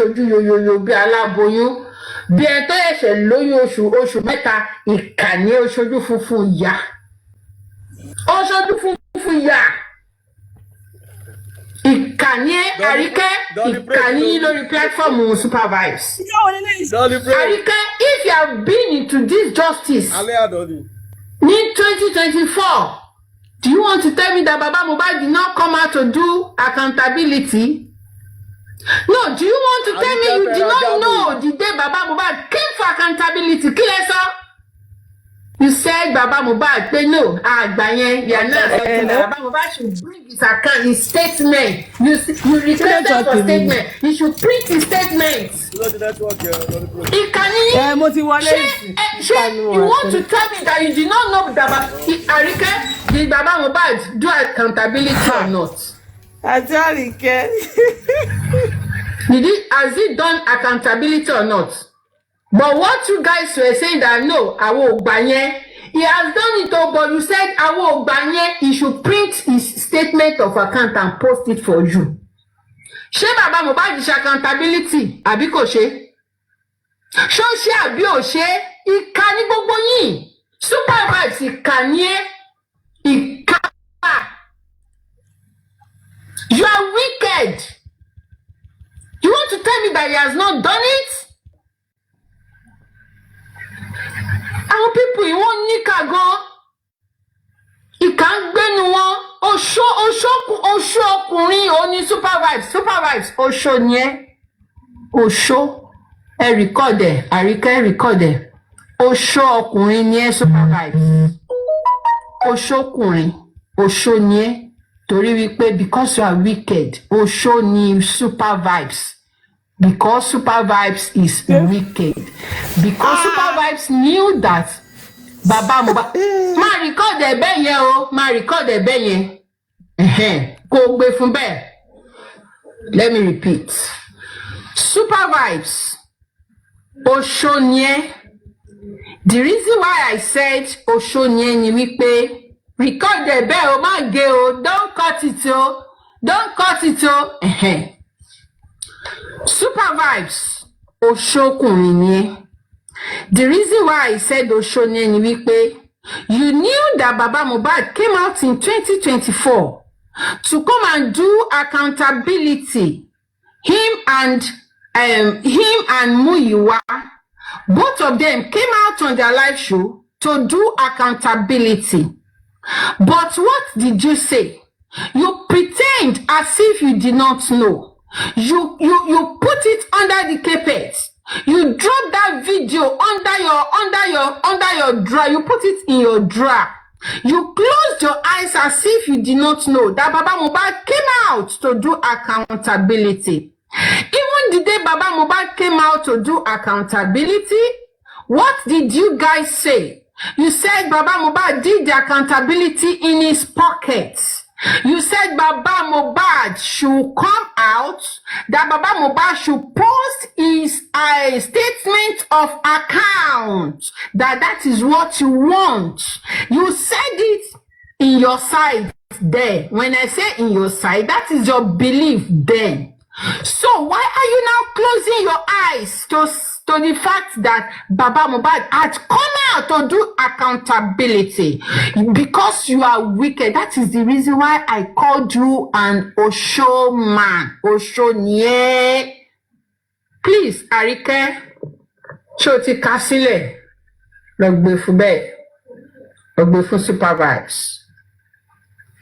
ṣojú yoyoyo bí aláboyún bí ẹ tó ẹ̀ṣẹ̀ lóyún oṣù mẹ́ta ìkànnì oṣojú funfun yá oṣojú funfun yá ìkànnì Àríkẹ́ ìkànnì lórí platform Supervibez. Àríkẹ́, if you have been into this justice in 2024, do you want to tell me that Baba Mohbad did not come out to do accountability? No, do you want to tell me you did not know the day Baba Mohbad came for accountability? Clear, sir? You said Baba Mohbad, but no, you are not saying Baba Mohbad should bring his account, his statement. You requested for statement. You should print his statement. You want to tell me that you did not know that Arike, did Baba Mohbad do accountability or not? Has he done accountability or not? But what you guys were saying that no, Awo Ogbanye, he has done it all, but you said Awo Ogbanye, he should print his statement of account and post it for you. Ṣé Baba Mohbad ṣe accountability àbí kò ṣe? Ṣó ṣe àbí ò ṣe? Ìkà ni gbogbo yín. Supervibez ìkà ni ẹ́. Ìkà. You are wicked. You want to tell me that he has not done it? Àwọn people you won't níkà gan. Ìkà ń gbénu wọn. Oṣó ọkùnrin ò ní Supervibez oṣó ni ẹ́. Oṣó ẹ record ẹ Àríkẹ́ record ẹ. Oṣó ọkùnrin ni ẹ́ Supervibez. Oṣókùnrin oṣó ni ẹ́. Torí wípé because you are wicked, oṣó ni Supervibez. Because Supervibez is wicked. Because Supervibez knew that Baba Mohbad. Ma record ẹ̀bẹ̀ yẹn o. Ma record ẹ̀bẹ̀ yẹn. Kò gbé fún bẹ́ẹ̀. Let me repeat. Supervibez. Oṣó ni ẹ́. The reason why I said oṣó ni ẹ́ ni wípé record ẹ̀bẹ̀ o, má gé o. Don't cut it o. Don't cut it o. Supervibez oṣókùnrin ni ẹ́. The reason why I said oṣó ni ẹ́ ni wípé you knew that Baba Mohbad came out in 2024 to come and do accountability. Him and Muyiwa, both of them came out on their live show to do accountability. But what did you say? You pretend as if you did not know. You put it under the carpet. You drop that video under your drawer. You put it in your drawer. You closed your eyes as if you did not know that Baba Mohbad came out to do accountability. Even the day Baba Mohbad came out to do accountability, what did you guys say? You said Baba Mohbad did the accountability in his pockets. You said Baba Mohbad should come out, that Baba Mohbad should post his statement of account, that is what you want. You said it in your side there. When I say in your side, that is your belief then. So why are you now closing your eyes to the fact that Baba Mohbad had come out to do accountability? Because you are wicked. That is the reason why I called you an Osho man. Osho nye. Please, Àríkẹ́, ṣó ti kà sílẹ̀. Lọ gbé fún bẹ́ẹ̀. Lọ gbé fún Supervibez.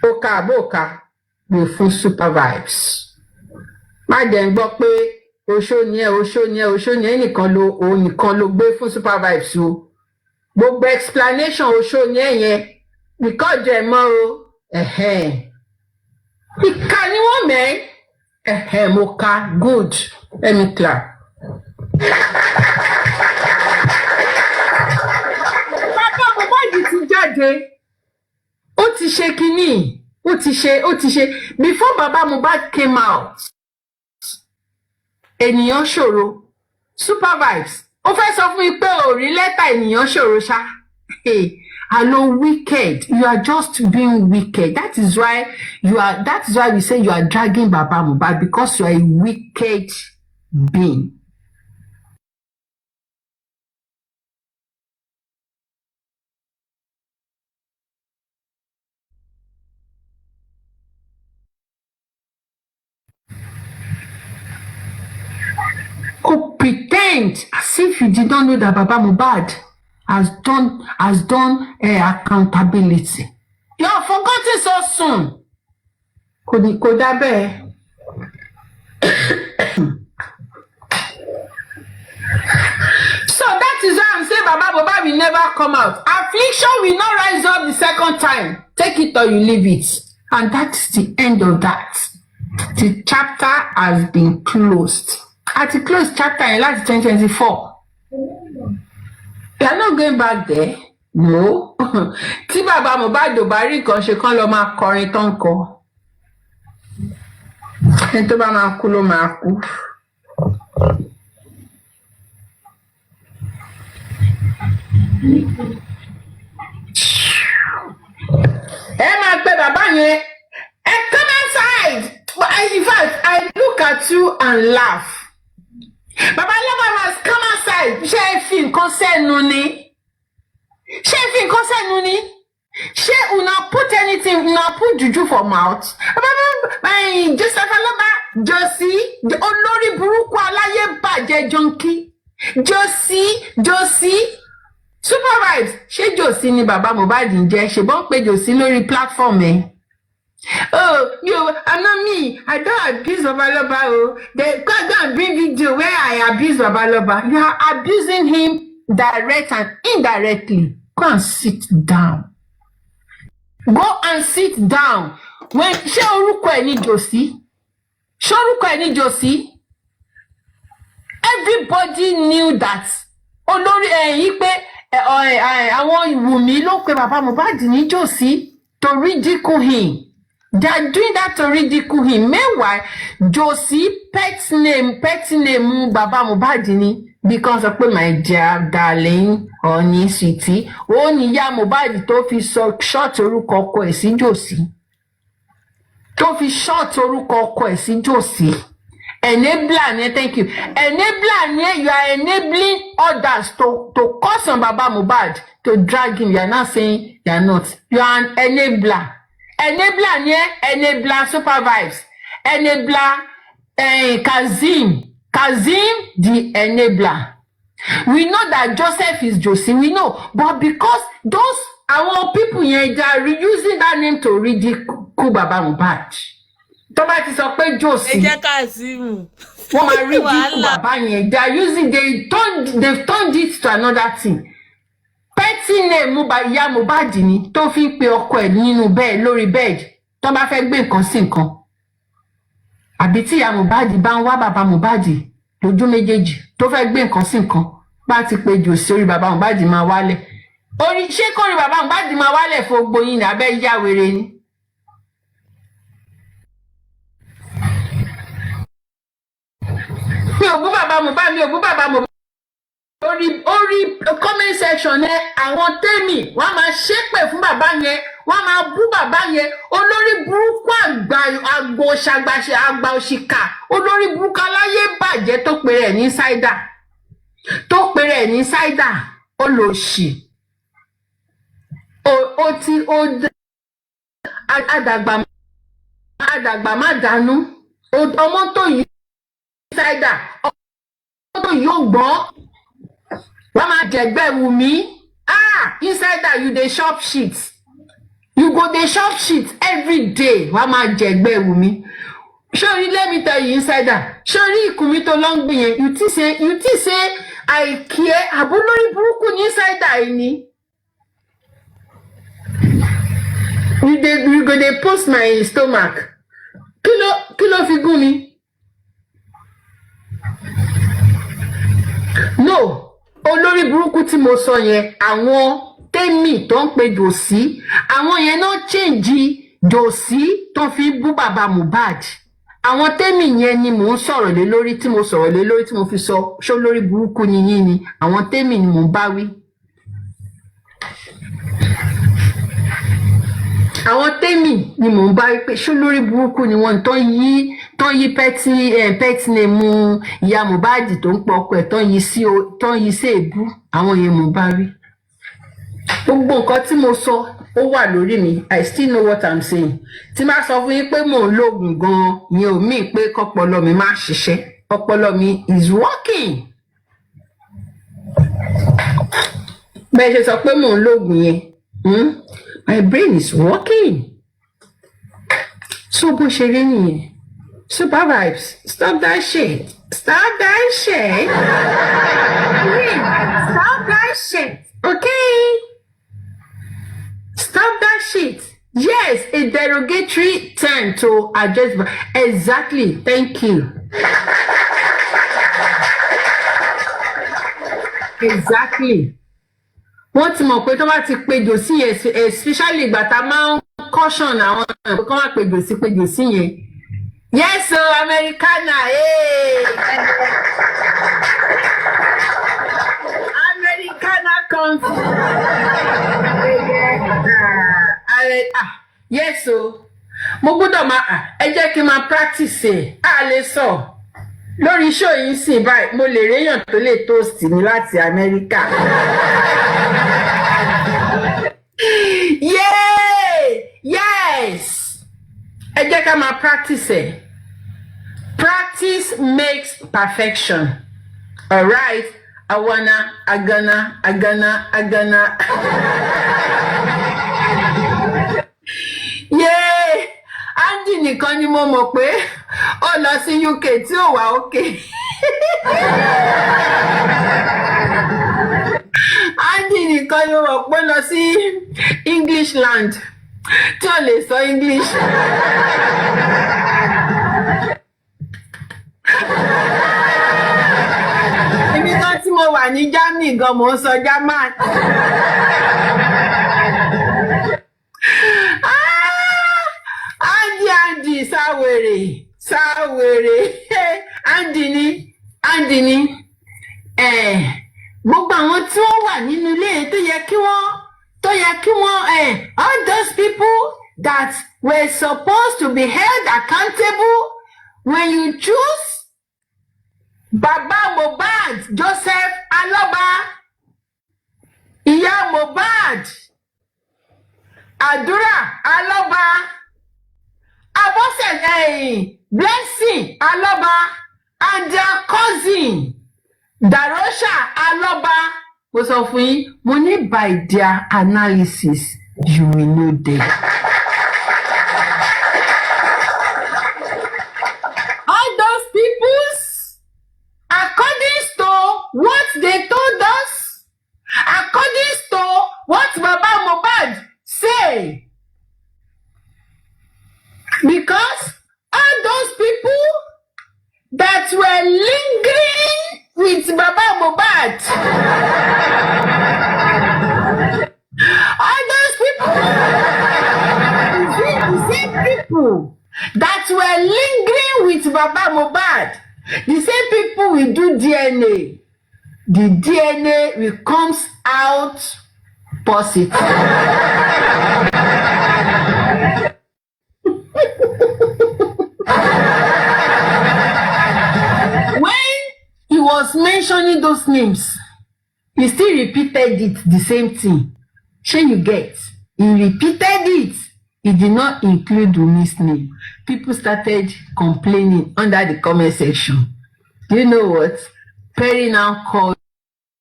Oka boka gbé fún Supervibez. Má jẹ́ ń gbọ́ pé oṣó ni ẹ́ nìkan ló gbé fún Supervibez o. Gbogbo explanation oṣó ni ẹ́ yẹn record ẹ̀ mọ́ o. Ìkà ni wọ́n mẹ́. Mo ka good. Let me clap. Bàbá Mohbad ti jáde. Ó ti ṣe kínní. Ó ti ṣe. Before Baba Mohbad came out, ènìyàn ṣòro. Supervibez ó fẹ́ sọ fún mi pé ò rí lẹ́tà ènìyàn ṣòro ṣá. Hello, wicked. You are just being wicked. That is why we say you are dragging Baba Mohbad, because you are a wicked being. Could pretend as if you did not know that Baba Mohbad has done accountability. You are forgotten so soon. Kò dá bẹ́ẹ̀. So that is why I'm saying Baba Mohbad will never come out. Affliction will not rise up the second time. Take it or you leave it. And that's the end of that. The chapter has been closed. At the closed chapter in last 2024. You are not going back there. No. Tí Baba Mohbad ò bá rí nǹkan ṣe kán lọ máa kọrin tó ń kọ. Ẹni tó bá máa kú ló máa kú. Ẹ máa pe bàbá yẹn. Come outside. But in fact, I look at you and laugh. Baba Loba must come outside. Ṣé ẹ fi nǹkan sẹ́nu ni? Ṣé ẹ fi nǹkan sẹ́nu ni? Ṣé una put anything, una put juju for mouth? Joseph Aloba, Josie, olórí burúkú aláyé bàjẹ́ junkie. Josie. Supervibez, ṣé Josie ni Baba Mohbad ń jẹ́? Ṣé bọ́n pé Josie lórí platform ẹ̀? Oh, I'm not me. I don't abuse Baba Loba. Oh, they go and bring video where I abuse Baba Loba. You are abusing him direct and indirectly. Go and sit down. Go and sit down. When ṣé orúkọ ẹ̀ ní Josie? Ṣé orúkọ ẹ̀ ní Josie? Everybody knew that. Olórí yìí pé àwọn Wùmí ló pe Baba Mohbad ní Josie to ridicule him. They are doing that to ridicule him. Meanwhile, Josie pet name Baba Mohbad ni because of my dear darling honey sweetie. Ó ní ìyá Mohbad tó fi sọ short orúkọ ọkọ ẹ̀ sí Josie. Tó fi short orúkọ ọkọ ẹ̀ sí Josie. Enabler ni, thank you. Enabler ni, you are enabling others to cause on Baba Mohbad to drag him. You are not saying you are not. You are an enabler. Enabler ni, enabler Supervibez. Enabler Kazim the enabler. We know that Joseph is Josie, we know, but because those our people here, they are using that name to ridicule Baba Mohbad. Tó bá ti sọ pé Josie, wọ́n máa ridicule bàbá yẹn. They are using, they've turned it to another thing. Petty name ìyá Mohbad ni tó fi ń pe ọkọ ẹ̀ nínú bed lórí bed tó bá fẹ́ gbé nǹkan sí nǹkan. Àbí tí ìyá Mohbad bá ń wá bàbá Mohbad lójú méjèèjì tó fẹ́ gbé nǹkan sí nǹkan bá ti pe Josie orí bàbá Mohbad máa wálẹ̀. Orí ṣé kò rí bàbá Mohbad máa wálẹ̀ fún gbogbo yín ní abẹ́ yá wèrè ni. Mi ò bú bàbá Mohbad. Orí comment section ẹ àwọn tèmi wọ́n máa ṣépè fún bàbá yẹn, wọ́n máa bú bàbá yẹn, olórí burúkú àgbà òṣàgbàṣe àgbà òṣìkà, olórí burúkú aláyé bàjẹ́ tó pè rẹ̀ ní Saida, olòṣì. Àdàgbà má dànù, ọmọ tó yí Saida, ọmọ tó yóò gbọ́n. Wọ́n máa jẹ̀gbẹ́ Wùmí. Insider, you dey shop shit. You go dey shop shit every day. Wọ́n máa jẹ̀gbẹ́ Wùmí. Sorry, let me tell you, Insider. Sorry, ikùn mi tó lọ ń gbìn yẹn. You think say I care? Àbúlórí burúkú ní Insider yìí ni. You go dey post my stomach. Kí ló fi gún mi? No. Olórí burúkú tí mo sọ yẹn, àwọn tèmi tó ń pe Josie, àwọn yẹn náà change Josie tó fi bú bàbá Mohbad. Àwọn tèmi yẹn ni mò ń sọ̀rọ̀ lé lórí tí mo fi sọ ṣó lórí burúkú ni yín ni. Àwọn tèmi ni mò ń bá wí. àwọn tèmi ni mò ń bá wípé ṣó lórí burúkú ni wọ́n tán yí pet name ìyá Mohbad tó ń pọ ọkọ ẹ̀ tán yí sí èébú. Àwọn yẹn mò ń bá rí. Gbogbo nǹkan tí mo sọ ó wà lórí mi. I still know what I'm saying. Tí máa sọ fún yín pé mò ń lògùn gan-an ìyẹn ò mí pé kọ́pọlọ mi má ṣiṣẹ́. Ọpọlọ mi is working. Bẹ́ẹ̀ ṣe sọ pé mò ń lògùn yẹn. My brain is working. So bó ṣe rí nìyẹn. Supervibez, stop that shit. Stop that shit. Stop that shit. Okay? Stop that shit. Yes, a derogatory term to address. Exactly. Thank you. Exactly. Wọ́n ti mọ̀ pé tó bá ti péjò sí yẹn, especially ìgbà tá a máa ń caution àwọn ọ̀rọ̀ kan wá péjò sí yẹn. Yes, so Americana, hey! Americana comes. Yes, so mo gbọ́dọ̀ máa ẹ jẹ́ kí n máa practice ẹ̀ lè sọ. Lórí show yìí sì báyìí mo lè réyàn tó lè toast mi láti Amẹ́ríkà. Yay! Yes! Ẹ jẹ́ ká máa practice ẹ̀. Practice makes perfection. All right? Agana. Yay! Andy nìkan ni mo mọ̀ pé ó lọ sí UK tí ó wà okay. Andy nìkan ni mo mọ̀ pé ó lọ sí English land tí ó lè sọ English. Ibi kan tí mo wà ní Germany gan mo ń sọ German. Andy sáwèrè Andy ni gbogbo àwọn tí wọ́n wà nínú ilé tó yẹ kí wọ́n all those people that were supposed to be held accountable when you choose Baba Mohbad Joseph Aloba, Ìyá Mohbad Àdúrà Aloba, Abose Blessing Aloba, and their cousin Darosha Aloba. Mo sọ fún yín, mo ní by their analysis you will know them. All those peoples, according to what they told us, according to what Baba Mohbad say, because all those people that were lingering with Baba Mohbad, all those people, the same people that were lingering with Baba Mohbad, the same people will do DNA. The DNA will comes out positive. When he was mentioning those names, he still repeated it, the same thing. Shall you get? He repeated it. He did not include Wumi's name. People started complaining under the comment section. You know what? Perry now called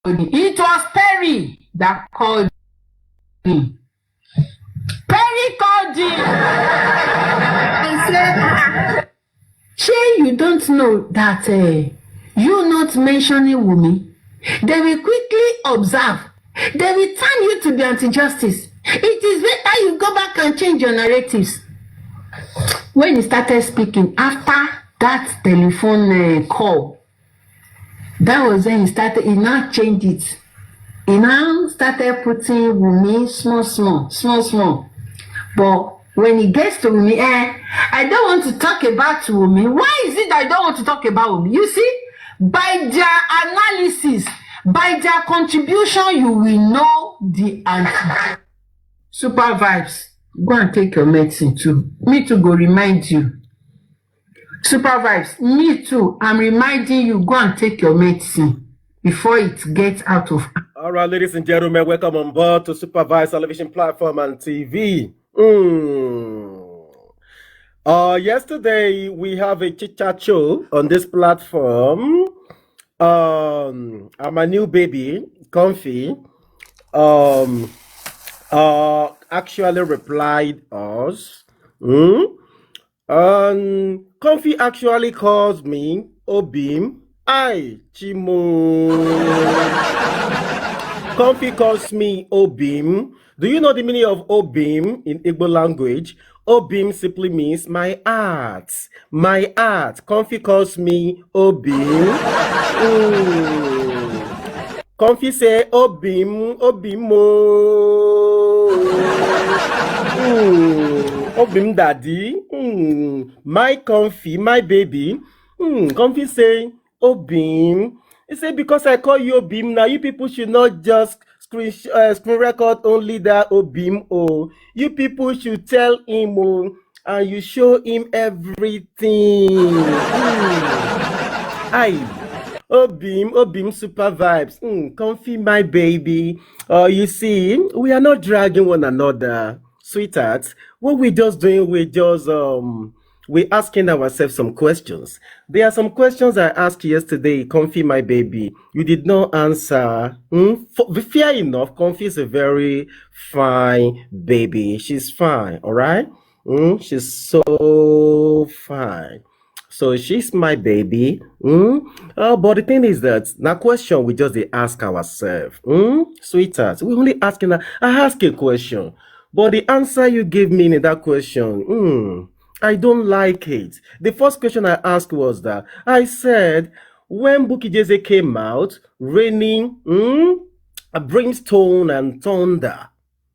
him. It was Perry that called him. Perry called him and said, Shay, you don't know that you not mentioning Wumi. They will quickly observe. They will turn you to the anti-justice. It is better you go back and change your narratives. When he started speaking, after that telephone call, that was when he now changed it. He now started putting Wumi small. But when he gets to Wumi, I don't want to talk about Wumi. Why is it I don't want to talk about Wumi? You see, by their analysis, by their contribution, you will know the answer. Supervibez. Go and take your medicine too. Me too go remind you. Supervibez, me too. I'm reminding you, go and take your medicine before it gets out of. All right, ladies and gentlemen, welcome on board to Supervibez television platform and TV. Yesterday we have a chit chat show on this platform. My new baby, Comfy, actually replied us. Comfy actually calls me Obim. I Chimo. Comfy calls me Obim. Do you know the meaning of Obim in Igbo language? Obim simply means my art. My art. Comfy calls me Obim. Comfy say Obim, Obimo. Obim daddy. My Comfy, my baby. Comfy say Obim. He said, because I call you Obim, now you people should not just screen record only that Obim. Oh, you people should tell him, and you show him everything. Obim, Supervibez. Comfy, my baby. You see, we are not dragging one another, sweetheart. What we're just doing, we're asking ourselves some questions. There are some questions I asked yesterday, Comfy, my baby. You did not answer. Fair enough, Comfy is a very fine baby. She's fine, all right? She's so fine. So she's my baby. But the thing is that now question we just ask ourselves. Sweetheart, we only asking. I ask a question, but the answer you gave me in that question, I don't like it. The first question I asked was that I said, when Bukky Jesse came out, raining, brimstone and thunder.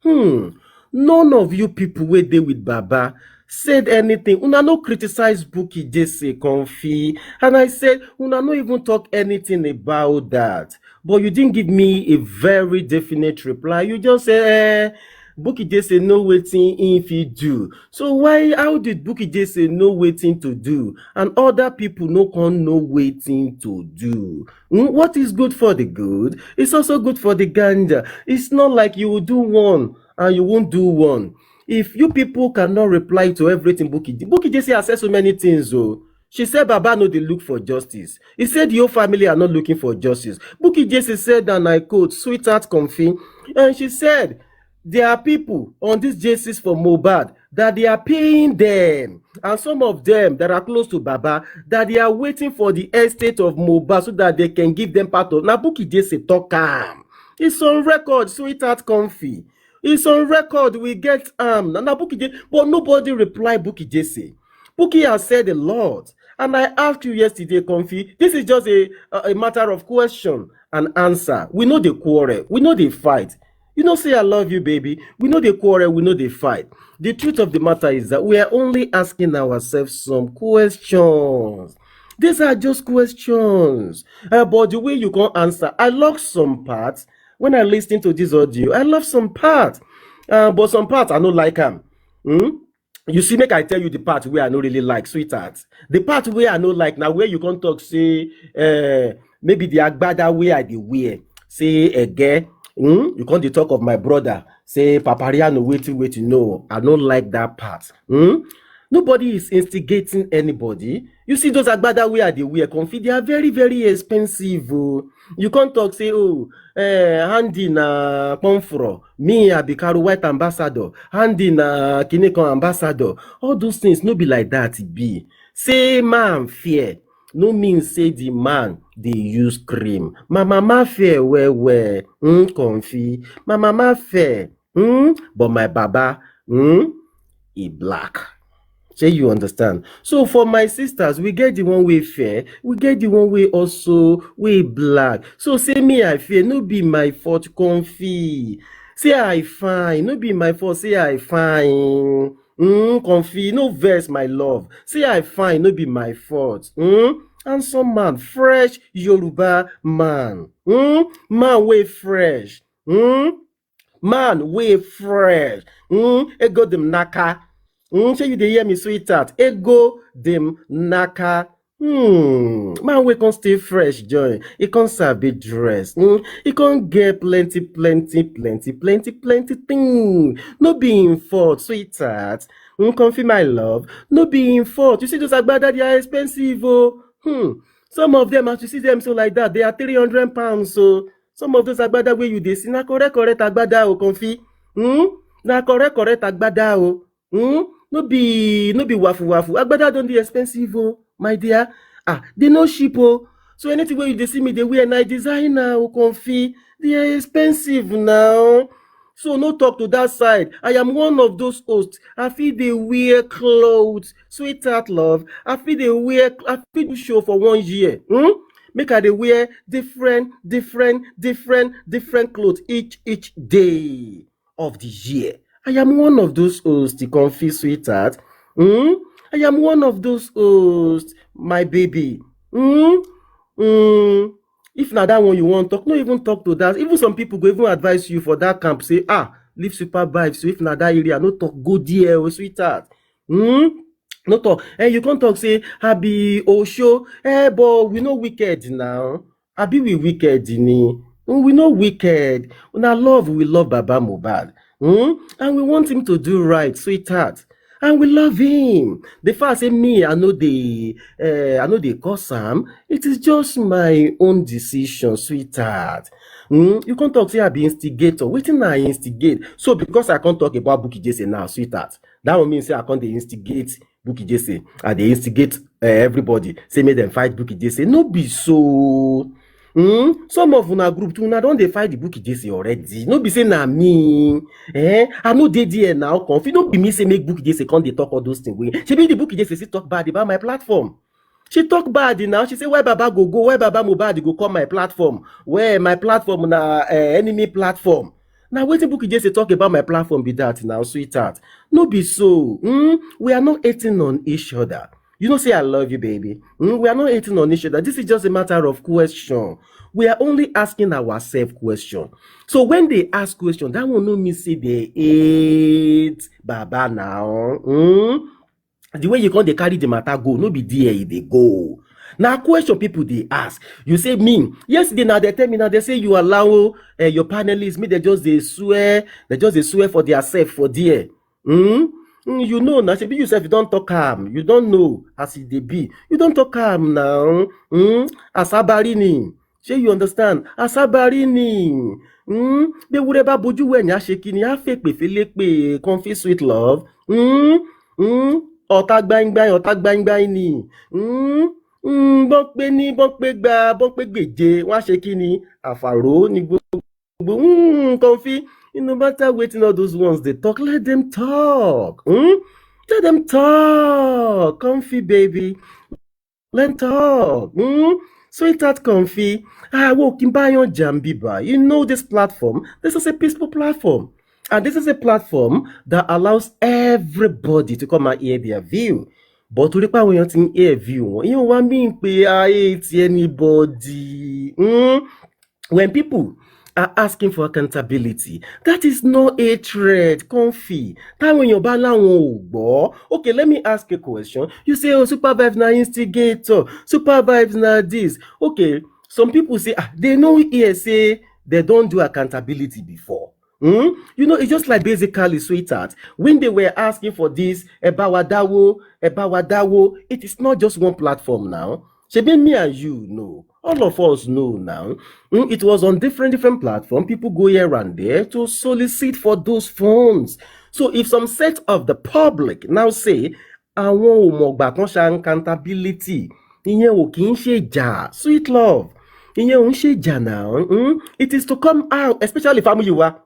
None of you people were there with Baba said anything. Una no criticize Bukky Jesse, Comfy. And I said, una no even talk anything about that. But you didn't give me a very definite reply. You just said, Bukky Jesse know wetin if he do. So how did Bukky Jesse know wetin to do and other people no can know wetin to do? What is good for the good is also good for the ganja. It's not like you will do one and you won't do one. If you people cannot reply to everything Bukky Jesse has said so many things though. She said Baba no dey look for justice. He said your family are not looking for justice. Bukky Jesse said, and I quote, sweetheart Comfy, and she said, there are people on these JCs for Mohbad that they are paying them, and some of them that are close to Baba that they are waiting for the estate of Mohbad so that they can give them part of. Now Bukky Jesse talk am. It's on record, sweetheart Comfy. It's on record. We get now Bukky Jesse, but nobody reply Bukky Jesse. Bukky has said a lot, and I asked you yesterday, Comfy. This is just a matter of question and answer. We know the quarrel. We know the fight. You know, say I love you, baby. We know the quarrel, we know the fight. The truth of the matter is that we are only asking ourselves some questions. These are just questions. But the way you can answer, I love some parts. When I listen to this audio, I love some parts. But some parts I don't like them. You see, make I tell you the part where I don't really like, sweetheart. The part where I don't like, now where you can talk, say, maybe the agbada way I dey wear. Say, again. You can't talk of my brother. Say, Papariano, wait, no. I don't like that part. Nobody is instigating anybody. You see those agbada where they wear Comfy, they are very, very expensive. You can't talk, say, handy na Pomfro. Me, I be Karo White ambassador. Handy na Kinekon ambassador. All those things, no be like that, it be. Say, man, fear. No mean say the man they use cream. My mama fair where Comfy. My mama fair. But my baba he black. Say you understand. So for my sisters, we get the one way fair, we get the one way also way black. So say me I fear, no be my fault, Comfy. Say I fine, no be my fault, say I fine. Comfy, no verse, my love. Say I fine, no be my fault. And some man, fresh Yoruba man. Man way fresh. Man way fresh. Ego dem naka. Shey you dey hear me, sweetheart? Ego dem naka. Man wey come stay fresh joy, e come sabi dress, e come get plenty thing. No be im fault, sweetheart. Comfy my love, no be im fault. You see those agbada, they are expensive oh. Some of them, as you see them so like that, they are 300 pounds. So some of those agbada wey you dey see na correct agbada o, Comfy. Na correct agbada o. No be wafu. Agbada don dey expensive oh, my dear. They no cheap oh. So anything wey you dey see me dey wear na designer o, Comfy. They are expensive now. So no talk to that side. I am one of those hosts. I fit dey wear clothes, sweetheart love. I fit do show for 1 year. Make I dey wear different clothes each day of the year. I am one of those hosts, Comfy, sweetheart. I am one of those hosts, my baby. If na that one you want talk, no even talk to that. Even some people go even advise you for that camp, say, leave Supervibez. So if na that area, no talk, go there, oh, sweetheart. No talk. And you can't talk, say, Abi Osho, but we no wicked now. Abi we wicked, ni. We no wicked. We love Baba Mohbad. And we want him to do right, sweetheart. And we love him. The fact say me, I know they cause am. It is just my own decision, sweetheart. You can't talk say I be instigator. Wetin I instigate? So because I can't talk about Bukky Jesse now, sweetheart, that one mean say I can't dey instigate Bukky Jesse. I dey instigate everybody. Say make them fight Bukky Jesse. No be so. Some of una group too, una don dey fight the Bukky Jesse already. No be say na me. I no dey there now, Comfy. No be me say make Bukky Jesse come dey talk all those things. She be the Bukky Jesse still talk bad about my platform. She talk bad now. She say why Baba go, why Baba Mohbad go come my platform? Where my platform na enemy platform. Now wetin Bukky Jesse talk about my platform be that now, sweetheart. No be so. We are not hating on each other. You know, say I love you, baby. We are not hating on each other. This is just a matter of question. We are only asking ourselves question. So when they ask question, that will not mean say they hate Baba now. The way you can't they carry the matter go, no be there they go. Now question people they ask. You say me. Yesterday now they tell me now they say you allow your panelists, me they just they swear for their self for there. You know now, you yourself, you don't talk calm. You don't know as it they be. You don't talk calm now. Asabarini. Shey you understand? Asabarini. They would ever buju when ya shaking ya fake pe fele Comfy sweet love. Ọ̀tá gbangba ni. Bọ́n pé gbèje, wọ́n á ṣe kí ni? Àfàró ni gbogbo. Comfy. No matter waiting all those ones they talk, let them talk. Let them talk. Comfy, baby. Let them talk. Sweetheart, Comfy. Walking by on Jambiba. You know this platform. This is a peaceful platform. And this is a platform that allows everybody to come and hear their view. But to when you think hear view, you want me to hate anybody. When people are asking for accountability, that is not hatred, Comfy. That when you're okay, let me ask a question. You say, Supervibez na instigator, Supervibez na this. Okay, some people say, they know here say they don't do accountability before. You know, it's just like basically, sweetheart, when they were asking for this, Ebawadawo, it is not just one platform now. Shebi me and you know. All of us know now. It was on different platforms. People go here and there to solicit for those funds. So if some set of the public now say, I want accountability, sweet love, it is to come out, especially family you are.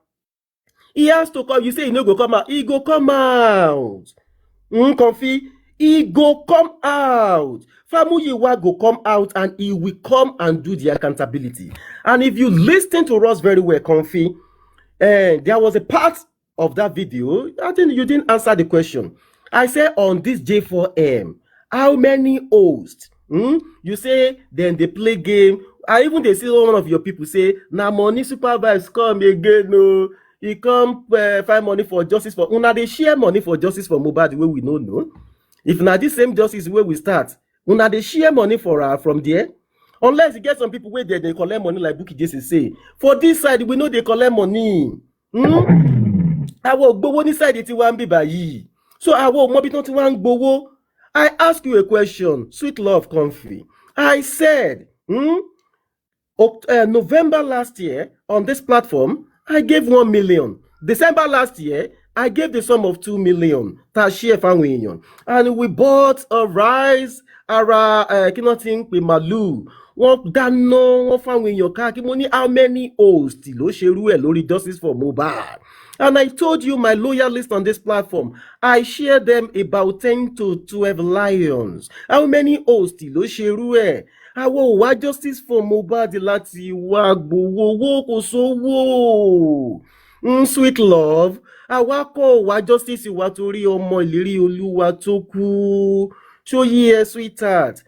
He has to come. You say he no go come out. He go come out. Comfy. He go come out. Famuyiwa go come out and he will come and do the accountability. And if you listen to us very well, Comfy, there was a part of that video. I think you didn't answer the question. I said on this J4M, how many hosts? You say then they play game. I even they see one of your people say, "Na money Supervibez come again, no." he come find money for justice for una dey share money for justice for Mohbad wey we no know. If na this same justice wey we start, una dey share money for from there. Unless you get some people wey dey collect money like Bukky Jesse say. For this side, we no dey collect money. Àwọn ògbówó ní side tí wá ń bí báyìí. So àwọn òmọ́bí tó ti wá ń gbowó. I ask you a question, Sweet Love Comfy. I said, November last year on this platform, I gave 1 million. December last year, I gave the sum of 2 million. Tashie Fangwinyon. And we bought a rice, kinotin pe malu. Wọ́n dáná, wọ́n fáwọn èèyàn káàkiri. Mo ní how many hosts ló ṣerú ẹ̀ lórí Justice for Mohbad? And I told you my loyalists on this platform, I share them about 10 to 12 lions. How many hosts ló ṣerú ẹ̀? Àwọn òwá Justice for Mohbad láti wá gbowó owó kò sówó. Sweet Love, àwa kò wá Justice wa torí ọmọ ìlérí Olúwa tó kú. Ṣó yí ẹ sweetheart?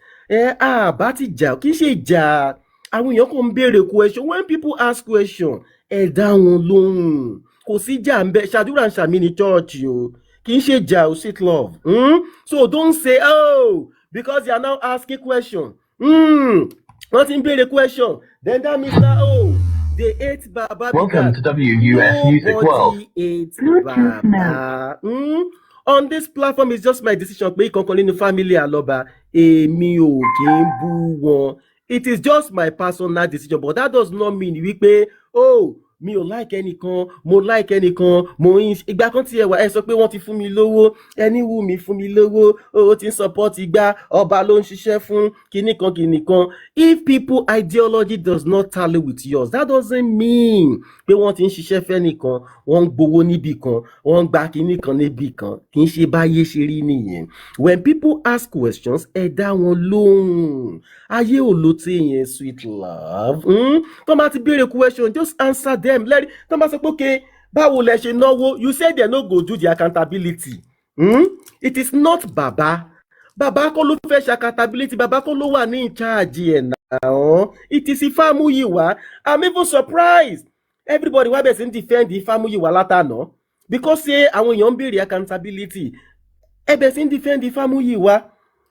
Bá ti jà kì í ṣe ìjà. Àwọn èèyàn kò ń béèrè question. When people ask question, ẹ dá wọn lóhùn. Kò sí jà ń bẹ ṣàdúrà ń ṣàmì ní church o. Kì í ṣe jà o, Sweet Love. So don't say, oh, because you are now asking question. Wọ́n ti ń béèrè question. Then that means that, oh, they ate Baba. Welcome to WUS Music World. Ate Baba. On this platform, it's just my decision. Pé ìkankan nínú family Aloba, èmi ò kì í bú wọn. It is just my personal decision, but that does not mean wípé, oh, mi ò like ẹnìkan, mo like ẹnìkan, mo ń ìgbà kan tí ẹ wà ẹ sọ pé wọ́n ti fún mi lówó, ẹni wù mí fún mi lówó, ó ti ń support ìgbà, ọba ló ń ṣiṣẹ́ fún kìnìkan kìnìkan. If people ideology does not tally with yours, that doesn't mean pé wọ́n ti ń ṣiṣẹ́ fẹ́nìkan, wọ́n ń gbowó níbì kan, wọ́n ń gba kìnìkan níbì kan, kì í ṣe báyé ṣe rí nìyẹn. When people ask questions, ẹ dá wọn lóhùn. Ayé ò ló tí yẹn, Sweet Love. Tó máa ti béèrè question, just answer them. Let tó máa sọ pé okay, báwo lẹ ṣe náwó? You say they no go do the accountability. It is not Baba. Baba kọ́ ló fẹ́ ṣe accountability. Baba kọ́ ló wà ní in charge ẹ̀ náà. It is Ifamuyiwa. I'm even surprised. Everybody wá bẹ̀ sí ń defend Ifamuyiwa látàná. Because say àwọn èèyàn ń béèrè accountability. Ẹ bẹ̀ sí ń defend Ifamuyiwa.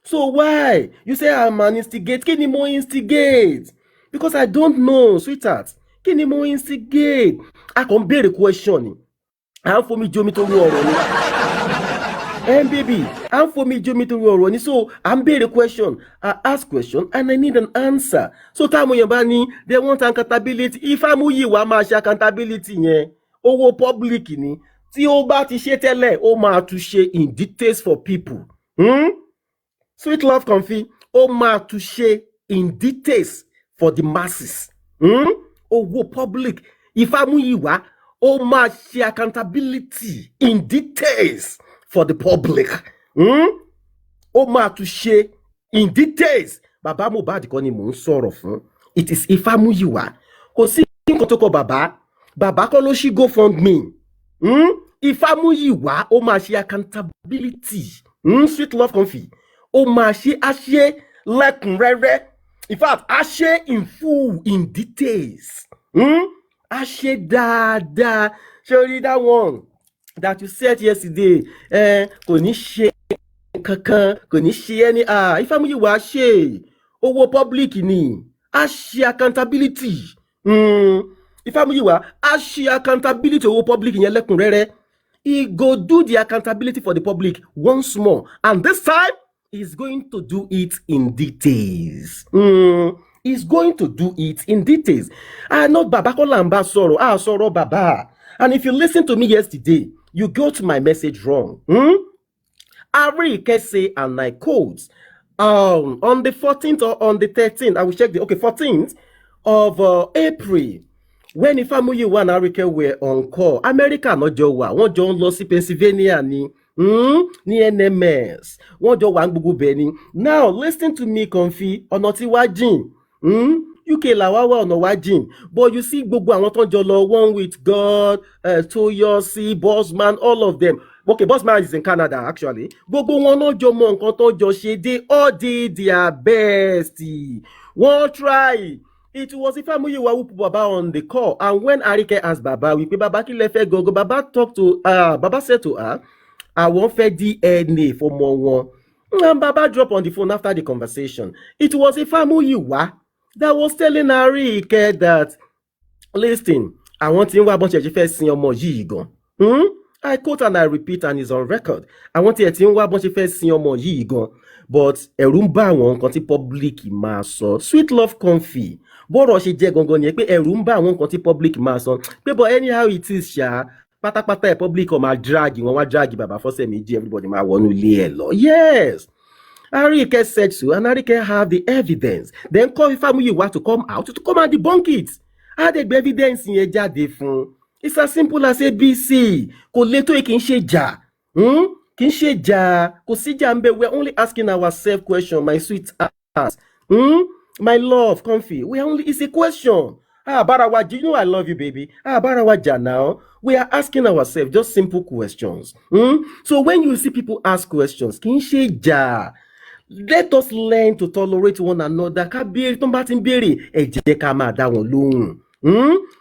So why? You say I'm an instigate. Kí ni mo instigate? Because I don't know, sweetheart. Kí ni mo instigate? A kàn béèrè question ni. À ń fomi jomi tó rú ọ̀rọ̀ ni. Baby, à ń fomi jomi tó rú ọ̀rọ̀ ni. So à ń béèrè question. I ask question and I need an answer. So táwọn èèyàn bá ní they want accountability. Ifamuyiwa máa ṣe accountability yẹn. Owó public ni. Tí ó bá ti ṣe tẹ́lẹ̀, ó máa tún ṣe in details for people. Sweet Love Comfy, ó máa tún ṣe in details for the masses. Owó public. Ifamuyiwa, ó máa ṣe accountability in details for the public. Ó máa tún ṣe in details. Bàbá Mohbad kọ́ ni mò ń sọ̀rọ̀ fún. It is Ifamuyiwa. Kò sí nǹkan tó kọ bàbá. Bàbá kọ́ ló ṣí GoFundMe. Ifamuyiwa, ó máa ṣe accountability. Sweet Love Comfy, ó máa ṣe àṣẹ lẹ́kùnrẹ́rẹ́. In fact, àṣẹ in full, in details. Àṣẹ dáadáa. Surely that one that you said yesterday, kò ní ṣe kankan, kò ní ṣe ẹni. Ifamuyiwa ṣe owó public ni. Àṣẹ accountability. Ifamuyiwa, àṣẹ accountability owó public yẹn lẹ́kùnrẹ́rẹ́. He go do the accountability for the public once more, and this time he's going to do it in details. He's going to do it in details. Not Baba Kolamba Soro. Soro Baba. And if you listen to me yesterday, you got my message wrong. Ari Kese and I quote on the 14th or on the 13th, I will check 14th of April. When Ifamuyiwa and Arike were on call, America no jọ wà, wọ́n jọ ń lọ sí Pennsylvania ní NMS, wọ́n jọ wà ń gbogbo bẹ̀ ni. Now listen to me, Comfy, ọ̀nà tí wá jìn. UK làwa wà ọ̀nà wá jìn. But you see gbogbo àwọn tó ń jọ lọ, One with God, Toyosi, Bossman, all of them. Okay, Bossman is in Canada actually. Gbogbo wọn náà jọ mọ nǹkan tó jọ ṣe. They all did their best. Wọ́n try. It was Ifamuyiwa who put Baba on the call. And when Arike asked Baba, we pay Baba Kilefe go. Baba talked to Baba said to her, I want for DNA for more one. And Baba dropped on the phone after the conversation. It was Ifamuyiwa that was telling Arike that, listen, I want him to bunch of first sin ọmọ yìí gan. I quote and I repeat and it's on record. I want him to bunch of first sin ọmọ yìí gan. But ẹ̀rù ń bá àwọn nǹkan tí public máa sọ. Sweet love comfy. Bọ́rọ̀ ṣe jẹ́ gangan ni pé ẹ̀rù ń bá àwọn nǹkan tí public máa sọ. Pé but anyhow it is ṣá, pátápátá ẹ̀ public ọ̀ máa drag wọn wá drag bàbá fọ́sẹ̀ méjì everybody máa wọnú ilé ẹ̀ lọ. Yes. Arike said so and Arike have the evidence. Then call Ifamuyiwa to come out to come and debunk it. Add the evidence yẹn jáde fún. It's as simple as ABC. Kò lè tó kì í ṣe jà. Kì í ṣe jà. Kò sí jà ń bẹ. We're only asking ourselves question, my sweet ass. My love, comfy. It's a question. Barawa, do you know I love you, baby? Barawa jà now. We are asking ourselves just simple questions. So when you see people ask questions, kì í ṣe jà. Let us learn to tolerate one another. Ká béèrè tó ń bá ti ń béèrè, ẹ jẹ́ ká máa dá wọn lóhùn.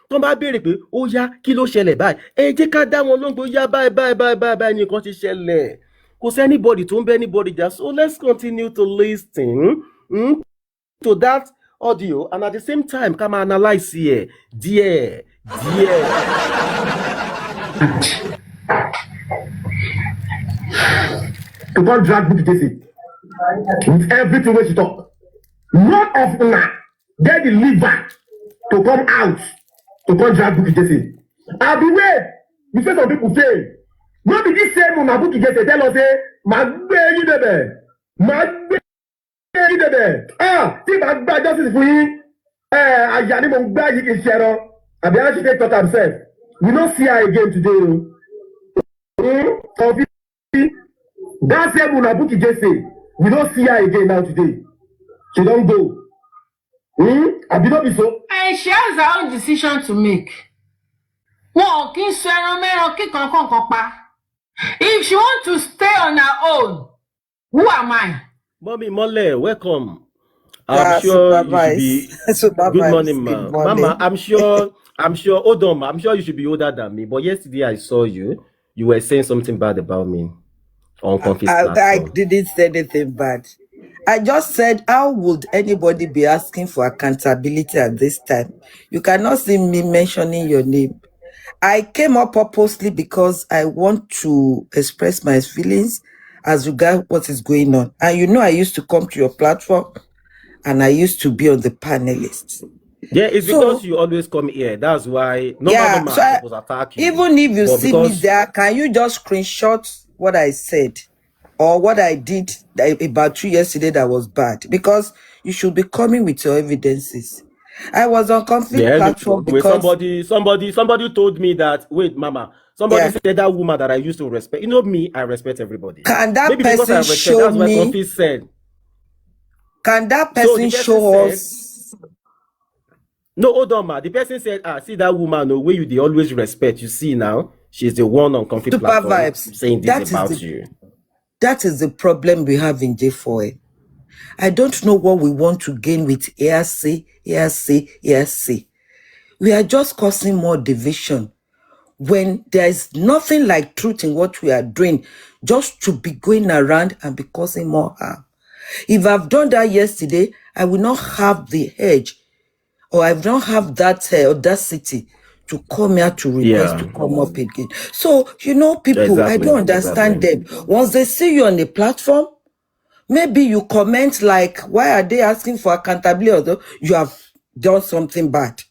Tó ń bá béèrè pé ó yá kí ló ṣẹlẹ̀ báyìí, ẹ jẹ́ ká dá wọn lóhùn pé ó yá báyìí nìkan ti ṣẹlẹ̀. Kò sí anybody tó ń bẹ anybody jà. So let's continue to listen to that audio and at the same time ká máa analyse here díẹ̀. To go drag Bukky Jesse with everything wey she talk. None of una get the liver to come out to come drag Bukky Jesse. I be wait. You say some people say, no be this same una Bukky Jesse tell us say, ma gbé yín débẹ̀, tí ma gba justice fún yín, àyà ni mo ń gbá yìí kì í ṣe ẹran. Àbí how she take talk herself. We no see her again today. That same una Bukky Jesse, we don't see her again now today. She don't go. I be not be so. And she has her own decision to make. Wọn kì í sọ ẹran mẹ́ran kíkan kankan pa. If she want to stay on her own, who am I? Mommy Mole, welcome. I'm sure you should be. Good morning, ma. Mama, I'm sure. Hold on, ma. I'm sure you should be older than me. But yesterday I saw you. You were saying something bad about me on Confid's platform. I didn't say anything bad. I just said, how would anybody be asking for accountability at this time? You cannot see me mentioning your name. I came up purposely because I want to express my feelings as regards what is going on. And you know, I used to come to your platform and I used to be on the panelists. Yeah, it's because you always come here. That's why no man was attacking. Even if you see me there, can you just screenshot what I said or what I did about 2 years yesterday that was bad? Because you should be coming with your evidences. I was on conflict platform because somebody told me that, wait, mama, somebody said that woman that I used to respect. You know me, I respect everybody. Can that person show me? Said. Can that person show us? No, hold on, ma. The person said, see that woman, the way you they always respect. You see now, she's the one on conflict platform Supervibez saying this about you. That is the problem we have in J4A. I don't know what we want to gain with hearsay. We are just causing more division when there is nothing like truth in what we are doing, just to be going around and be causing more harm. If I've done that yesterday, I will not have the edge, or I will not have that audacity to come here to request to come up again. So, you know, people, I don't understand them. Once they see you on the platform, maybe you comment like, why are they asking for accountability? Although you have done something bad.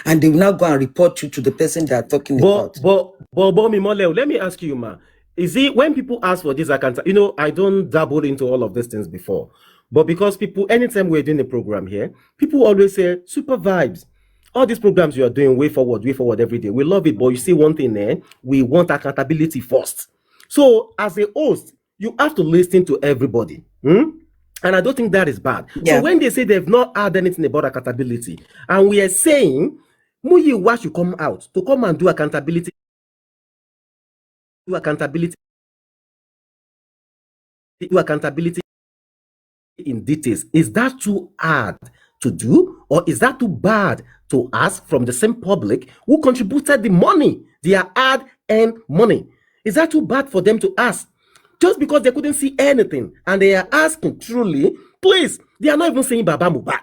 And they will now go and report you to the person they are talking about. But let me ask you, ma. Is it when people ask for this accountability, you know, I don't dabble into all of these things before. But because people, anytime we're doing a program here, people always say, Supervibez. All these programs you are doing, way forward every day. We love it, but you see one thing there, we want accountability first. So as a host, you have to listen to everybody. And I don't think that is bad. So when they say they've not had anything about accountability, and we are saying, Muyiwa should come out to come and do accountability in details. Is that too hard to do? Or is that too bad to ask from the same public who contributed the money, their hard-earned money? Is that too bad for them to ask? Just because they couldn't see anything and they are asking truly, please, they are not even saying Baba Mohbad.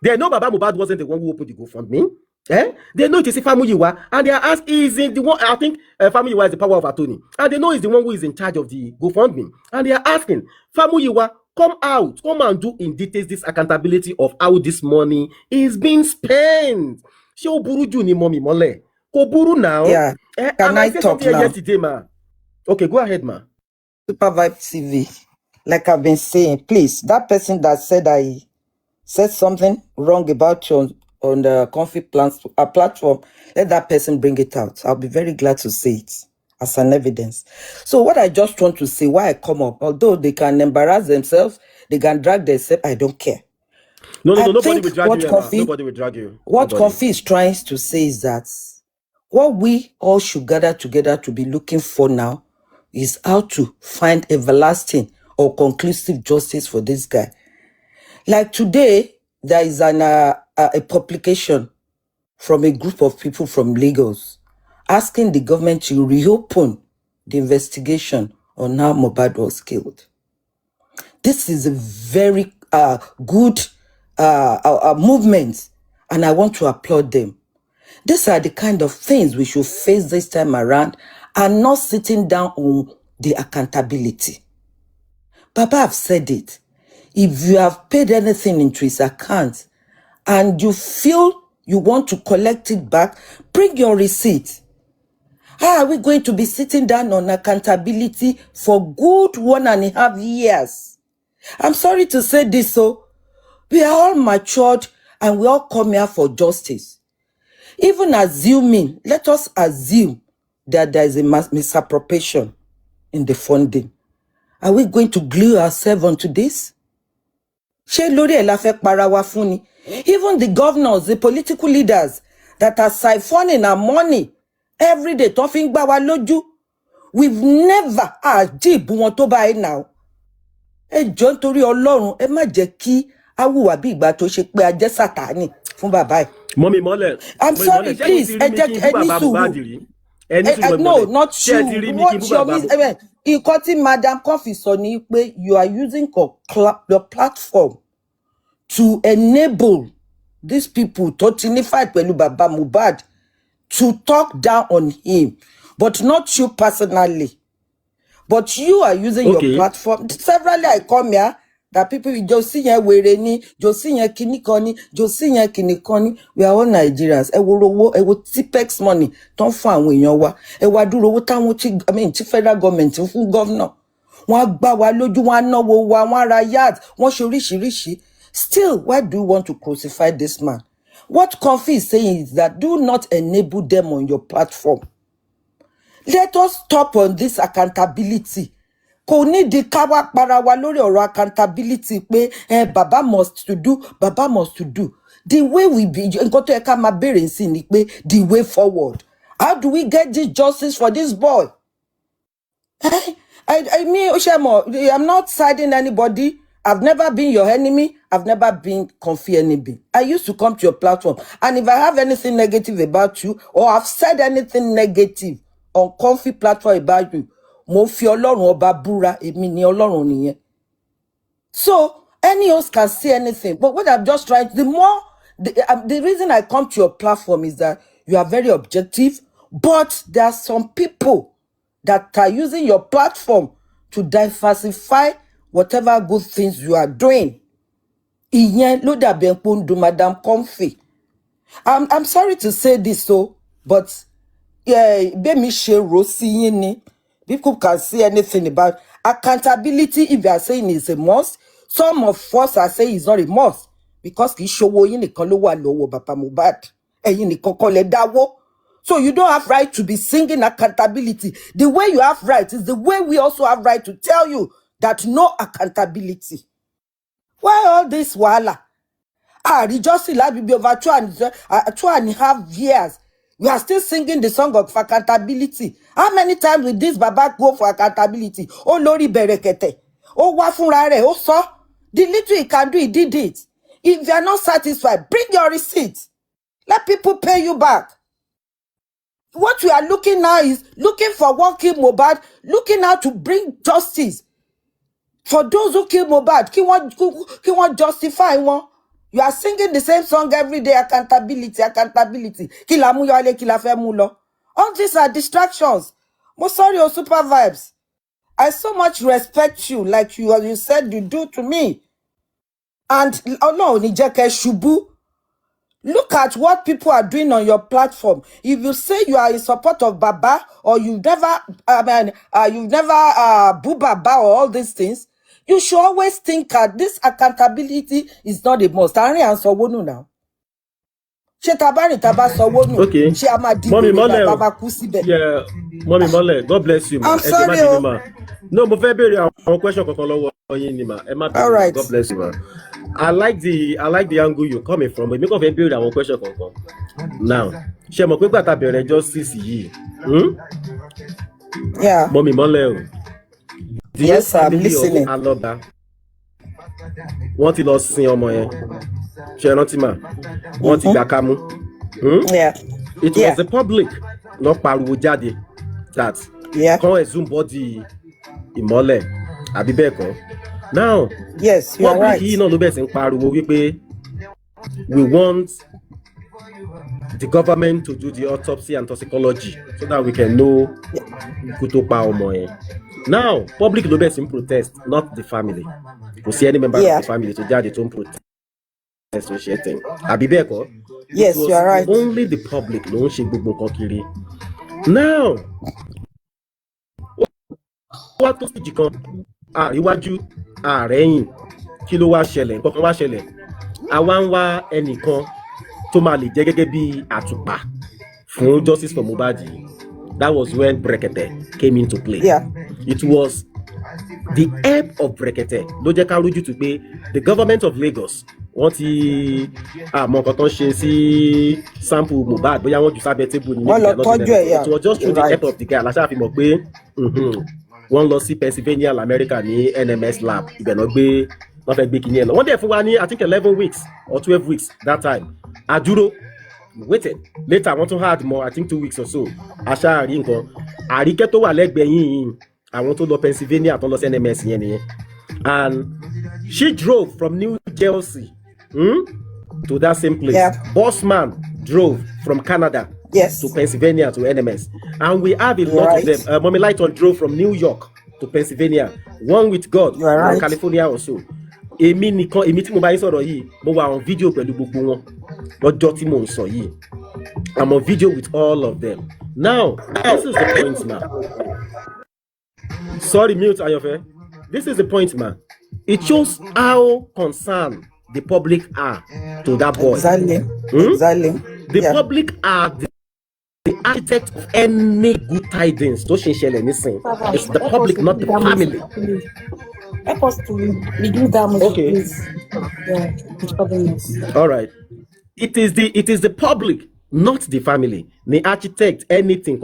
They know Baba Mohbad wasn't the one who opened the GoFundMe. They know it is Famuyiwa, and they are asking, is it the one? I think Famuyiwa is the power of attorney, and they know he's the one who is in charge of the GoFundMe, and they are asking Famuyiwa, come out, come and do in details this accountability of how this money is being spent. Show buruju ni mommy mole. Ko buru now. Yeah. Can I talk now? Yesterday, ma. Okay, go ahead, ma. Supervibez TV, like I've been saying, please, that person that said I said something wrong about you on the Comfy platform, let that person bring it out. I'll be very glad to see it as an evidence. So what I just want to say, why I come up, although they can embarrass themselves, they can drag themselves, I don't care. No, nobody will drag you. Nobody will drag you. What Comfy is trying to say is that what we all should gather together to be looking for now is how to find everlasting or conclusive justice for this guy. Like today, there is a publication from a group of people from Lagos asking the government to reopen the investigation on how Mohbad was killed. This is a very good movement, and I want to applaud them. These are the kind of things we should face this time around, and not sitting down on the accountability. Baba have said it. If you have paid anything into his account and you feel you want to collect it back, bring your receipt. How are we going to be sitting down on accountability for good 1.5 years? I'm sorry to say this, so we are all matured and we all come here for justice. Even assuming, let us assume that there is a misappropriation in the funding. Are we going to glue ourselves onto this? Even the governors, the political leaders that are siphoning our money every day, talking about we've never achieved one to buy now. John Tori Ọlọ́run, ẹ má jẹ́ kí awuwa bí ìgbà tó ṣe pé a jẹ́ Sátánì fún bàbá. Mommy Mole. I'm sorry, please. No, not you. What your Madam Comfy sọ ni pé you are using your platform to enable these people to fight pẹ̀lú Baba Mohbad to talk down on him, but not you personally. But you are using your platform. Severally, I come here that people will just see Wereni, just see Kinikoni, just see Kinikoni. We are all Nigerians. I will Tipex money. Don't find when you are. I will do what I mean, federal government, full governor. One bawa loju, one no, one rayat, one shurishi. Still, why do you want to crucify this man? What Comfy is saying is that do not enable them on your platform. Let us stop on this accountability. Kò ní di káwá para wa lórí ọ̀rọ̀ accountability pé Baba must to do, Baba must to do. The way we be, nǹkan tó yẹ ká máa béèrè sí ni pé the way forward. How do we get this justice for this boy? I mean, Oshemo, I'm not siding anybody. I've never been your enemy. I've never been Comfy enemy. I used to come to your platform, and if I have anything negative about you, or I've said anything negative on Comfy platform about you, mo fi Ọlọ́run ọba búra, èmi ni Ọlọ́run nìyẹn. So any else can say anything, but what I'm just trying, the reason I come to your platform is that you are very objective, but there are some people that are using your platform to diversify whatever good things you are doing. Ìyẹn ló dàbí ẹ pé ó ń dùn Madam Comfy. I'm sorry to say this, but bẹ́ẹ̀mi ṣe rò sí yín ni. People can say anything about accountability. If you are saying it's a must, some of us are saying it's not a must because kì í ṣowó yín nìkan ló wà lọ́wọ́ Baba Mohbad. Ẹ̀yin nìkan kọ́ lẹ dáwó. So you don't have right to be singing accountability. The way you have right is the way we also have right to tell you that no accountability. Why all this wahala? Rejoicing like be over 2.5 years. We are still singing the song of accountability. How many times will this Baba go for accountability? Oh, Lori Berekete. Oh, Wafunrare. Oh, so the little he can do, he did it. If you are not satisfied, bring your receipt. Let people pay you back. What we are looking now is looking for one kill Mohbad, looking how to bring justice for those who kill Mohbad. Kí wọ́n justify wọn. You are singing the same song every day. Accountability. Kí la mú yọlé, kí la fẹ́ mú lọ. All these are distractions. Mo sorry, Supervibez. I so much respect you, like you said you do to me. And no, ní jẹ́ kẹ́ ṣubú. Look at what people are doing on your platform. If you say you are in support of Baba, or you've never boo Baba or all these things, you should always think that this accountability is not a must. Àárín à ń sanwó nù now. Ṣé tabari taba sanwó nù? Okay. Ṣé a máa dìbò Mommy nígbà Mole. bàbá kú síbẹ̀? Yeah, Mommy Mole, God bless you, ma. I'm Ẹ jẹ́ má sorry, bínú, oh. ma. No, mo fẹ́ béèrè àwọn question kankan lọ́wọ́ yín ni, ma. Ẹ má bínú, All right. God bless you, ma. I like the angle you're coming from, but èmi kàn fẹ́ béèrè àwọn question kankan. Now, ṣé mọ̀ pé gbà tá bẹ̀rẹ̀ justice yìí? Yeah. Mommy Mole o. The Yes, sir, I'm family of listening. Aloba, wọ́n ti lọ sin ọmọ yẹn. Ṣé ẹ rántí mà? Wọ́n ti gbà kámú. Yeah. It was the public lọ pariwo jáde that kan exhume body Ìmọ́lẹ̀ àbí bẹ́ẹ̀ kọ́. Now, Yes, you are public right. yìí náà ló bẹ̀rẹ̀ sí ń pariwo wípé we want the government to do the autopsy and toxicology so that we can know ikú tó pa ọmọ yẹn. Now, public ló bẹ̀rẹ̀ sí ń protest, not the family. Kò sí any member of the family tó jáde tó ń protest tó ṣe tẹ̀. Àbí bẹ́ẹ̀ kọ́? Yes, you are right. Only the public ló ń ṣe gbogbo nǹkan kiri. Now, ó wá tó stage kan àríwájú àrẹ́yìn kí ló wá ṣẹlẹ̀ nǹkan kan wá ṣẹlẹ̀ àwa ń wá ẹnìkan tó máa lè jẹ́ gẹ́gẹ́ bí àtùpà fún justice for Mohbad. That was when Brekete came into play. Yeah. It was the help of Brekete ló jẹ́ ká rójú tu pé the government of Lagos wọ́n ti àmọ́ nǹkan tó ń ṣe sí sample Mohbad bóyá wọ́n jù sábẹ́ table ní Wọ́n lọ tọ́jú ẹ̀, yeah. it was just through the help of the guy aláṣà fi mọ̀ pé wọ́n lọ sí Pennsylvania America ní NMS lab ibẹ̀ náà gbé wọ́n fẹ́ gbé kinní ẹ̀ lọ wọ́n dẹ̀ fún wa ní I think 11 weeks or 12 weeks that time àdúró waited later wọ́n tún had more I think 2 weeks or so àṣà àrí nǹkan àríkẹ́ tó wà lẹ́gbẹ̀ẹ́ yìí àwọn tó lọ Pennsylvania tó lọ sí NMS yẹn nìyẹn and she drove from New Jersey to that same place. Yeah. Bossman drove from Canada to Pennsylvania to NMS. And we have a lot of them. Mommy Lighton drove from New York to Pennsylvania. One with God from California also. Èmi tí mo bá yín sọ̀rọ̀ yìí, mo wà on video pẹ̀lú gbogbo wọn. Lọ́jọ́ tí mo ń sọ yìí. I'm on video with all of them. Now, this is the point, man. Sorry, mute, Ayofe. This is the point, man. It shows how concerned the public are to that boy. Exactly. The public are the architect of any good tidings. It's the public, not the family. Help us to reduce damage, Okay. please. Yeah, it's problem. All right. It is the public, not the family. The architect, anything.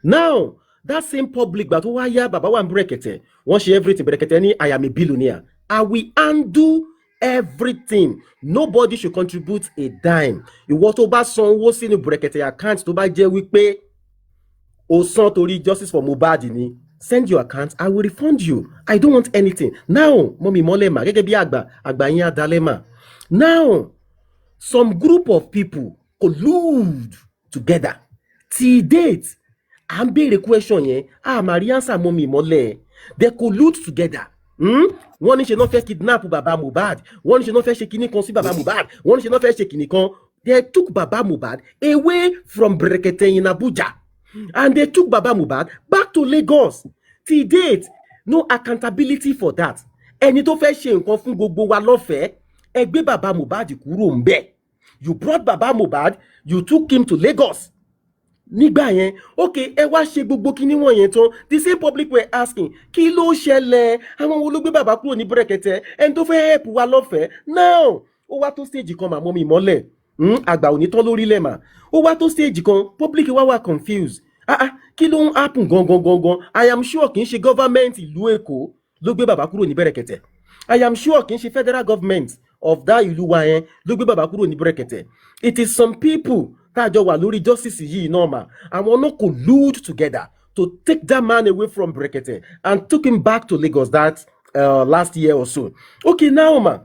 Now, that same public, but why Baba wan Brekete, wọ́n ṣe everything. Brekete ni I am a billionaire. I will undo everything. Nobody should contribute a dime. Ìwọ tó bá sanwó sínú Brekete account tó bá jẹ́ wípé o san torí justice for Mohbad ni, send your account, I will refund you. I don't want anything. Now, Mommy Mole ma, gẹ́gẹ́ bí àgbà yín adalema. Now, some group of people collude together. Till date, I'm béèrè question yẹn, màrí answer Mommy Mole. They collude together. Wọ́n ní ṣe náà fẹ́ kidnap Baba Mohbad. Wọ́n ní ṣe náà fẹ́ ṣe kinní kan sí Baba Mohbad. Wọ́n ní ṣe náà fẹ́ ṣe kinní kan. They took Baba Mohbad away from Brekete in Abuja. And they took Baba Mohbad back to Lagos. Till date, no accountability for that. Ẹni tó fẹ́ ṣe nǹkan fún gbogbo wa lọ́fẹ̀ẹ́, ẹ gbé Baba Mohbad kúrò ńbẹ̀. You brought Baba Mohbad, you took him to Lagos. Nígbà yẹn, okay, ẹ wá ṣe gbogbo kinní wọ̀nyẹn tán. The same public were asking, kí ló ṣẹlẹ̀? Àwọn wo ló gbé bàbá kúrò ní Brekete? Ẹni tó fẹ́ help wa lọ́fẹ̀ẹ́. Now, ó wá tó stage kan mà Mommy Mole. Àgbà ò ní tán lórílẹ̀ mà. Ó wá tó stage kan, public wá confused. Kí ló ń happen gangan? I am sure kì í ṣe government ìlú Èkó ló gbé bàbá kúrò ní Brekete. I am sure kì í ṣe federal government of that ìlú wa yẹn ló gbé bàbá kúrò ní bẹ̀rẹ̀kẹ̀tẹ̀. It is some people tájọ wà lórí justice yìí náà mà àwọn náà collude together to take that man away from bẹ̀rẹ̀kẹ̀tẹ̀ and took him back to Lagos that last year or so. Okay, now ma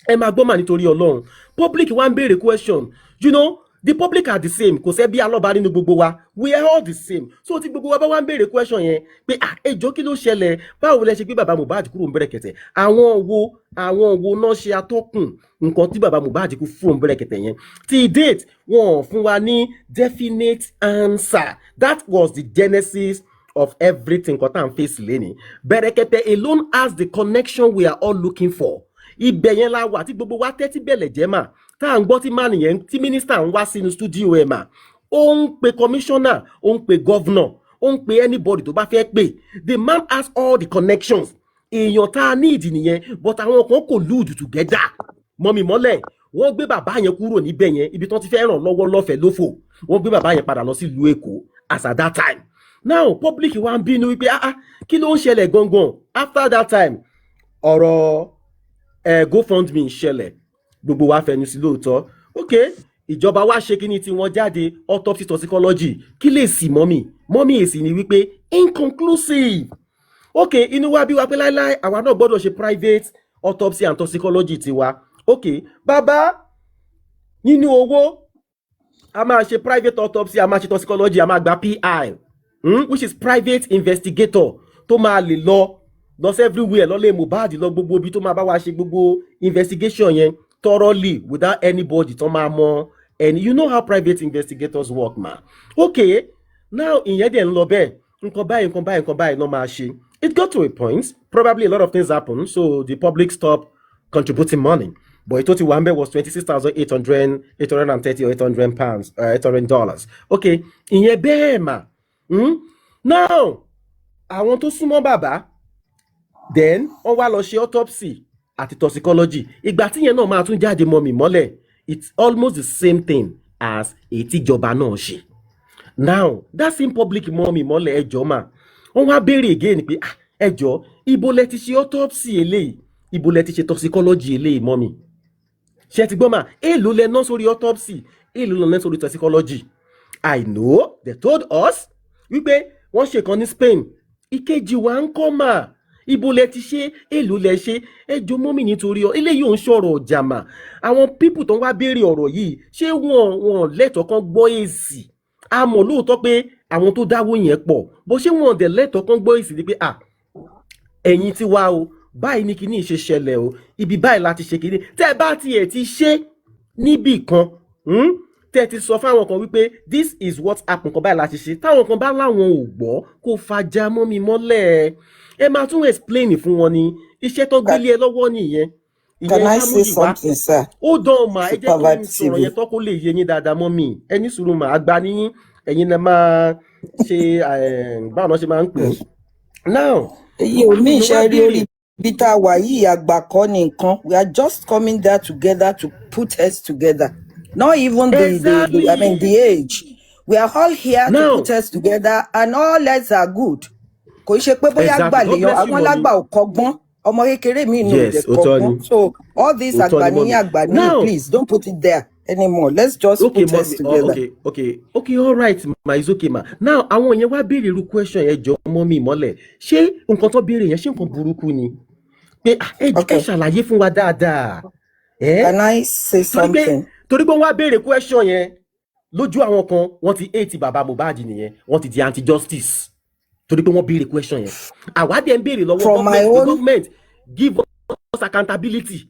ẹ máa gbọ́ mà nítorí Ọlọ́run public wa ń béèrè question, you know, the public are the same, kò sẹ́ bí alọ́ba nínú gbogbo wa, we are all the same. So tí gbogbo wa bá wá ń béèrè question yẹn pé ẹjọ́ kí ló ṣẹlẹ̀, báwo lẹ ṣe gbé bàbá Mohbad kúrò ń bẹ̀rẹ̀kẹ̀tẹ̀, àwọn wo náà ṣe atọ́kùn nǹkan tí bàbá Mohbad kú fún ń bẹ̀rẹ̀kẹ̀tẹ̀ yẹn. Till date wọn fún wa ní definite answer. That was the genesis of everything nǹkan tá à ń face lẹ́ni. Bẹ̀rẹ̀kẹ̀tẹ̀ alone has the connection we are all looking for. Ibẹ̀ yẹn la wà tí gbogbo wa tẹ́tí bẹ̀lẹ̀ jẹ́ mà tá à ń gbọ́ tí máa nìyẹn tí mínísítà ń wá sínú stúdíò ẹ̀ mà ó ń pe kọmíṣánná ó ń pe gọ́vnọ̀ ó ń pe anybody tó bá fẹ́ pè. The man has all the connections. Èèyàn tá a ní ìdí nìyẹn but àwọn kan kò lùdù together. Mọ́mì mọ́lẹ̀ wọ́n gbé bàbá yẹn kúrò níbẹ̀ yẹn ibi tán ti fẹ́ ràn lọ́wọ́ lọ́fẹ̀ẹ́ lófò wọ́n gbé bàbá yẹn padà lọ sí ìlú Èkó as at that time. Now public wa ń bínú wípé kí ló ń ṣẹlẹ̀ gangan. After that time ọ̀rọ̀ GoFundMe ń ṣẹlẹ̀ gbogbo wa fẹnu sí lóòótọ́. Okay, ìjọba wa ṣe kí ni tí wọ́n jáde autopsy toxicology kí lè sí mọ́mì èsì ni wípé inconclusive. Okay, inú wa bí wa pé láíláí àwa náà gbọ́dọ̀ ṣe private autopsy and toxicology tiwa. Okay, bàbá nínú owó a máa ṣe private autopsy a máa ṣe toxicology a máa gba PI which is private investigator tó máa lè lọ everywhere lọ lè Mohbad lọ gbogbo ibi tó máa bá wa ṣe gbogbo investigation yẹn thoroughly without anybody tó máa mọ and you know how private investigators work ma. Okay, now ìyẹn dẹ̀ ń lọ bẹ́ẹ̀ nǹkan báyìí ló máa ṣe. It got to a point probably a lot of things happened so the public stopped contributing money but it total one was $26,830 or £800 $800. Okay, ìyẹn bẹ́ẹ̀ mà. Now àwọn tó súnmọ́ bàbá then wọ́n wá lọ ṣe autopsy àti toxicology ìgbà tí yẹn náà máa tún jáde mọ́ mi mọ́lẹ̀ it's almost the same thing as èyí tíjọba náà ṣe. Now that same public mọ́ mi mọ́lẹ̀ ẹjọ́ mà wọ́n wá béèrè again pé ẹjọ́ ibo lẹ ti ṣe autopsy eléyìí ibo lẹ ti ṣe toxicology eléyìí mọ́ mi ṣe ti gbọ́ mà èèlò lẹ ná sórí autopsy èèlò lẹ ná sórí toxicology. I know they told us wípé wọ́n ṣe kan ní Spain ìkejì wa ń kọ́ mà ibo lẹ ti ṣe èlò lẹ ṣe ẹjọ́ mọ́mì nítorí eléyìí ò ń sọ̀rọ̀ ọjà mà àwọn pípù tó ń wá béèrè ọ̀rọ̀ yìí ṣé wọn lẹ́tọ̀ọ́ kan gbọ́ èsì a mọ̀ lóòótọ́ pé àwọn tó dáwó yẹn pọ̀ bó ṣé wọn dẹ̀ lẹ́tọ̀ọ́ kan gbọ́ èsì ni pé ẹ̀yin ti wá o báyìí ní kíní ṣe ṣẹlẹ̀ o ibi báyìí láti ṣe kíní tẹ́ ẹ bá tiẹ̀ ti ṣe níbì kan tẹ́ ti sọ fáwọn kan wípé this is what happen kan báyìí láti ṣe táwọn kan bá láwọn ò gbọ́ kó fàjà mọ́ mi mọ́lẹ̀ ẹ máa tún explain fún wọn ni iṣẹ́ tó gbélé ẹ lọ́wọ́ nìyẹn. Can I say something, sir? Ó dán mà ẹ jẹ́ kí n sọ̀rọ̀ yẹn tó kó lè yé yín dáadáa mọ́ mi ẹni sùúrù mà àgbà níyín ẹ̀yin lẹ máa ṣe báwọn náà ṣe máa ń pè é. Now èyí ò ní iṣẹ́ rí orí bí tá a wà yìí àgbà kọ́ ni nǹkan we are just coming there together to put heads together not even the age we are all here to put heads together and all heads are good. Kò ṣe pé bóyá àgbà lèèyàn àwọn lágbà ò kọ́gbọ́n ọmọ kékeré mi nù ò dẹ̀ kọ́gbọ́n so all these àgbà níyìn please don't put it there anymore let's just put us together. Okay, all right ma it's okay ma. Now àwọn yẹn wá béèrè irú question yẹn jọ mọ́ mi mọ́lẹ̀ ṣé nǹkan tó béèrè yẹn ṣé nǹkan burúkú ni pé ẹ ṣàlàyé fún wa dáadáa. Can I say something? Torí pé wọ́n wá béèrè question yẹn lójú àwọn kan wọ́n ti hate bàbá Mohbad nìyẹn wọ́n ti di anti-justice torí pé wọ́n béèrè question yẹn àwa dẹ̀ ń béèrè lọ́wọ́ government give us accountability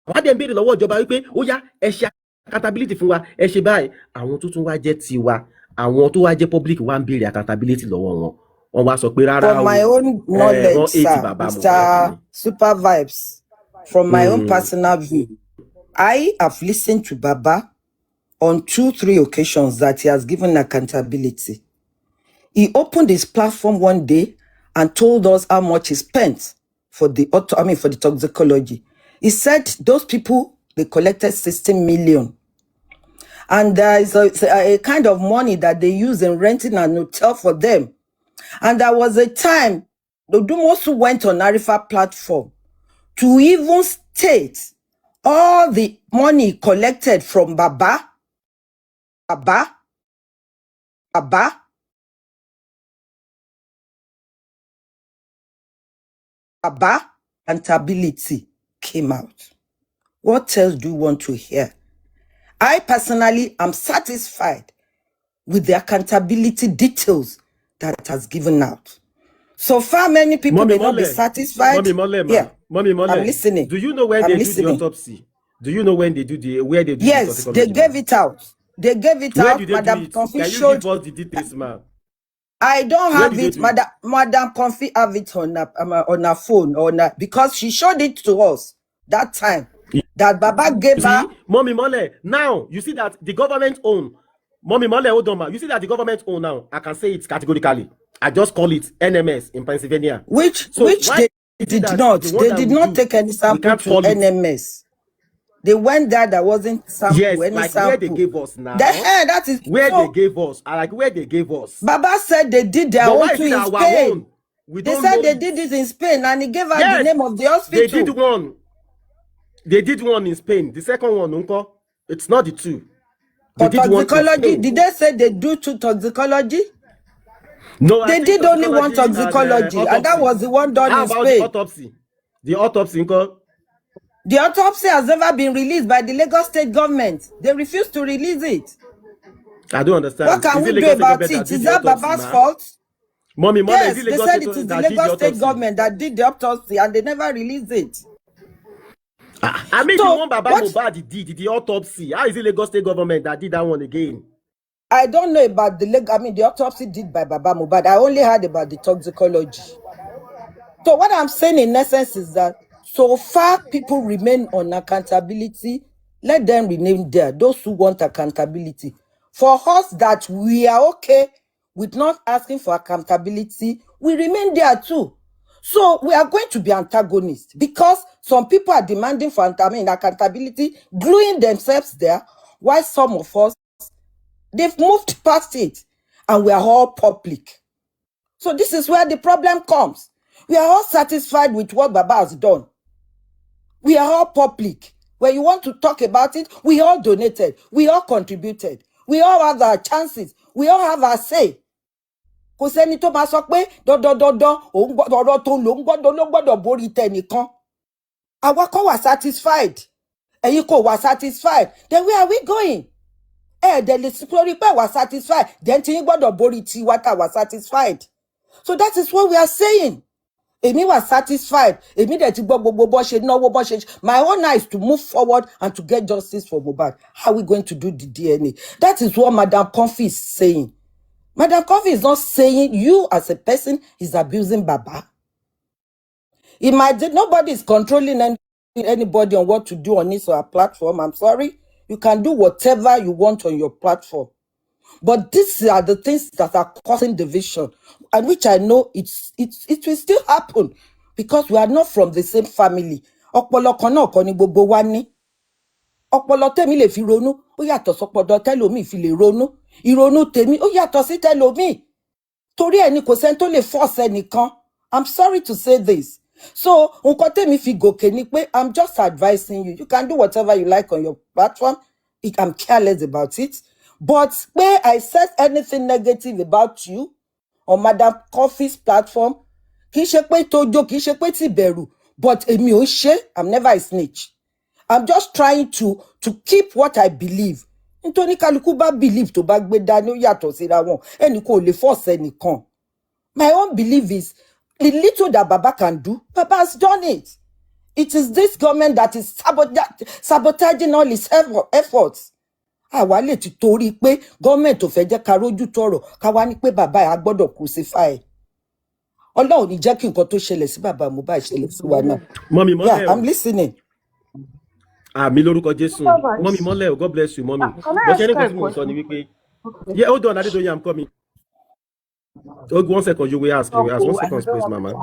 àwa dẹ̀ ń béèrè lọ́wọ́ ìjọba wípé ó yá ẹ ṣe accountability fún wa ẹ ṣe báyìí àwọn tó tún wá jẹ́ tiwa àwọn tó wá jẹ́ public wá ń béèrè accountability lọ́wọ́ wọn wá sọ pé rárá o. From my own knowledge sir Mr. Supervibez from my own personal view I have listened to Baba on 2-3 occasions that he has given accountability. He opened his platform one day and told us how much he spent for the toxicology. He said those people, they collected 16 million. And there is a kind of money that they use in renting an hotel for them. And there was a time, Odumosu went on Arifa platform to even state all the money collected from Baba, accountability came out. What else do you want to hear? I personally am satisfied with the accountability details that it has given out. So far, many people Mommy may not be Mole, satisfied. Mommy Mole, ma. Yeah, Mommy Mole. I'm listening. Do you know when I'm they do listening. the autopsy? Do you know when they do the where they do Yes, the they toxicology? gave ma? it out. They gave it Where out. did they Madam do it? Comfy Can you showed. give us the details, ma? I don't Where have did they it. do it? Madam Comfy have it on her phone because she showed it to us that time. That Baba gave her. See, Mommy Mole, now you see that the government own. Mommy Mole, hold on, ma. You see that the government own now. I can say it categorically. I just call it NMS in Pennsylvania. Which why they is it did that not. the one They that did we not do, take any we sample can't to call it? NMS. They went there wasn't sample, Yes, any like sample. where they gave us now. That is Where so, they gave us. I like where they gave us. Baba said they did their But own why is too it in our Spain. own? We They don't said know they it. did it in Spain, and he gave her the Yes, name of the they hospital. did one. They did one in Spain. The second one, Unko, it's not the two. They For did one in toxicology, Spain. did they say they do two toxicology? No, I They think did only one toxicology toxicology, and that autopsy. was the one done How in about the Spain. autopsy? The autopsy, Unko? The autopsy has never been released by the Lagos state government. They refuse to release it. I don't understand. What can Is we it do Lagos State about government that it? did Is the that autopsy, Baba's ma? fault? Mommy Mole, is Yes, it they Lagos said State it is the that did the Lagos state autopsy? government that did the autopsy, and they never released it. I mean, the So one Baba what? Mohbad did the autopsy. How is it Lagos State government that did that one again? I don't know about the autopsy did by Baba Mohbad. I only heard about the toxicology. So what I'm saying in essence is that so far people remain on accountability. Let them remain there. Those who want accountability. For us that we are okay with not asking for accountability, we remain there too. So we are going to be antagonists because some people are demanding for accountability, gluing themselves there, while some of us, they've moved past it and we are all public. So this is where the problem comes. We are all satisfied with what Baba has done. We are all public. When you want to talk about it, we all donated. We all contributed. We all have our chances. We all have our say. Kò sẹ́ni tó máa sọ pé dandan òun ọ̀rọ̀ tó ló gbọ́dọ̀ borí tẹnìkan. Àwa kò wà satisfied. Ẹ̀yin kò wà satisfied. Then where are we going? Dẹ̀ lè sórí pé wà satisfied. Then tí yín gbọ́dọ̀ borí tiwa tá wà satisfied. So that is what we are saying. Èmi was satisfied. Èmi dẹ̀ ti gbọ́ gbogbo bó ṣe náwó bó ṣe. My own eye is to move forward and to get justice for Mohbad. How are we going to do the DNA? That is what Madam Comfy is saying. Madam Comfy is not saying you as a person is abusing Baba. Nobody is controlling anybody on what to do on his or her platform. I'm sorry. You can do whatever you want on your platform. But these are the things that are causing division, and which I know it will still happen because we are not from the same family. Ọpọlọ kan náà kọ́ ni gbogbo wa ní. Ọpọlọ tèmi lè fi ronú, ó yàtọ̀ sọ́pọlọ tẹ́lòmíì fi lè ronú. Ìrònú tèmi ó yàtọ̀ sí tẹ́lòmíì. Torí ẹni kò sẹ́ni tó lè force ẹnìkan. I'm sorry to say this. So, nǹkan tèmi fi gòkè ni pé I'm just advising you. You can do whatever you like on your platform. I'm careless about it. But where I said anything negative about you on Madam Comfy's platform, kì í ṣe pé tójó, kì í ṣe pé tí bẹ̀rù, but èmi ò ṣe, I'm never a snitch. I'm just trying to keep what I believe. Nítorí kálukú bá believe tó bá gbé dání ó yàtọ̀ síra wọn. Ẹnì kò lè force ẹnìkan. My own belief is the little that Baba can do, Baba has done it. It is this government that is sabotaging all his efforts. Àwa lè ti torí pé government ò fẹ́ jẹ́ ká rójú tọrọ ká wá ní pé bàbá ẹ̀ á gbọ́dọ̀ crucify. Ọlọ́run ní jẹ́ kí nǹkan tó ṣẹlẹ̀ sí bàbá Mohbad ṣẹlẹ̀ sí wa náà. Mommy Mole. Yeah, I'm listening. Mi lórúkọ Jésù. Mommy Mole, God bless you, mommy. But ṣe ní kò tí mo sọ ni wípé. Yeah, hold on, Adedoyin, I'm coming. Oh, 1 second, you will ask. 1 second, please, mama.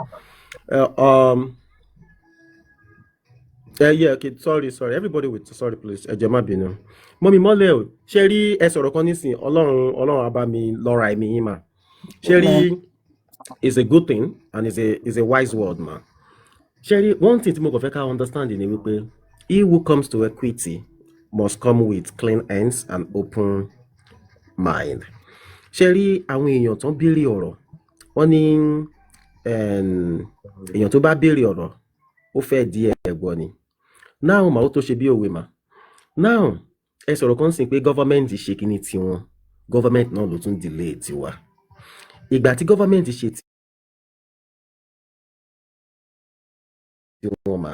Yeah, okay, sorry. Everybody with sorry, please. Jema binu. Mommy Mole, ṣé rí ẹ sọ̀rọ̀ kan nísìn, Ọlọ́run á bá mi lọ́ra ẹ̀mí yín mà. Ṣé rí is a good thing and is a wise word, man. Sherry, one thing tí mo kàn fẹ́ ká understand ni wípé he who comes to equity must come with clean hands and open mind. Sherry, àwọn èèyàn tó ń béèrè ọ̀rọ̀ wọ́n ní èèyàn tó bá béèrè ọ̀rọ̀ ó fẹ́ di ẹ̀gbọ́n ni. Now màá ó tó ṣe bí òwe mà. Now ẹ sọ̀rọ̀ kan sìn pé government ṣe kíní tiwọn, government náà ló tún delay tiwa. Ìgbà tí government ṣe tiwọn mà,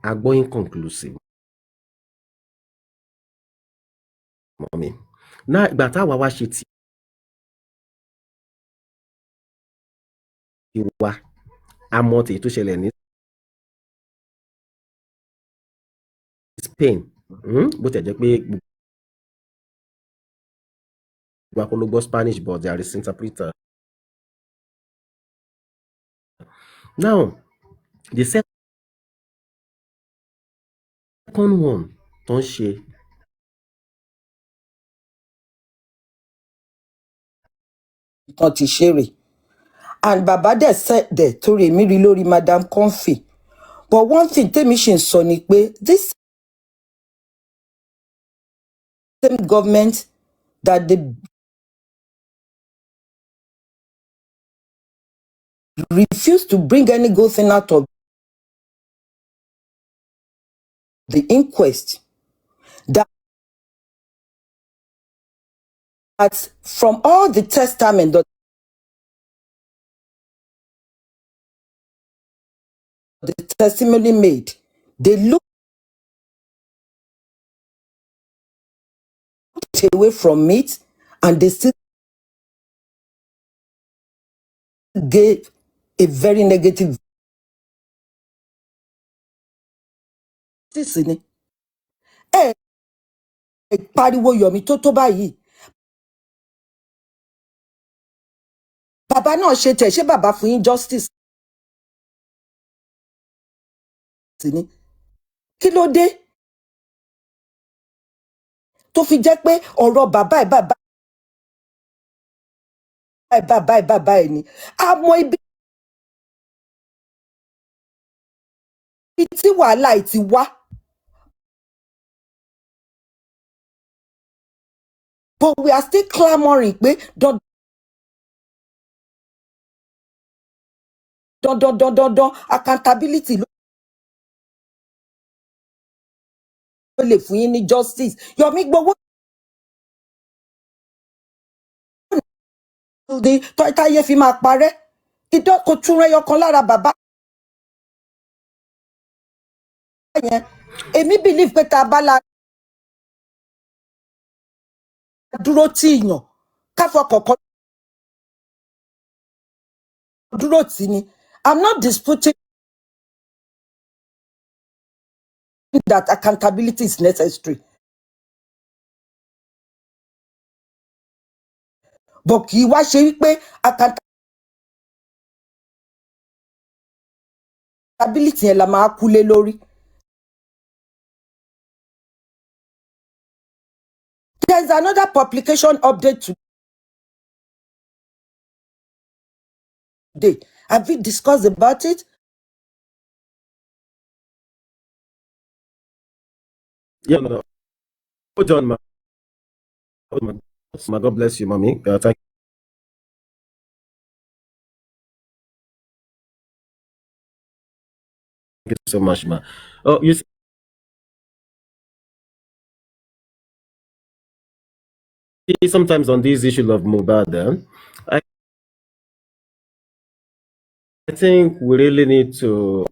a gbọ́ inconclusive. Mọ́mí. Náà ìgbà táwa wá ṣe tiwa, a mọ̀ tèyí tó ṣẹlẹ̀ ní Spain. Bó tẹ̀ jẹ́ pé gbogbo akólógbó Spanish but there is interpreter. Now the second one tó ń ṣe kan ti ṣeré and bàbá dẹ̀ sẹ́dẹ̀ torí èmi rí lórí Madam Comfy but one thing tèmi ṣì ń sọ ni pé this same government that they refuse to bring any good thing out of the inquest, that from all the testament that the testimony made, they looked away from it and they still gave a very negative. Ẹ pariwo Yomi tó báyìí. Bàbá náà ṣe tẹ̀, ṣé bàbá fún yín justice ni? Kí ló dé tó fi jẹ́ pé ọ̀rọ̀ bàbá ẹ̀ ni? Àmọ́ ibi tí wàhálà ẹ̀ ti wá. But we are still clamoring pé dandan accountability ló lè fún yín ní justice. Yomi gbowó táyé fi máa parẹ́. Kò tún rẹyọ kan lára bàbá yẹn. Èmi believe pé tá a bá la dúró tí ìyàn káfọ kọ̀ọ̀kan dúró tì ni. I'm not disputing that accountability is necessary. But kì í wá ṣe wípé accountability yẹn la máa kú lé lórí. There's another publication update today. Have we discussed about it? Yeah, no. Hold on, ma. God bless you, mommy. Thank you so much, ma. Oh, you see, sometimes on this issue of Mohbad, I think we really need to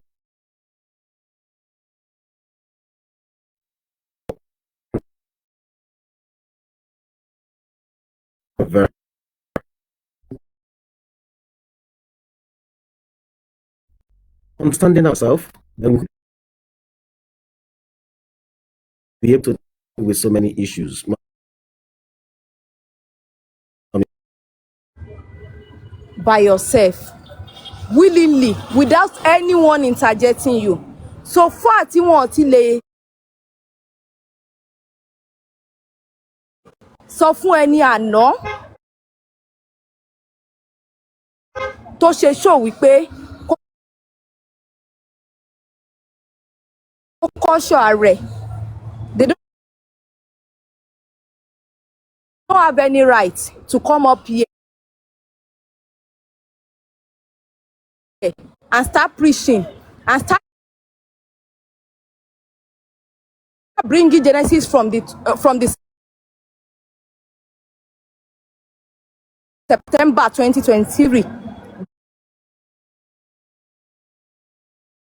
understanding ourselves, then we'll be able to deal with so many issues. By yourself, willingly, without anyone interjecting you. So far tí wọ́n ti lè sọ fún ẹni àná tó ṣe show wípé culture ààrẹ. They don't have any right to come up here and start preaching and start bringing Genesis from the September 2023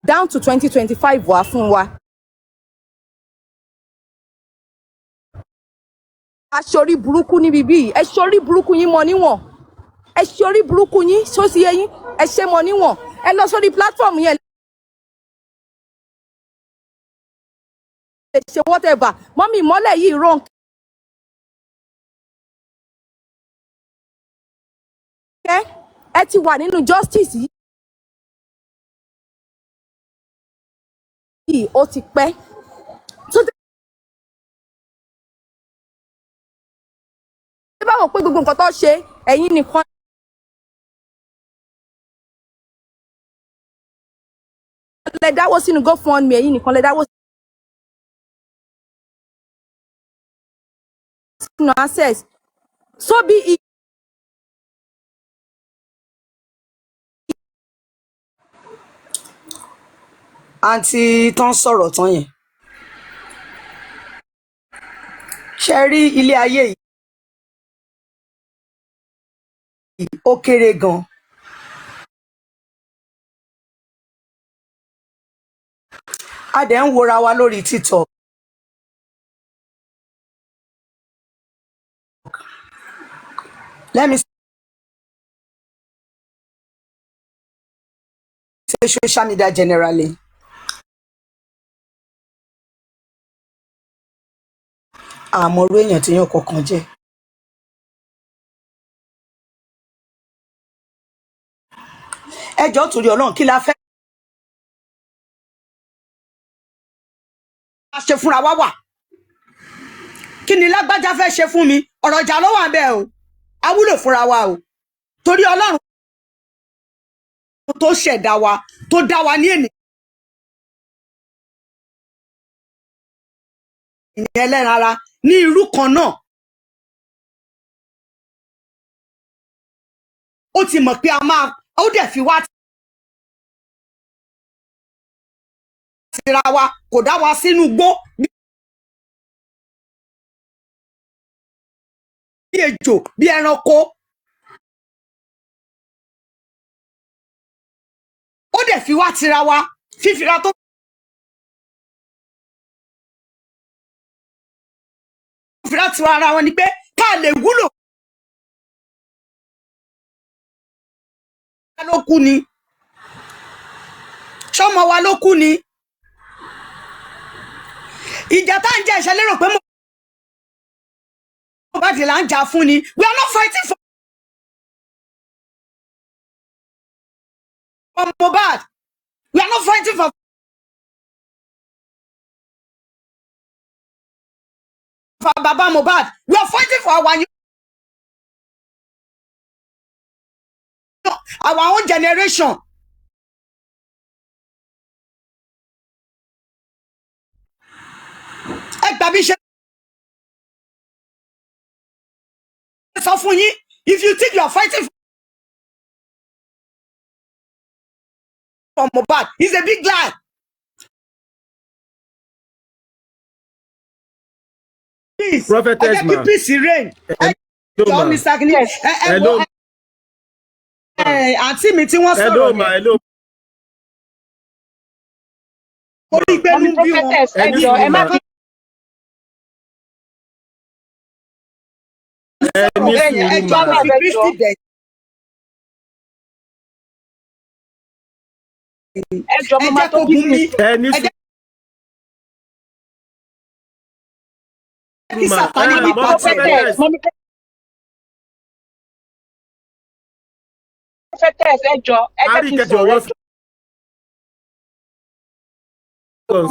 down to 2025 wá fún wa. Aṣorí burúkú níbi bí ẹ ṣorí burúkú yín mọ níwọ̀n, ẹ ṣorí burúkú yín ṣó sí ẹ̀yin, ẹ ṣe mọ níwọ̀n, ẹ lọ sórí platform yẹn lè ṣe whatever. Mọ́mí ìmọ́lẹ̀ yìí wrong. Ẹ ti wà nínú justice yìí ó ti pẹ́. Ṣé báwo pé gbogbo nǹkan tó ṣe ẹ̀yin nìkan lẹ dáwó sínú GoFundMe, ẹ̀yin nìkan lẹ dáwó sínú Access. So be it. àǹtí tán sọ̀rọ̀ tán yẹn ṣe rí ilé ayé yìí ó kéré gan. A dẹ̀ ń wora wa lórí TikTok. Let me say social media generally. Àmọ̀rú èèyàn tí yàn kọ̀ọ̀kan jẹ́. Ẹ jọ̀ọ́ torí Ọlọ́run kí la fẹ́ ṣe fúnra wa wà. Kí ni lágbájá fẹ́ ṣe fún mi? Ọ̀rọ̀ ìjà ló wà bẹ́ẹ̀ o. A wúlò fúnra wa o. Torí Ọlọ́run tó ṣẹ̀dá wa, tó dá wa ní ènìyàn ẹlẹ́ran ara ní irú kan náà. Ó ti mọ̀ pé ó dẹ̀ fi wá tira wa, kò dá wa sínú igbó bí ejò, bí ẹranko. Ó dẹ̀ fi wá tira wa, fífira tó fira tira ara wọn ni pé ká lè wúlò. Ló kú ni, ṣọmọ wa ló kú ni. Ìjà tá ń jẹ ìṣẹ́ lérò pé Mohbad là ń jà fún ni. We are not fighting for Mohbad. We are not fighting for Baba Mohbad. We are fighting for our own generation. Ẹ gbàbí ṣe sọ fún yín, if you think you are fighting for Mohbad, it's a big lie. Please, Prophetess keep ma. peace reign. Hello ma. Mr. Agni. Hello. Àǹtí mi tí wọ́n Hello sọ̀rọ̀ ma. yẹn. Hello. Orí gbẹ́nu bí wọn. Ẹni sùúrù ma. Ẹni sùúrù ma. Fi Kristi bẹ̀. Ẹ jẹ́ kó gún mi. Ẹni sùúrù Kí ma. Sàtánì bí pàṣẹ. Prophetess, ẹ jọ̀ọ́, ẹ jẹ́ kí n sọ̀rọ̀.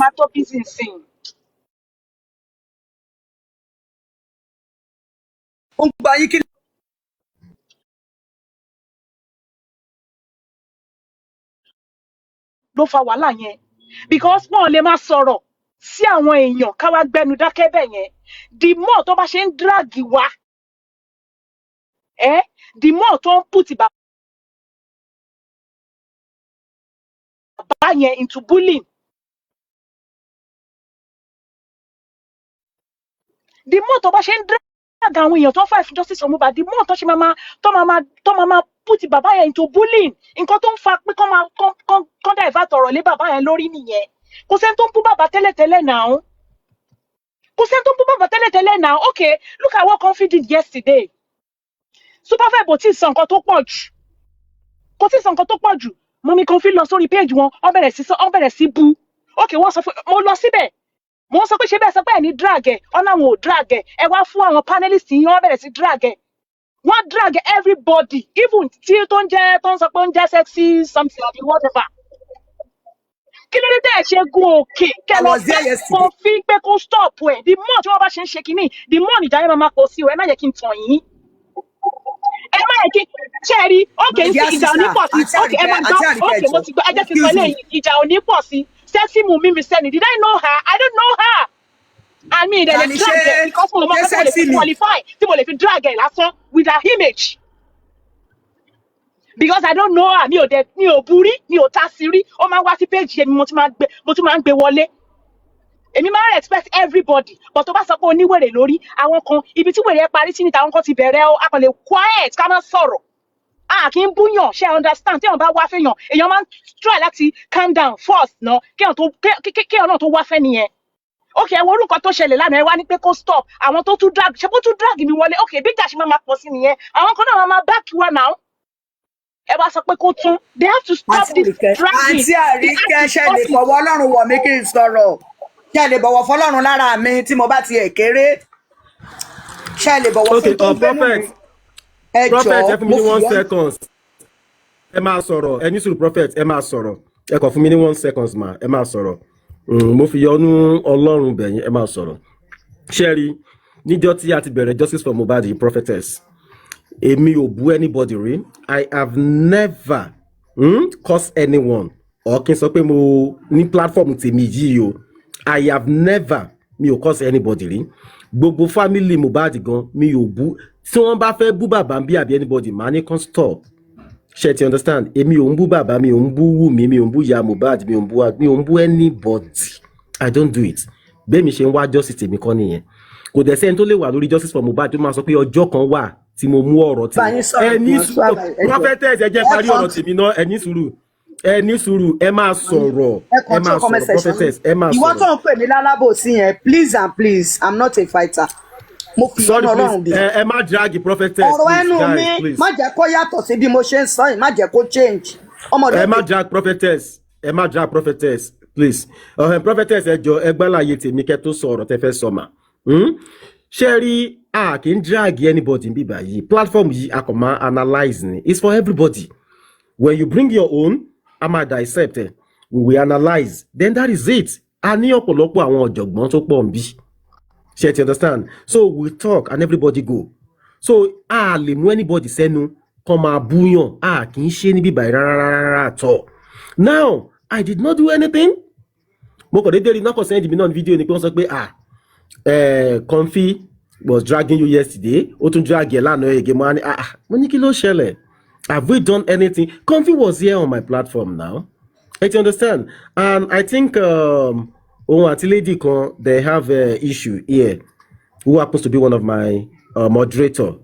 Má tó busy nsìn. Ó ń gba yín kí ló fa wàhálà yẹn because wọn ò lè máa sọ̀rọ̀ sí àwọn èèyàn ká wá gbẹnu dákẹ́ bẹ́ẹ̀ yẹn, the more tó bá ṣe ń drag wa, the more tó ń put bàbá yẹn into bullying. The more tó bá ṣe ń drag àwọn èèyàn tó ń fight for justice for Mohbad, the more tó ṣe máa put bàbá yẹn into bullying. Nǹkan tó ń fa pé kán divert ọ̀rọ̀ lé bàbá yẹn lórí nìyẹn. Kò sẹ́ni tó ń bú bàbá tẹ́lẹ̀tẹ́lẹ̀ náà. Kò sẹ́ni tó ń bú bàbá tẹ́lẹ̀tẹ́lẹ̀ náà. Okay, look at what Comfy did yesterday. Supervibez kò tí ì sọ nǹkan tó pọ̀ jù. Kò tí ì sọ nǹkan tó pọ̀ jù. Mọ́mí Comfy lọ sórí page wọn, ó bẹ̀rẹ̀ sí bú. Okay, wọ́n sọ fún mo lọ síbẹ̀. Mo sọ pé ṣe bẹ́ẹ̀ sọ pé ẹ̀ ní drag ẹ̀, ọ̀nà àwọn ò drag ẹ̀. Ẹ wá fún àwọn panelists yìí, wọ́n bẹ̀rẹ̀ sí drag ẹ̀. Wọ́n drag everybody, even tí tó ń sọ pé ó ń jẹ́ sexy something or whatever. Kí ló dé tẹ́ ẹ̀ ṣe gun òkè? Kẹ́ lọ bẹ́ẹ̀ Comfy pé kó stop ẹ̀. The more tí wọ́n bá ṣe ń ṣe kínní, the more nìjà yẹn máa pọ̀ sí o. Ẹ má yẹ kí n tàn yín. Ẹ má yẹ kí ṣe rí okay sí ìjà ò ní pọ̀ sí. Okay, ẹ máa gbọ́ okay mo ti gbọ́ ẹ jẹ́ kí n sọ eléyìí. Ìjà ò ní pọ̀ sí. Sexy Mumi Miseni, did I know her? I don't know her. I mean, they drag her because mo mọ pé mo lè qualify tí mo lè fi drag her lásán with her image. Because I don't know her, mi ò buri, mi ò ta sí rí. Ó máa ń wá sí page yẹn mo tún máa ń gbé wọlé. Èmi máa ń respect everybody, but tó bá sọ pé oníwèrè lórí àwọn kan ibi tí wèrè parí sí ni tàwọn kan ti bẹ̀rẹ̀ o, a kàn lè quiet ká má sọ̀rọ̀. Kì í búyàn, ṣe understand tí èèyàn bá wá fẹ́yàn, èèyàn máa ń try láti calm down first ná, kéèyàn náà tó wá fẹ́ nìyẹn. Okay, ẹ wo orúkọ tó ṣẹlẹ̀ lánàá ẹ wá ní pé kó stop, àwọn tó tún drag, ṣe bó tún drag mi wọlé, okay, bí ìjà ṣe máa pọ̀ sí nìyẹn, àwọn kan náà máa back wa now. Ẹ wá sọ pé kó tún, they have to stop this dragging. Àǹtí Àríkẹ́ ṣe lè fọwọ́ Ọlọ́run wọ̀ mí kí n sọ̀rọ̀, ṣe lè bọ̀wọ̀ fọlọ́run lára mi tí mo bá ti kéré, ṣe lè bọ̀wọ̀ fún tó gbẹ́nu mi. Prophet, ẹ fún mi ní 1 second. Ẹ máa sọ̀rọ̀, ẹ ní sùúrù prophet, ẹ máa sọ̀rọ̀. Ẹ kàn fún mi ní 1 second ma, ẹ máa sọ̀rọ̀. Mo fi yọ́nú Ọlọ́run bẹ̀yìn, ẹ máa sọ̀rọ̀. Ṣẹ́rí, níjọ́ tí a ti bẹ̀rẹ̀ justice for Mohbad prophetess, èmi ò bú anybody rí. I have never cursed anyone. Or kí n sọ pé mo ní platform tèmi yìí o. I have never, mi ò curse anybody rí. Gbogbo family Mohbad gan, mi ò bú. Tí wọ́n bá fẹ́ bú bàbá bí àbí anybody, màá ní kan stop. Ṣé ti understand? Èmi ò ń bú bàbá, mi ò ń bú Wùmí, mi ò ń bú ìyá Mohbad, mi ò ń bú anybody. I don't do it. Bẹ́ẹ̀ mi ṣe ń wá justice tèmi kọ́ nìyẹn. Kò dẹ̀ sẹ́ni tó lè wà lórí justice for Mohbad tó máa sọ pé ọjọ́ kan wà tí mo mú ọ̀rọ̀ tèmi. Ẹni sùúrù, prophetess ẹ jẹ́ parí ọ̀rọ̀ tèmi náà, ẹni sùúrù, ẹ máa sọ̀rọ̀, prophetess, ẹ máa sọ̀rọ̀. Ìwọ tó ń pè mí lálábòsí yẹn, please and please, I'm not a fighter. Mo fi Ọlọ́run bí. Ẹ má drag prophetess. Ọ̀rọ̀ ẹnu mi má jẹ́ kó yàtọ̀ sí bí mo ṣe ń sọ yìí, má jẹ́ kó change. Ẹ má drag prophetess. Ẹ má drag prophetess, please. Prophetess ẹ jọ̀ọ́ ẹ gbàlàyé tèmi kẹ́ tó sọ̀rọ̀ tẹ́ fẹ́ sọ mà. Ṣé rí kì í drag anybody bí báyìí. Platform yìí a kò máa analyze ni. It's for everybody. When you bring your own, a máa dissect ẹ. We will analyze. Then that is it. A ní ọ̀pọ̀lọpọ̀ àwọn ọ̀jọ̀gbọ́n tó pọ̀ nbí. Ṣé you understand? So we talk and everybody go. So lè mú anybody sẹ́nu kó máa búyàn. Kì í ṣe níbí báyìí rárá at all. Now, I did not do anything. Mo kàn déédéé rí náà kàn send mi náà ní fídíò ni pé wọ́n sọ pé Comfy was dragging you yesterday. Ó tún drag ẹ lánàá ege mo ní kí ló ṣẹlẹ̀? Have we done anything? Comfy was here on my platform now. You understand? And I think àti lady kan, they have an issue here, who happens to be one of my moderator.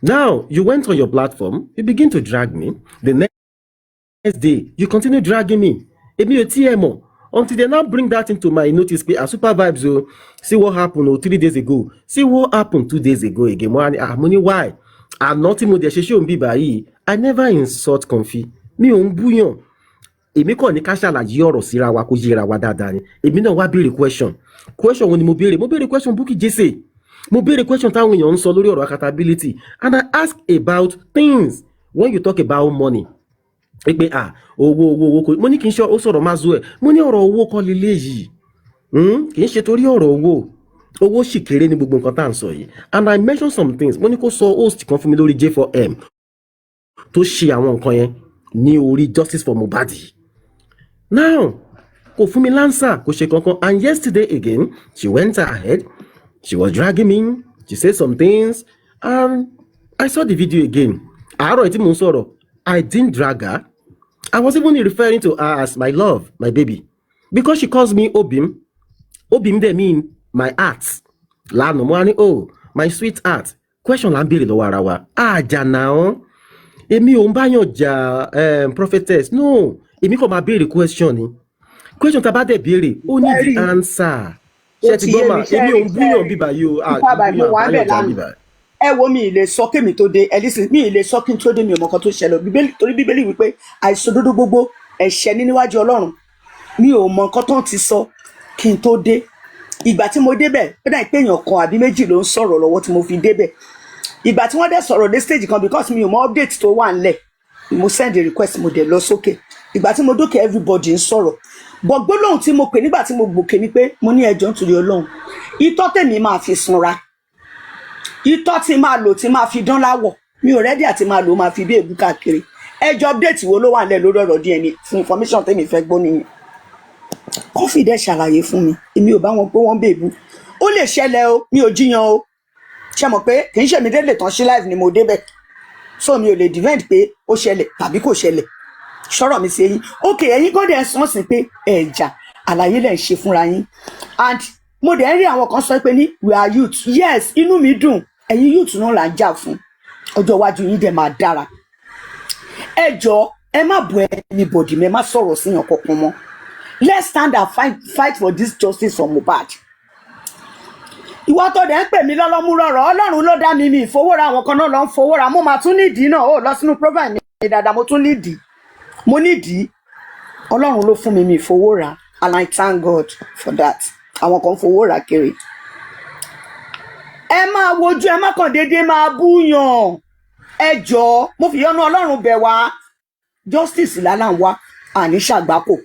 Now, you went on your platform, you begin to drag me. The next day, you continue dragging me. Until they now bring that into my notice, Supervibez, see what happened 3 days ago. See what happened 2 days ago again. Why? I'm not I never insult Comfy. Mi ò ń búyàn. Èmi kàn ní ká ṣàlàyé ọ̀rọ̀ síra wa kó yẹra wa dáadáa ni. Èmi náà wá béèrè question wo ni mo béèrè question Bukky Jesse. Mo béèrè question táwọn èèyàn ń sọ lórí ọ̀rọ̀ accountability, and I ask about things when you talk about money. Pé owó mo ní kì í ṣe ó sọ̀rọ̀ máa zo ẹ̀, mo ní ọ̀rọ̀ owó kọ́ lílé yìí, kì í ṣe torí ọ̀rọ̀ owó sì kéré ní gbogbo nǹkan tá à ń sọ yìí. And I mention some things, mo ní kó sọ host kan fún mi lórí J4M tó ṣe àwọn nǹkan yẹn ní orí justice for Mohbad. Now kò fún mi lánsà kò ṣe kankan. And yesterday again she went ahead, she was dragging me, she said some things, and I saw the video again. Àárọ̀ tí mò ń sọ̀rọ̀, I didn't drag her. I was even referring to her as my love, my baby, because she calls me Obim. Obim dey mean my heart. Lánàá mo wá ní my sweet heart. Question là ń béèrè lọ́wọ́ ara wa. Àjà náà èmi ò ń báyàn jà prophetess. No, èmi kò máa béèrè question ni. Question tá a bá dẹ̀ béèrè ó ní the answer. Ṣé ti gbọ́ mà èmi ò ń búyàn bíbá yìí o. Mo wà ń bẹ̀ lánàá. Ẹ wo mi lè sọ kémi tó dé ẹlísìn mi lè sọ kí n tó dé mi ò mọ kan tó ṣẹlẹ̀ bíbélì torí bíbélì wípé àìṣòdodo gbogbo ẹ̀ṣẹ̀ ní níwájú Ọlọ́run mi ò mọ nǹkan tó ti sọ kí n tó dé ìgbà tí mo débẹ̀ ó dà pé èèyàn kan àbí méjì ló ń sọ̀rọ̀ lọ́wọ́ tí mo fi débẹ̀ ìgbà tí wọ́n dẹ̀ sọ̀rọ̀ dé stage kan because mi ò mọ update tó wà ńlẹ̀ mo send a request mo dẹ̀ lọ sókè ìgbà tí mo dókè everybody ń sọ̀rọ̀ bọ̀ gbólóhùn tí mo pè nígbà tí mo gbòkè ni pé mo ní ẹjọ́ nítorí Ọlọ́run ìtọ́ tèmi máa fi sanra ìtọ́ tí máa lò tí máa fi dán láwọ̀ mi ò rẹ́dí àti máa lò máa fi bí èbú káàkiri ẹjọ́ update wo ló wà nílẹ̀ lórí ọ̀rọ̀ DNA fún information tèmi fẹ́ gbọ́ nìyẹn Kọ́fì dẹ̀ ṣàlàyé fún mi èmi ò bá wọn pé wọ́n bèbú ó lè ṣẹlẹ̀ o mi ò jiyàn o ṣe mọ̀ pé kì í ṣe mi délé tán sí live ni mo débẹ̀ so mi ò lè defend pé ó ṣẹlẹ̀ tàbí kò ṣẹlẹ̀ ṣọ́rọ̀ mi sí eyín ok ẹ̀yin kò dẹ̀ sọ́n sí pé ẹ̀jà àlàyé lẹ̀ ń ṣe fúnra yín and mo dẹ̀ ń rí àwọn kan sọ pé ní we are youth yes inú mi dùn ẹ̀yin youth náà là ń jà fún ọjọ́ iwájú yín dẹ̀ máa dára ẹ jọ̀ọ́ ẹ má bu anybody ẹ má sọ̀rọ̀ síyàn kankan mọ́ let's stand and fight for this justice for Mohbad ìwọ tó dẹ̀ ń pè mí lọ́lọ́múrọ̀rọ̀ Ọlọ́run ló dá mi ìfowóra àwọn kan náà lọ ń fowóra mo máa tún nídìí náà ó lọ sínú profile mi dáadáa mo tún nídìí mo nídìí Ọlọ́run ló fún mi ìfowóra and I thank God for that àwọn kan fowóra kiri ẹ máa wojú ẹ má kàn déédéé máa búyàn ẹ jọ̀ọ́ mo fi yọ́nú Ọlọ́run bẹ̀ wá justice lálá ń wá àní ṣàgbákò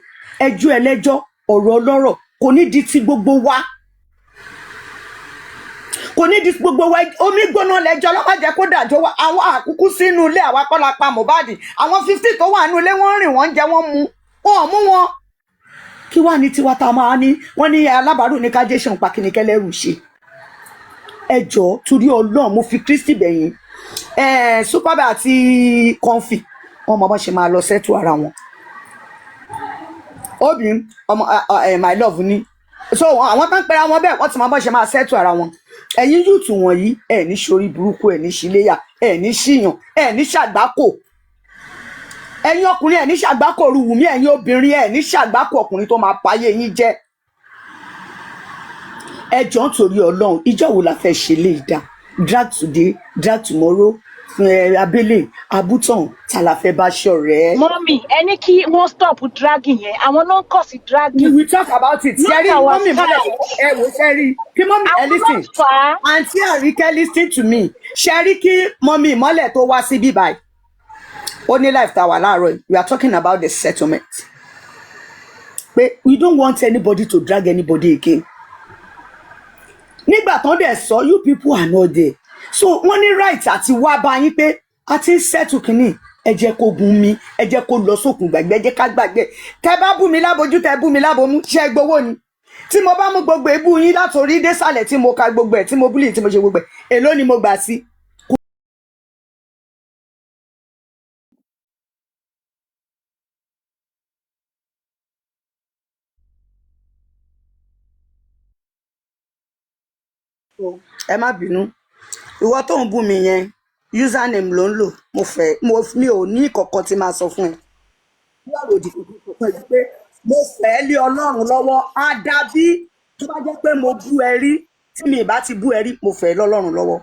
ẹjọ́ ẹlẹ́jọ́ ọ̀rọ̀ ọlọ́rọ̀ kò ní di ti gbogbo wa kò ní di gbogbo wa omi gbóná lẹ́jọ́ ló má jẹ́ kó dàjọ́ wa àwọn àkúkú sínú ilé àwa kọ́ la pa Mohbad àwọn 50 tó wà nínú ilé wọ́n rìn wọ́n jẹ wọ́n mu wọ́n mú wọn kí wàá ní tiwa tá a máa ní wọ́n ní alábàárù ní kájẹ́sàn pàkínníkẹ́lẹ́rù ṣe ẹjọ́ torí Ọlọ́run mo fi Kristi bẹ̀yìn Supervibez àti Comfy wọn mọ bọ́n ṣe máa lọ sẹ́tù ara wọn Obim ọmọ my love ni so àwọn tán pera wọn bẹ́ẹ̀ wọ́n ti máa bọ́ ṣe máa sẹ́tù ara wọn ẹ̀yin yúùtù wọ̀nyí ẹ̀ ní sórí burúkú ẹ̀ ní ṣíléyà ẹ̀ ní ṣìyàn ẹ̀ ní ṣàgbákò ẹ̀yin ọkùnrin ẹ̀ ní ṣàgbákò Rúwùmí ẹ̀yin obìnrin ẹ̀ ní ṣàgbákò ọkùnrin tó máa payé yín jẹ́ ẹ jọ̀ọ́ nítorí Ọlọ́run ìjọ wo la fẹ́ ṣe lè dá drag today drag tomorrow abẹ́lé abútàn tá la fẹ́ bá ṣọ̀rẹ́. Mọ́mì ẹni kí wọ́n stop dragging yẹn àwọn náà ń kọ̀ sí dragging. we will talk about it. ṣẹ́rí mọ́mì mọ́lẹ̀ ẹ wò ṣẹ́rí kí mọ́mì ẹ listen àǹtí Àríkẹ́ listen to me ṣẹ́rí kí mọ́mì mọ́lẹ̀ tó wá sí bíbáyìí ó ní life tàwa láàárọ̀ we are talking about the settlement pé we don't want anybody to drag anybody again nígbà tán dẹ̀ sọ you people are not there so wọ́n ní right àti wá bá yín pé a ti ń settle kínní ẹ jẹ́ kó gun mi ẹ jẹ́ kó lọ sókun gbàgbé ẹ jẹ́ ká gbàgbé tẹ́ bá bú mi lábojú tẹ́ bú mi lábomú ṣe gbowó ni tí mo bá mú gbogbo ebú yín látòrí désàlẹ̀ tí mo ka gbogbo ẹ̀ tí mo búlì tí mo ṣe gbogbo ẹ̀ èló ni mo gbà sí. ẹ má bínú ìwọ tó ń bú mi yẹn username ló ń lò mi ò ní ìkọ̀kọ̀ tí máa sọ fún ẹ lọ́rọ̀ òdì fún ẹ pé mo fẹ́ lé Ọlọ́run lọ́wọ́ àdàbí tó bá jẹ́ pé mo bú ẹ rí tí mi ì bá ti bú ẹ rí mo fẹ́ lọ́lọ́run lọ́wọ́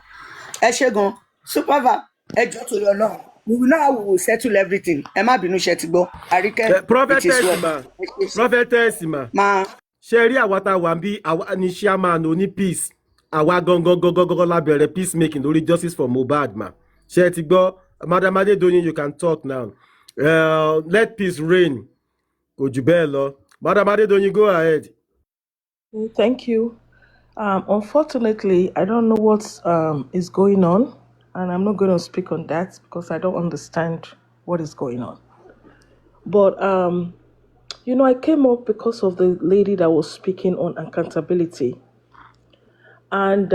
ẹ ṣé gan Supervibez ẹ jọ̀ọ́ torí Ọlọ́run we will settle everything ẹ má bínú ṣe ti gbọ́ Àríkẹ́ prophetess ma ṣe rí àwa tá a wà bí àwa ní chairman oní peace àwa gangan la bẹ̀rẹ̀ peacemaking lórí justice for Mohbad ma ṣe ti gbọ́ Madam Adedoyin you can talk now let peace reign kò jù bẹ́ẹ̀ lọ Madam Adedoyin go ahead. Thank you. Unfortunately, I don't know what is going on, and I'm not going to speak on that because I don't understand what is going on. But I came up because of the lady that was speaking on accountability. And,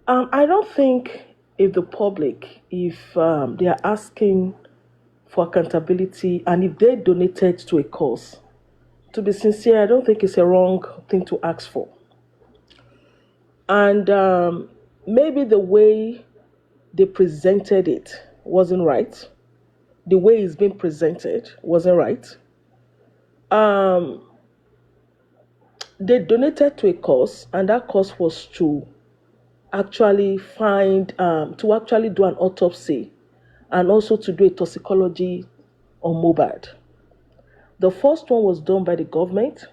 I don't think if the public, if they are asking for accountability and if they donated to a cause, to be sincere, I don't think it's a wrong thing to ask for. And maybe the way they presented it wasn't right. The way it's been presented wasn't right. They donated to a cause, and that cause was to actually to actually do an autopsy and also to do a toxicology on Mohbad. The first one was done by the government.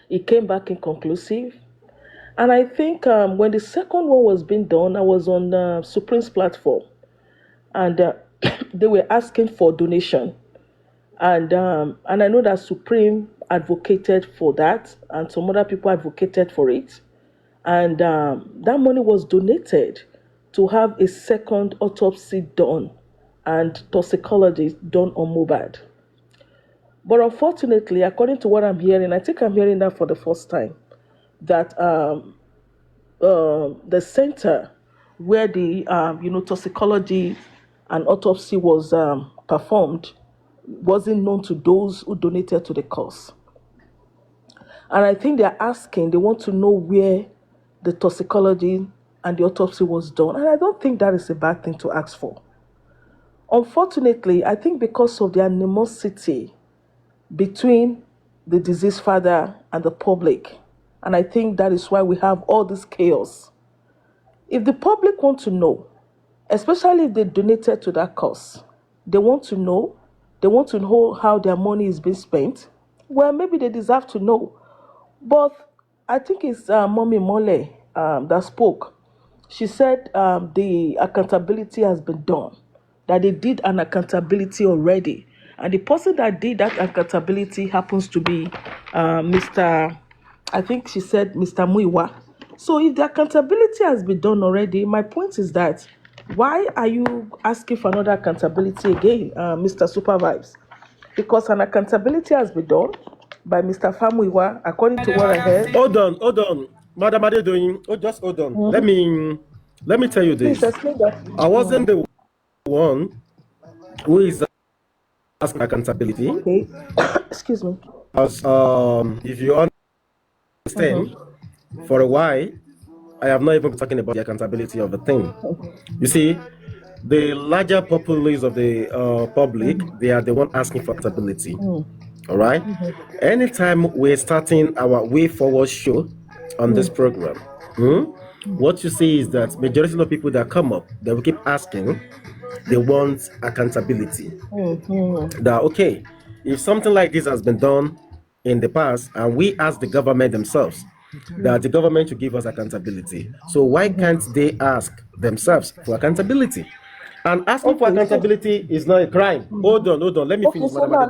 It came back inconclusive. And I think when the second one was being done, I was on Supreme's platform, and they were asking for donation. And I know that Supreme advocated for that, and some other people advocated for it. And that money was donated to have a second autopsy done and toxicology done on Mohbad. But unfortunately, according to what I'm hearing, I think I'm hearing that for the first time, that the center where the toxicology and autopsy was performed wasn't known to those who donated to the cause. And I think they want to know where the toxicology and the autopsy was done. And I don't think that is a bad thing to ask for. Unfortunately, I think because of the animosity between the deceased father and the public, and I think that is why we have all this chaos. If the public want to know, especially if they donated to that cause, they want to know how their money is being spent, well, maybe they deserve to know. But I think it's Mommy Mole that spoke. She said the accountability has been done, that they did an accountability already. And the person that did that accountability happens to be I think she said Mr. Muiwa. So if the accountability has been done already, my point is that why are you asking for another accountability again, Mr. Supervibez? Because an accountability has been done by Mr. Famuiwa, according to what I heard. Hold on. Madam Adedoyin, just hold on. Let me tell you this. Please explain that. I wasn't the one who is asking accountability. Okay. Excuse me. As if you understand, for a while, I have not even been talking about the accountability of the thing. You see, the larger populace of the public, they are the one asking for accountability. All right. Anytime we're starting our way forward show on this program, what you see is that majority of people that come up, they will keep asking, they want accountability. That okay, if something like this has been done in the past, and we ask the government themselves that the government should give us accountability, so why can't they ask themselves for accountability? And asking for accountability is not a crime. Hold on. Let me finish. So now,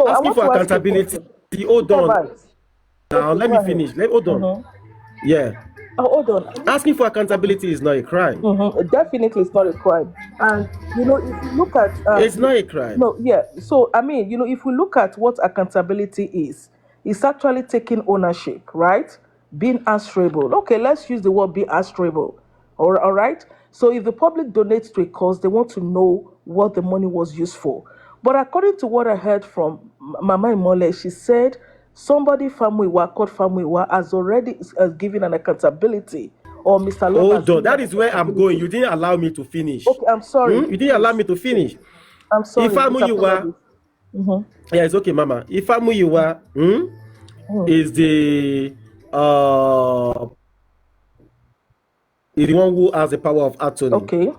asking for accountability. Hold on. Now let me finish. Hold on. Yeah. Hold on. Asking for accountability is not a crime. Definitely, it's not a crime. And if you look at, it's not a crime. No, yeah. So I mean, if we look at what accountability is, it's actually taking ownership, right? Being answerable. Okay, let's use the word be answerable. All right. So if the public donates to a cause, they want to know what the money was used for. But according to what I heard from Mama Imole, she said somebody Famuiwa, called Famuiwa, has already given an accountability. Or Mr. Love. Hold on, that is where I'm going. You didn't allow me to finish. Okay, I'm sorry. You didn't allow me to finish. I'm sorry. If Famuiwa, yeah, it's okay, Mama. If Famuiwa is the is the one who has the power of attorney. Okay.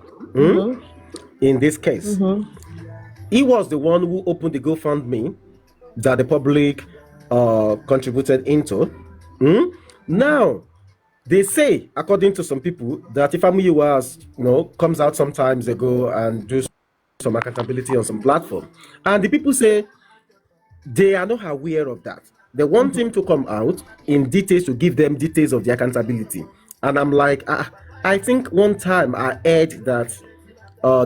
In this case, he was the one who opened the GoFundMe that the public contributed into. Now, they say, according to some people, that if Famuyiwa comes out sometimes ago and do some accountability on some platform, and the people say they are not aware of that. They want him to come out in details to give them details of the accountability. And I'm like, I think one time I heard that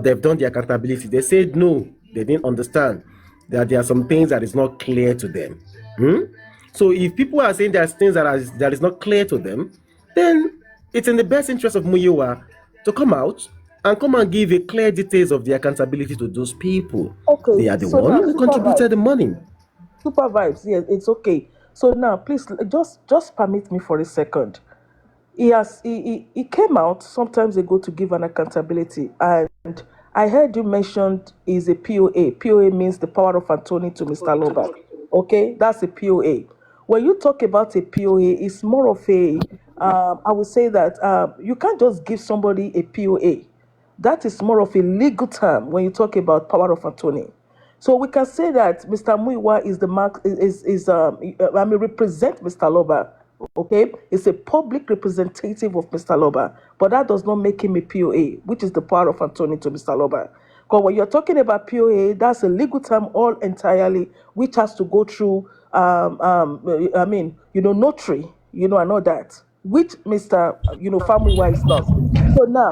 they've done the accountability. They said no, They didn't understand that there are some things that is not clear to them. So if people are saying there's things that is not clear to them, then it's in the best interest of Muyiwa to come out and come and give a clear details of the accountability to those people. They Okay, are the so one now who contributed the money. Supervibes, yes, it's okay. So now, please, just permit me for a second. He came out sometimes ago to give an accountability, and I heard you mentioned is a POA. POA means the power of attorney to Mr. Loba. Okay, that's a POA. When you talk about a POA, it's more of a I would say that you can't just give somebody a POA. That is more of a legal term when you talk about power of attorney. So we can say that Mr. Muiwa is the mark represent Mr. Loba. Okay, it's a public representative of Mr. Loba, but that does not make him a POA, which is the power of attorney to Mr. Loba. Because when you're talking about POA, that's a legal term all entirely, which has to go through, notary, and all that, which Mr. Famuyiwa is not. So now,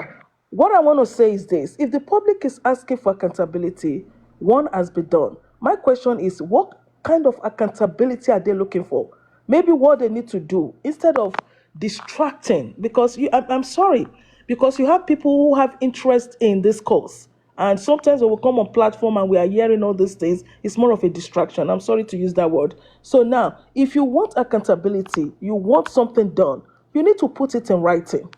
what I want to say is this: if the public is asking for accountability, one has been done. My question is, what kind of accountability are they looking for? Maybe what they need to do instead of distracting, because I'm sorry, because you have people who have interest in this cause, and sometimes they will come on platform and we are hearing all these things. It's more of a distraction. I'm sorry to use that word. So now, if you want accountability, you want something done, you need to put it in writing.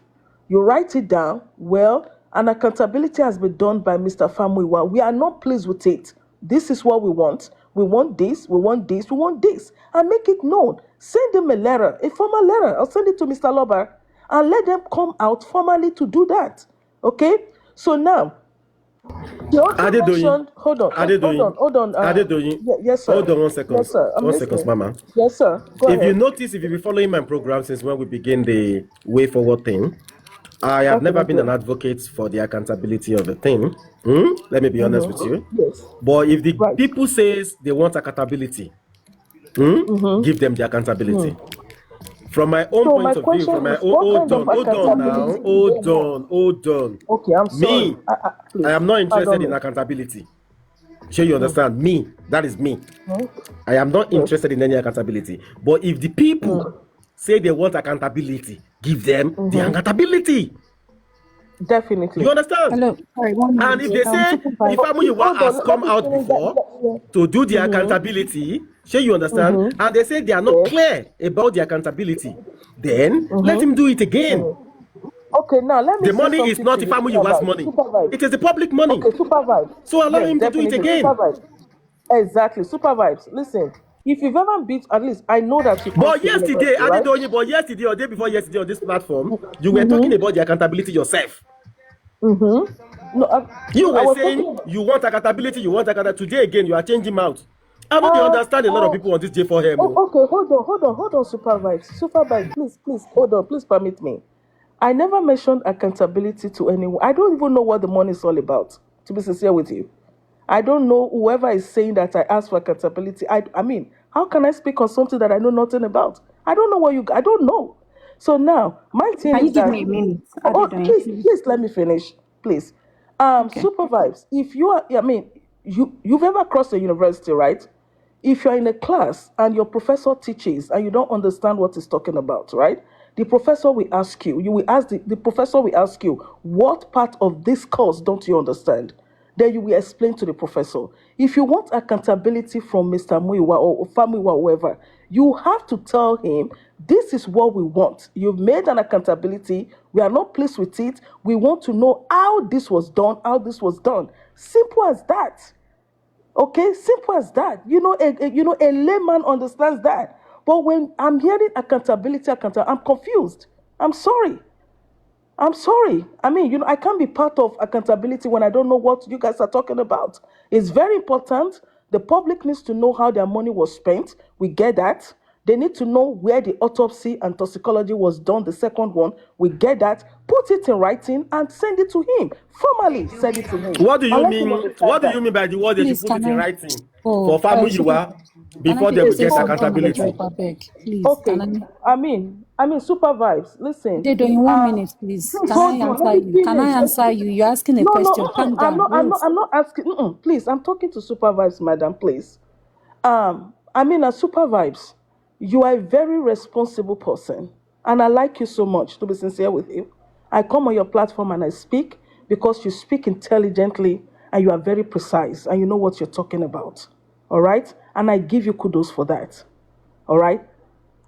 You write it down. Well, an accountability has been done by Mr. Famuyiwa. We are not pleased with it. This is what we want. We want this, we want this, we want this. And make it known. Send them a letter, a formal letter. I'll send it to Mr. Loba and let them come out formally to do that. Okay? So now, you also mentioned, hold on. Yes, sir. Hold on 1 second. Yes, sir. 1 second, Mama. Yes, sir. Go ahead. You notice, if you've been following my program since when we begin the way forward thing, I have never been an advocate for the accountability of a thing. Let me be honest with you. Yes. But if the people says they want accountability, give them the accountability. From my own point of view, from my hold on. Okay, I'm sorry. I am not interested in accountability. Sure, you understand? Me, that is me. I am not interested in any accountability. But if the people say they want accountability, give them the accountability. Definitely. You understand? Hello. Sorry, 1 minute. And if they say if Famuyiwa has come out before to do the accountability, sure, you understand? And they say they are not clear about the accountability, then let him do it again. Okay, now let me. The money is not Famuyiwa's money. It is the public money. Okay, Supervibes. So allow him to do it again. Supervibes. Exactly, Supervibes. Listen, if you've ever been, at least I know that you. But yesterday, yesterday or day before yesterday on this platform, you were talking about the accountability yourself. No, you were saying you want accountability. Today again, you are changing mouth. I don't understand a lot of people on this J4M. Okay, hold on, Supervibes, please, hold on, please permit me. I never mentioned accountability to anyone. I don't even know what the money is all about, to be sincere with you. I don't know whoever is saying that I asked for accountability. I mean, how can I speak on something that I know nothing about? I don't know I don't know. So now, my thing Can is you give me a minute? Please let me finish, please. Okay. Supervibes, if you are, you've ever crossed a university, right? If you're in a class and your professor teaches and you don't understand what he's talking about, right? The professor will ask you, the professor will ask you, what part of this course don't you understand? Then you will explain to the professor. If you want accountability from Mr. Muiwa or Famuyiwa, whoever, you have to tell him, this is what we want. You've made an accountability. We are not pleased with it. We want to know how this was done, Simple as that. Okay, simple as that. A layman understands that. But when I'm hearing accountability, I'm confused. I'm sorry. I mean, I can't be part of accountability when I don't know what you guys are talking about. It's very important. The public needs to know how their money was spent. We get that. They need to know where the autopsy and toxicology was done, the second one. We get that. Put it in writing and send it to him. Formally send it to him. What do you mean? What do you mean by the word that you put it in writing for Famuyiwa before they will get accountability? Please, okay. I mean, I mean, Supervibes. Listen, Dedo, in 1 minute, please. please Can I hold on. Let answer me you? Can I finish. answer you? You're asking a No, no, question. Calm I'm down. not. I'm Wait. not. I'm not asking. Please, I'm talking to Supervibes, madam. Please. I mean, as Supervibes, you are a very responsible person, and I like you so much. To be sincere with you, I come on your platform and I speak because you speak intelligently and you are very precise and you know what you're talking about. All right, and I give you kudos for that. All right.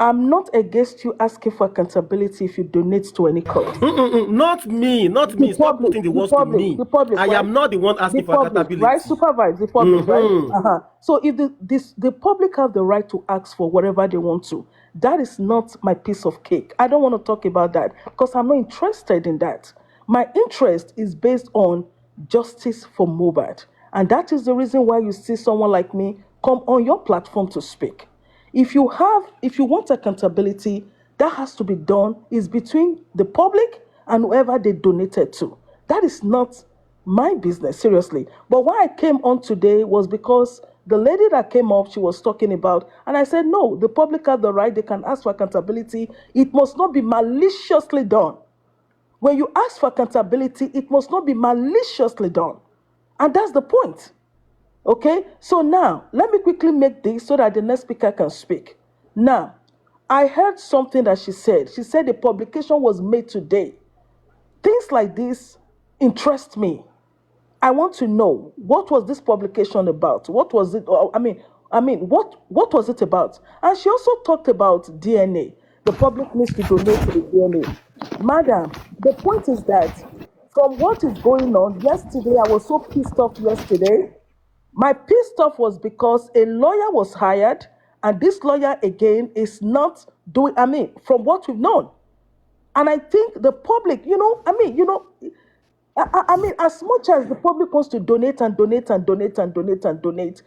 I'm not against you asking for accountability if you donate to any cause. Not me, not me. Stop putting the words to me. The public, I right? am not the one The asking for public, right? accountability. Supervise the public, right? So if the public have the right to ask for whatever they want to, that is not my piece of cake. I don't want to talk about that because I'm not interested in that. My interest is based on justice for Mohbad, and that is the reason why you see someone like me come on your platform to speak. If you want accountability, that has to be done is between the public and whoever they donated to. That is not my business, seriously. But why I came on today was because the lady that came up, she was talking about, and I said, no, the public have the right, they can ask for accountability. It must not be maliciously done. When you ask for accountability, it must not be maliciously done. And that's the point. Okay, so now let me quickly make this so that the next speaker can speak. Now, I heard something that she said. She said the publication was made today. Things like this interest me. I want to know what was this publication about? What was it? What was it about? And she also talked about DNA. The public needs to donate to the DNA. Madam, the point is that from what is going on yesterday, I was so pissed off yesterday. My pissed off was because a lawyer was hired, and this lawyer again is not doing, from what we've known. And I think the public, as much as the public wants to donate and donate and donate and donate and donate,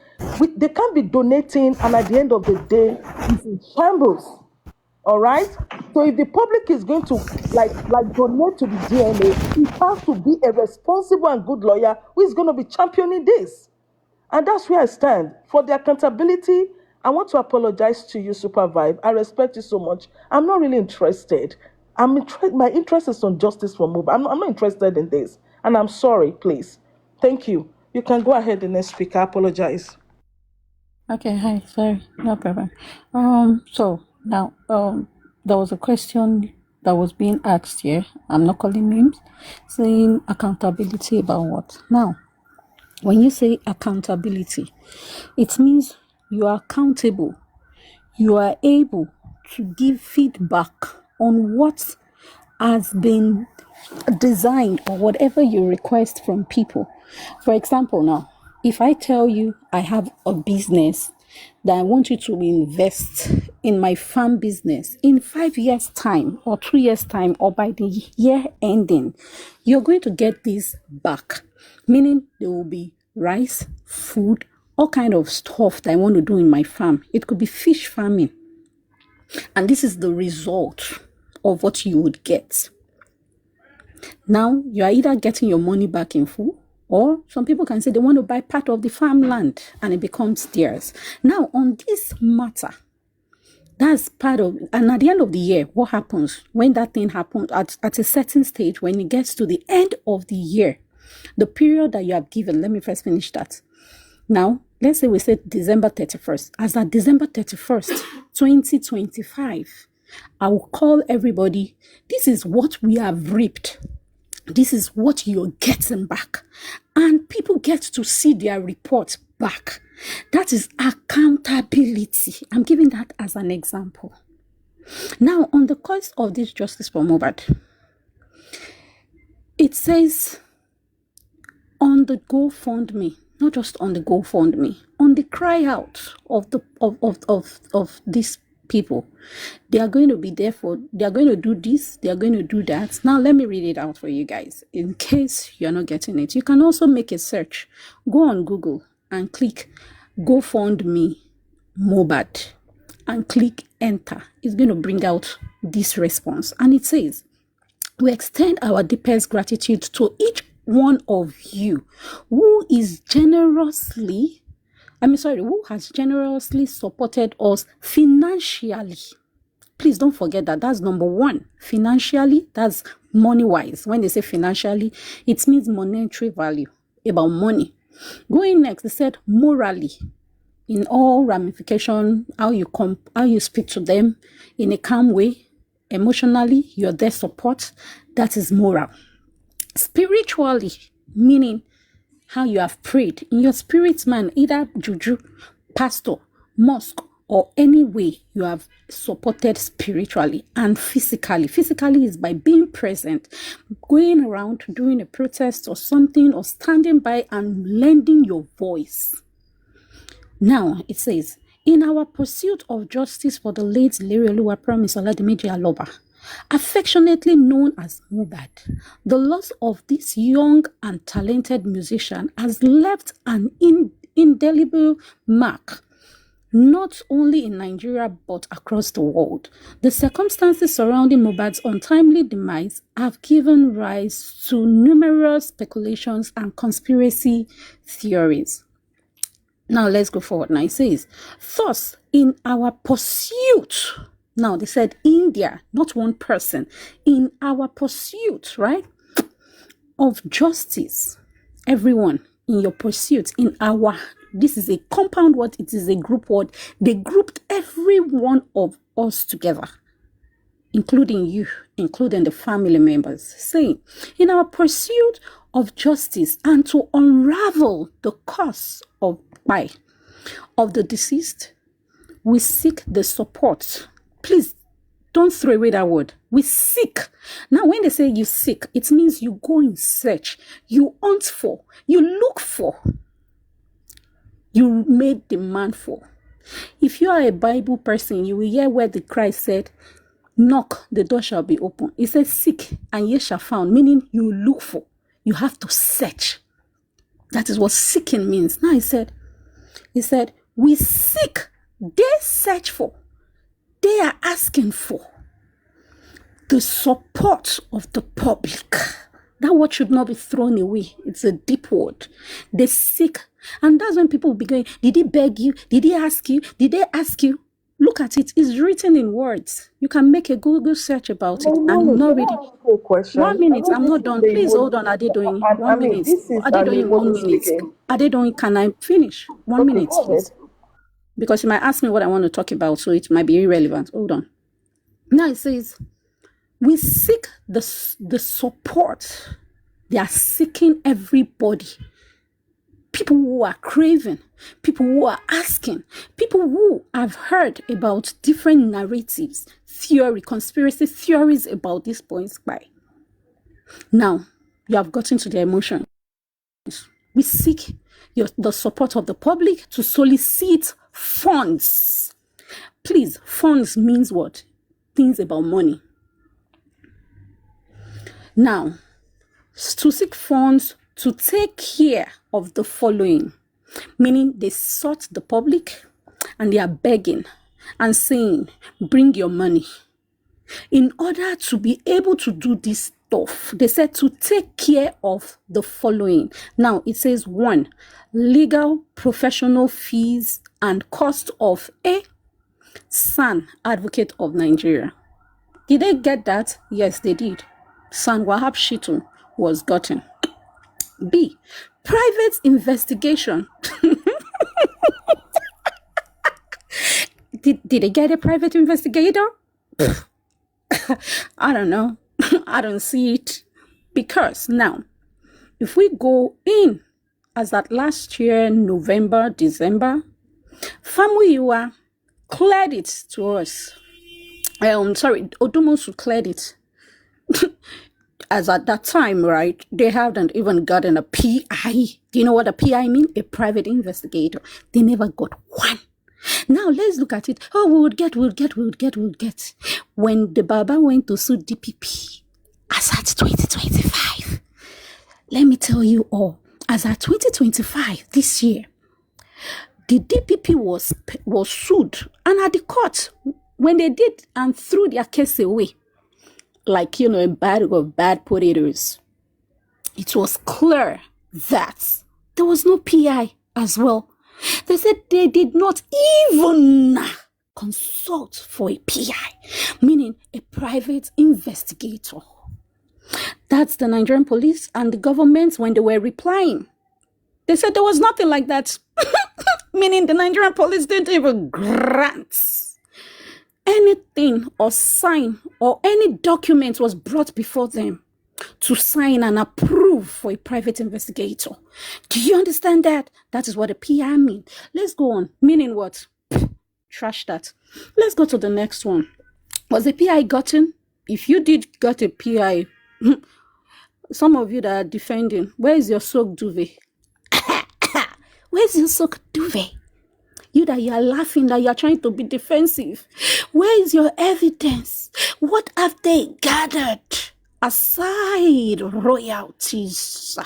they can't be donating, and at the end of the day, it's in shambles. All right. So if the public is going to like donate to the DNA, it has to be a responsible and good lawyer who is going to be championing this. And that's where I stand. For the accountability, I want to apologize to you, Supervibe. I respect you so much. I'm not really interested. My interest is on justice for Mohbad. I'm not interested in this. And I'm sorry, please. Thank you. You can go ahead, the next speaker. I apologize. Okay, hi, sorry, no problem. So now, there was a question that was being asked here. I'm not calling names, saying accountability about what? Now, when you say accountability, it means you are accountable. You are able to give feedback on what has been designed or whatever you request from people. For example, now, if I tell you I have a business that I want you to invest in my farm business in 5 years' time or 2 years' time or by the year ending, you're going to get this back. Meaning there will be rice, food, all kind of stuff that I want to do in my farm. It could be fish farming. And this is the result of what you would get. Now, you are either getting your money back in full, or some people can say they want to buy part of the farmland and it becomes theirs. Now, on this matter, that's part of, and at the end of the year, what happens when that thing happens at a certain stage, when it gets to the end of the year, the period that you have given, let me first finish that. Now, let's say we said December 31st. As at December 31st, 2025, I will call everybody, this is what we have reaped. This is what you're getting back. And people get to see their report back. That is accountability. I'm giving that as an example. Now, on the cause of this justice for Mohbad, it says on the GoFundMe, not just on the GoFundMe, on the cry out of these people. They are going to be there they are going to do this, they are going to do that. Now, let me read it out for you guys in case you're not getting it. You can also make a search. Go on Google and click GoFundMe Mohbad and click enter. It's going to bring out this response. And it says, we extend our deepest gratitude to each one of you who has generously supported us financially Please don't forget that. That's number one. Financially, that's money-wise. When they say financially, it means monetary value, about money. Going next, they said morally, in all ramification, how you speak to them in a calm way, emotionally, you're their support. That is moral. Spiritually, meaning how you have prayed in your spirit man, either juju, pastor, mosque, or any way you have supported spiritually. And physically is by being present, going around doing a protest or something, or standing by and lending your voice. Now it says, in our pursuit of justice for the late Lerioluwa Promise Oladimeji Aloba, affectionately known as Mohbad, the loss of this young and talented musician has left an indelible mark, not only in Nigeria but across the world. The circumstances surrounding Mohbad's untimely demise have given rise to numerous speculations and conspiracy theories. Now let's go forward. Now it says, thus, in our pursuit, now they said India, not one person, in our pursuit, right, of justice, everyone in your pursuit, in our, this is a compound word, it is a group word, they grouped every one of us together, including you, including the family members, saying, in our pursuit of justice and to unravel the cause of the deceased, we seek the support. Please don't throw away that word. We seek. Now, when they say you seek, it means you go in search, you hunt for, you look for, you make demand for. If you are a Bible person, you will hear where the Christ said, knock, the door shall be open. It says seek and ye shall find, meaning you look for, you have to search. That is what seeking means. Now he said, we seek, they search for, they are asking for the support of the public. That word should not be thrown away. It's a deep word. They seek. And that's when people will be going, did he beg you? Did he ask you? Did they ask you? Look at it. It's written in words. You can make a Google search about it. I'm not ready. A question. 1 minute. I'm not done. Please hold on. Adedoyin. 1 minute. This is Adedoyin, 1 minute. speaking. Adedoyin, can I finish? 1 minute, Go please. ahead. Because you might ask me what I want to talk about, so it might be irrelevant. Hold on. Now it says, we seek the support. They are seeking everybody. People who are craving, people who are asking, people who have heard about different narratives, theory, conspiracy theories about these points by. Now, you have gotten to the emotion. We seek the support of the public to solicit funds. Please, funds means what? Things about money. Now, to seek funds to take care of the following, meaning they sought the public and they are begging and saying, bring your money. In order to be able to do this stuff, they said to take care of the following. Now it says 1, legal professional fees and cost of a SAN, Advocate of Nigeria. Did they get that? Yes, they did. SAN Wahab Shitu was gotten. B, private investigation. Did they get a private investigator? I don't know. I don't see it. Because now, if we go in, as at last year, November, December, Famuyiwa cleared it to us. Odumosu cleared it. As at that time, right, they haven't even gotten a PI. Do you know what a PI means? A private investigator. They never got one. Now, let's look at it. Oh, we'll get. When the Baba went to sue DPP, as at 2025, let me tell you all, as at 2025, this year, the DPP was sued. And at the court, when they did and threw their case away, like, a bag of bad potatoes, it was clear that there was no PI as well. They said they did not even consult for a PI, meaning a private investigator. That's the Nigerian police and the government when they were replying. They said there was nothing like that, meaning the Nigerian police didn't even grant anything or sign or any document was brought before them to sign and approve for a private investigator. Do you understand that? That is what a PI means. Let's go on. Meaning what? Trash that. Let's go to the next one. Was a PI gotten? If you did got a PI, some of you that are defending, where is your soak duvet? Where's your soak duvet? You that you are laughing, that you are trying to be defensive. Where is your evidence? What have they gathered? Aside royalties.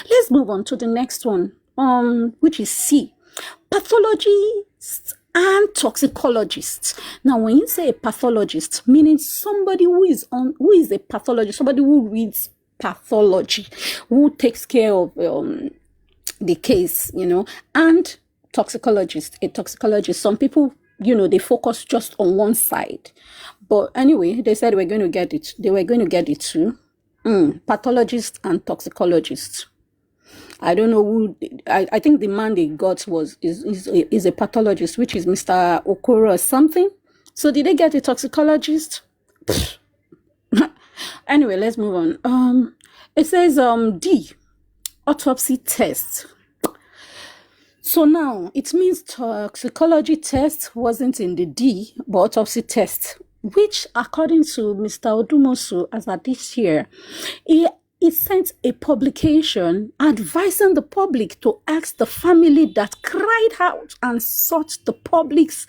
Let's move on to the next one, which is C. Pathologists and toxicologists. Now, when you say a pathologist, meaning somebody who is a pathologist, somebody who reads pathology, who takes care of the case, and a toxicologist. Some people, they focus just on one side. But anyway, they said we're going to get it. They were going to get it too. Pathologist and toxicologist. I don't know who. I think the man they got is a pathologist, which is Mr. Okoro or something. So did they get a toxicologist? Anyway, let's move on. It says D, autopsy test. So now it means toxicology test wasn't in the D, but autopsy test, which according to Mr. Odumosu, as at this year, he sent a publication advising the public to ask the family that cried out and sought the public's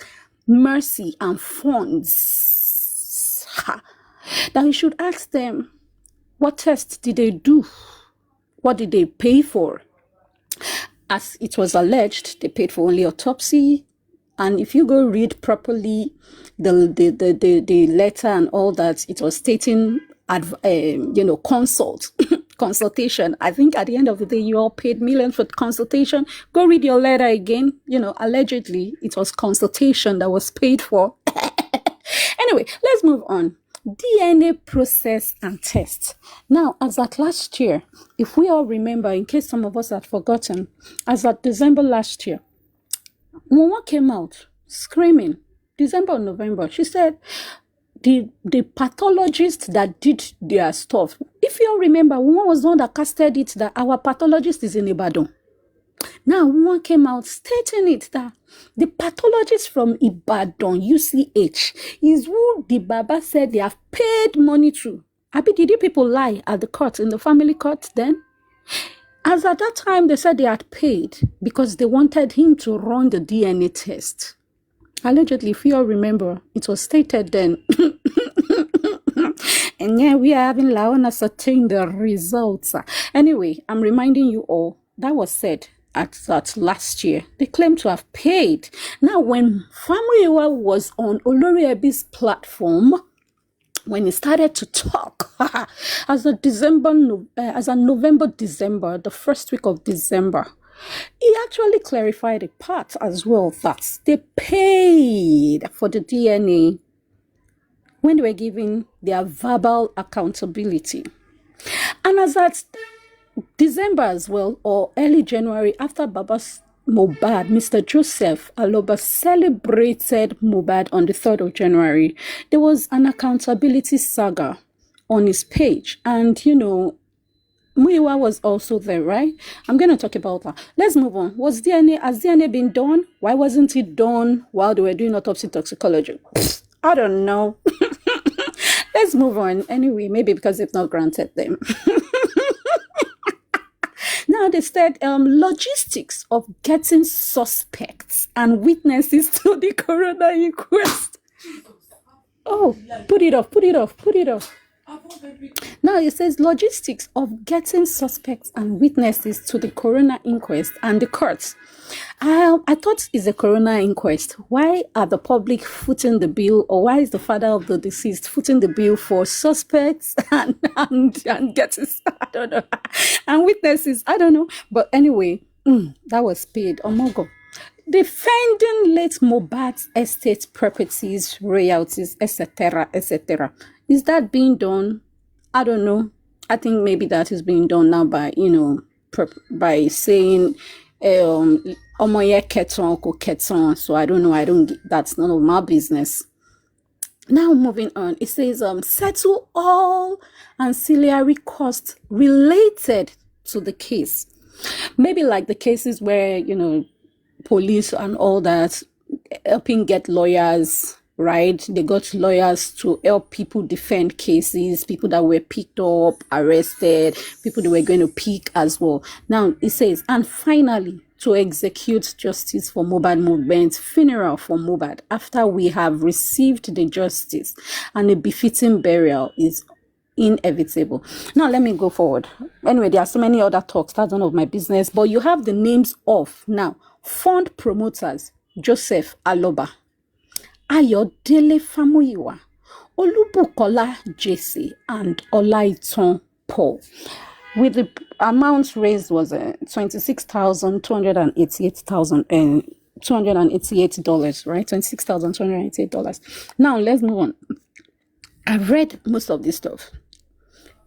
mercy and funds. That you should ask them, what test did they do? What did they pay for? As it was alleged, they paid for only autopsy. And if you go read properly the letter and all that, it was stating, consultation. I think at the end of the day, you all paid millions for consultation. Go read your letter again. Allegedly, it was consultation that was paid for. Anyway, let's move on. DNA process and test. Now, as at last year, if we all remember, in case some of us had forgotten, as at December last year, Mama came out screaming, December or November, she said, the pathologist that did their stuff, if you all remember, Mama was the one that casted it that our pathologist is in Ibadan. Now, one came out stating it that the pathologist from Ibadan, UCH, is who the Baba said they have paid money to. Abi, did you people lie at the court, in the family court then? As at that time, they said they had paid because they wanted him to run the DNA test. Allegedly, if you all remember, it was stated then. And yeah, we are having Laon ascertain the results. Anyway, I'm reminding you all, that was said at last year. They claim to have paid. Now, when Famuyiwa was on Olori Ebi's platform, when he started to talk, as a November, December, the first week of December, he actually clarified a part as well that they paid for the DNA when they were giving their verbal accountability. And as at December as well, or early January, after Baba's Mohbad, Mr. Joseph Aloba celebrated Mohbad on the 3rd of January, there was an accountability saga on his page. And, Muiwa was also there, right? I'm going to talk about that. Let's move on. Has DNA been done? Why wasn't it done while they were doing autopsy toxicology? I don't know. Let's move on. Anyway, maybe because they've not granted them. Now they said logistics of getting suspects and witnesses to the coroner inquest. Oh, put it off. Now it says logistics of getting suspects and witnesses to the coroner inquest and the courts. I thought it's a coroner inquest. Why are the public footing the bill, or why is the father of the deceased footing the bill for suspects and getting, I don't know, and witnesses? I don't know. But anyway, that was paid. Omogo. defending late Mohbad's estate properties, royalties, etc., etc. Is that being done? I don't know. I think maybe that is being done now by, by saying, Omoye keton, ko keton. So I don't know. That's none of my business. Now moving on, it says settle all ancillary costs related to the case. Maybe like the cases where, police and all that, helping get lawyers, right? They got lawyers to help people defend cases, people that were picked up, arrested, people that were going to pick as well. Now it says, and finally, to execute justice for Mohbad movement, funeral for Mohbad, after we have received the justice and a befitting burial is inevitable. Now let me go forward. Anyway, there are so many other talks. That's none of my business. But you have the names of now fund promoters: Joseph Aloba, Ayodele Famuyiwa, Olubukola Jesse, and Olaiton Paul. With the amounts raised was $26,288, right? $26,288. Now let's move on. I've read most of this stuff.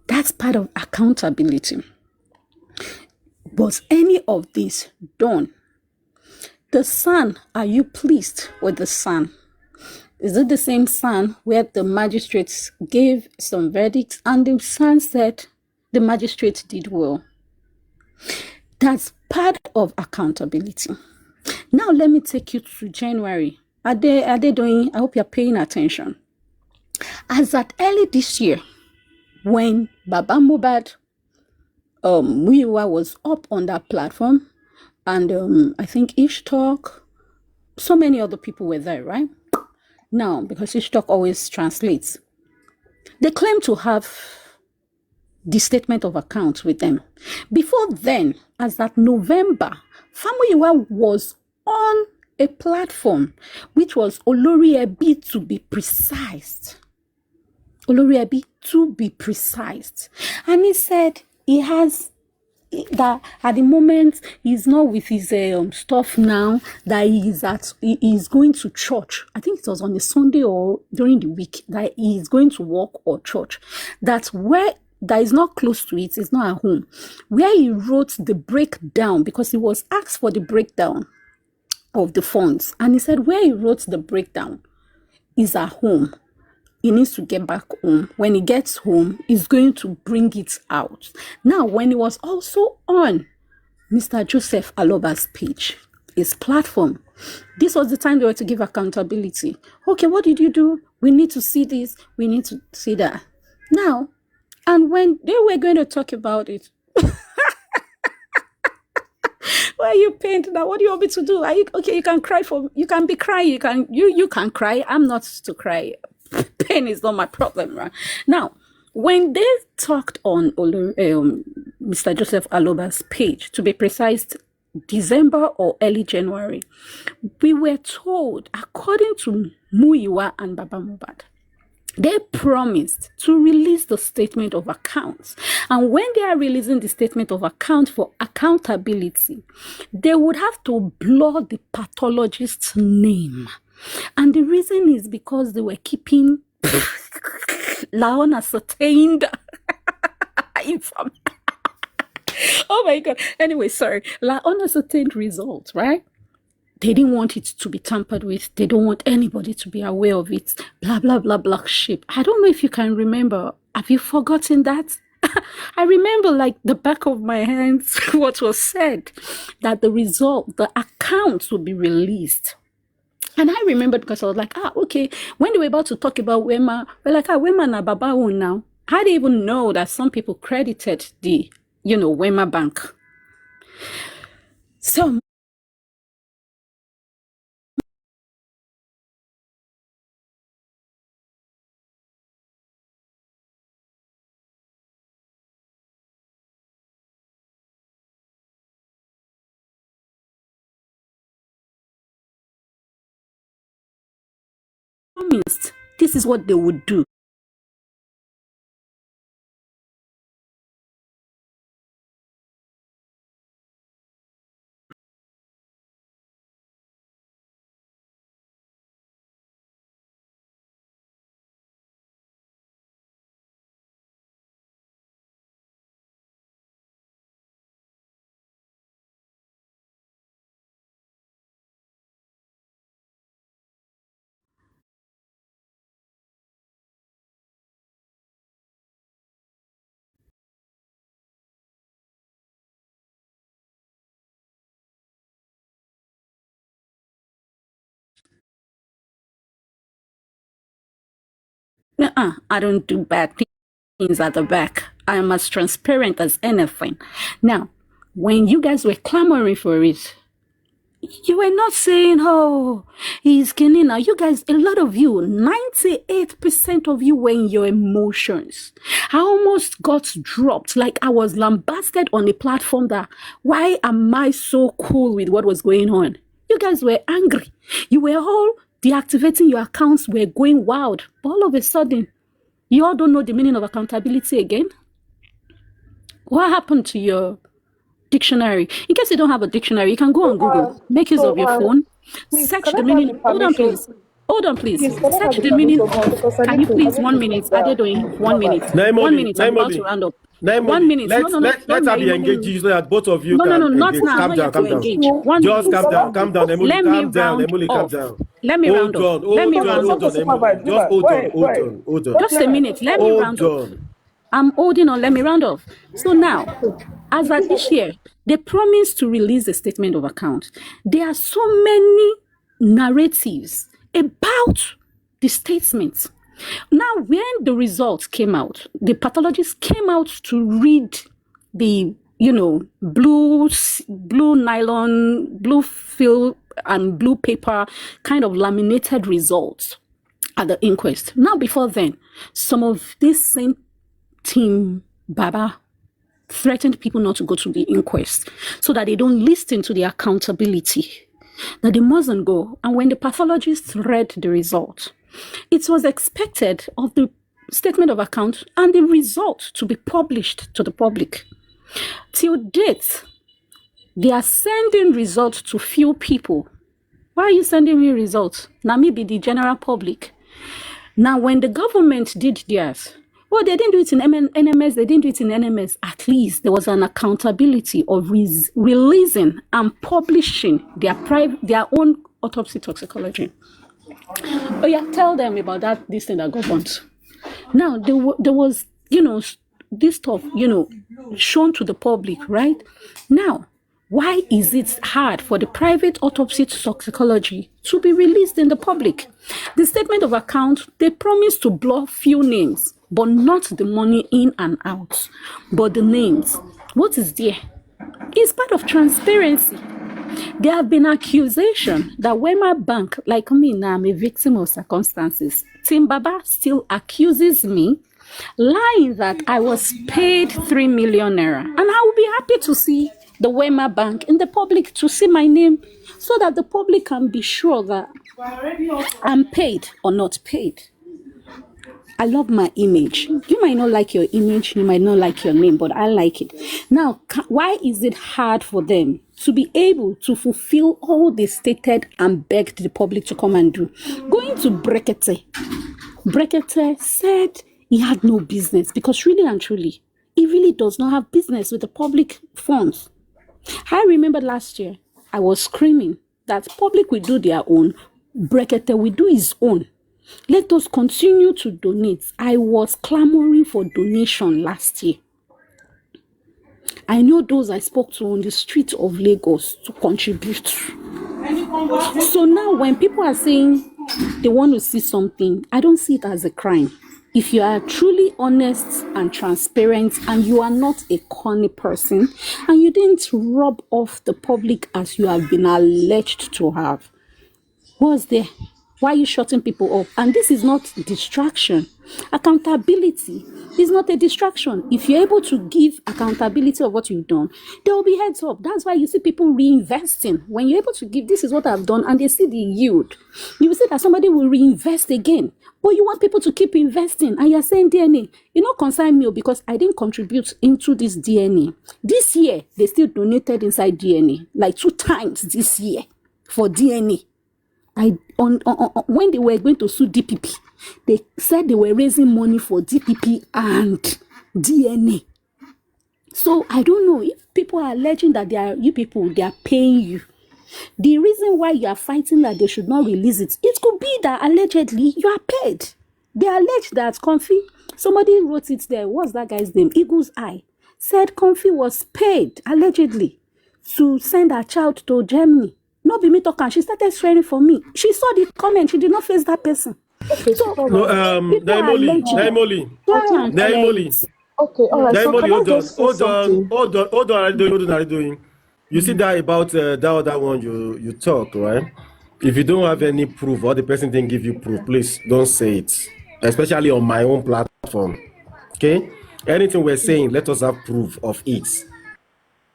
That's part of accountability. Was any of this done? The son, are you pleased with the son? Is it the same son where the magistrates gave some verdicts and the son said the magistrate did well? That's part of accountability. Now let me take you to January. Are they doing? I hope you're paying attention. As at early this year, when Baba Mohbad Muyiwa was up on that platform, and I think Ishtalk, so many other people were there, right? Now, because Ishtalk always translates, they claim to have the statement of account with them. Before then, as at November, Famuyiwa was on a platform, which was Olori Ebi to be precise. Olori Ebi to be precise. And he said he has that at the moment he's not with his stuff now, that he is going to church. I think it was on a Sunday or during the week, that he is going to work or church. That's where that is not close to it, it's not at home. Where he wrote the breakdown, because he was asked for the breakdown of the funds, and he said where he wrote the breakdown is at home. He needs to get back home. When he gets home, he's going to bring it out. Now, when he was also on Mr. Joseph Aloba's page, his platform, this was the time they were to give accountability. Okay, what did you do? We need to see this. We need to see that. Now, and when they were going to talk about it, why are you painting that? What do you want me to do? Are you okay? You can cry you can be crying. You can cry. I'm not to cry. Pain is not my problem, right? Now, when they talked on Mr. Joseph Aloba's page, to be precise, December or early January, we were told, according to Muyiwa and Baba Mohbad, they promised to release the statement of accounts. And when they are releasing the statement of account for accountability, they would have to blur the pathologist's name. And the reason is because they were keeping unascertained information. Oh my God. Anyway, sorry. Unascertained results, right? They didn't want it to be tampered with. They don't want anybody to be aware of it. Blah, blah, blah, black sheep. I don't know if you can remember. Have you forgotten that? I remember like the back of my hands what was said, that the accounts would be released. And I remember because I was like, okay. When they were about to talk about Wema, we're like, Wema na Baba now. I didn't even know that some people credited the, Wema Bank. So promised this is what they would do. I don't do bad things at the back. I am as transparent as anything. Now, when you guys were clamoring for it, you were not saying, oh, he's killing now. You guys, a lot of you, 98% of you were in your emotions. I almost got dropped. Like I was lambasted on a platform that, why am I so cool with what was going on? You guys were angry. You were all deactivating your accounts, were going wild. But all of a sudden, you all don't know the meaning of accountability again. What happened to your dictionary? In case you don't have a dictionary, you can go on Google, make use of your phone, Please, search can the I have meaning. the Hold on, permission? please. Hold on, please. Please, can I have Search the the meaning permission? of. Because Can you please I 1 need to minute? sit down. Adedoyin, 1 minute. Bye-bye. 1 minute. I'm about to Naimoli, round up. 1 Naimoli, minute. No, no, no. let's Don't have you engage Naimoli. you so that both of you No, no, no, can not engage. now. I'm Calm not down, here to calm down. engage. 1 Just minute. calm down, Naimoli, Let me calm down, round Naimoli, calm off. down. Let me round Hold off. on, Let hold me on, round hold off. on, Naimoli. Just Go hold on, ahead, go hold ahead. on, hold on. Just a minute. Let me round Hold up. on. I'm holding on. Let me round off. So now, as at this year, they promised to release a statement of account. There are so many narratives about the statements. Now, when the results came out, the pathologists came out to read the, blue nylon, blue film, and blue paper kind of laminated results at the inquest. Now, before then, some of this same team, Baba, threatened people not to go to the inquest so that they don't listen to the accountability, that they mustn't go. And when the pathologists read the result, it was expected of the statement of account and the result to be published to the public. Till date, they are sending results to few people. Why are you sending me results? Now, maybe the general public. Now, when the government did theirs, well, they didn't do it in NMS, they didn't do it in NMS. At least there was an accountability of releasing and publishing their own autopsy toxicology. Oh yeah, tell them about this thing that got burnt. Now, there was, this stuff, shown to the public, right? Now, why is it hard for the private autopsy toxicology to be released in the public? The statement of account, they promise to block few names, but not the money in and out, but the names. What is there? It's part of transparency. There have been accusations that Wema Bank, like me now, I'm a victim of circumstances. Tim Baba still accuses me, lying that I was paid 3 million naira. And I will be happy to see the Wema Bank in the public, to see my name, so that the public can be sure that I'm paid or not paid. I love my image. You might not like your image, you might not like your name, but I like it. Now, why is it hard for them to be able to fulfill all they stated and begged the public to come and do? Going to Brekete said he had no business, because really and truly, he really does not have business with the public funds. I remember last year, I was screaming that public will do their own, Brekete will do his own. Let us continue to donate. I was clamoring for donation last year. I know those I spoke to on the streets of Lagos to contribute. So now when people are saying they want to see something, I don't see it as a crime. If you are truly honest and transparent, and you are not a corny person, and you didn't rub off the public as you have been alleged to have, what's there? Why are you shutting people up? And this is not distraction. Accountability is not a distraction. If you're able to give accountability of what you've done, there will be heads up. That's why you see people reinvesting. When you're able to give, this is what I've done, and they see the yield, you will see that somebody will reinvest again. But you want people to keep investing, and you're saying DNA. You know, concern me, because I didn't contribute into this DNA. This year, they still donated inside DNA, like 2 times this year for DNA. When they were going to sue DPP, they said they were raising money for DPP and DNA. So I don't know if people are alleging that they are paying you. The reason why you are fighting that they should not release it, it could be that allegedly you are paid. They allege that Comfy, somebody wrote it there. What's that guy's name? Eagle's Eye said Comfy was paid allegedly to send her child to Germany. Not be me talking. She started swearing for me. She saw the comment. She did not face that person. Okay, So No, supervisor. people are alleging. Naimoli, I can't. Naimoli, Okay, all right. So Naimoli, can I hold on, just say hold on, something? hold on, hold on, hold on, doing. You see that about that other one you talk, right? If you don't have any proof or the person didn't give you proof, please don't say it, especially on my own platform. Okay? Anything we're saying, let us have proof of it.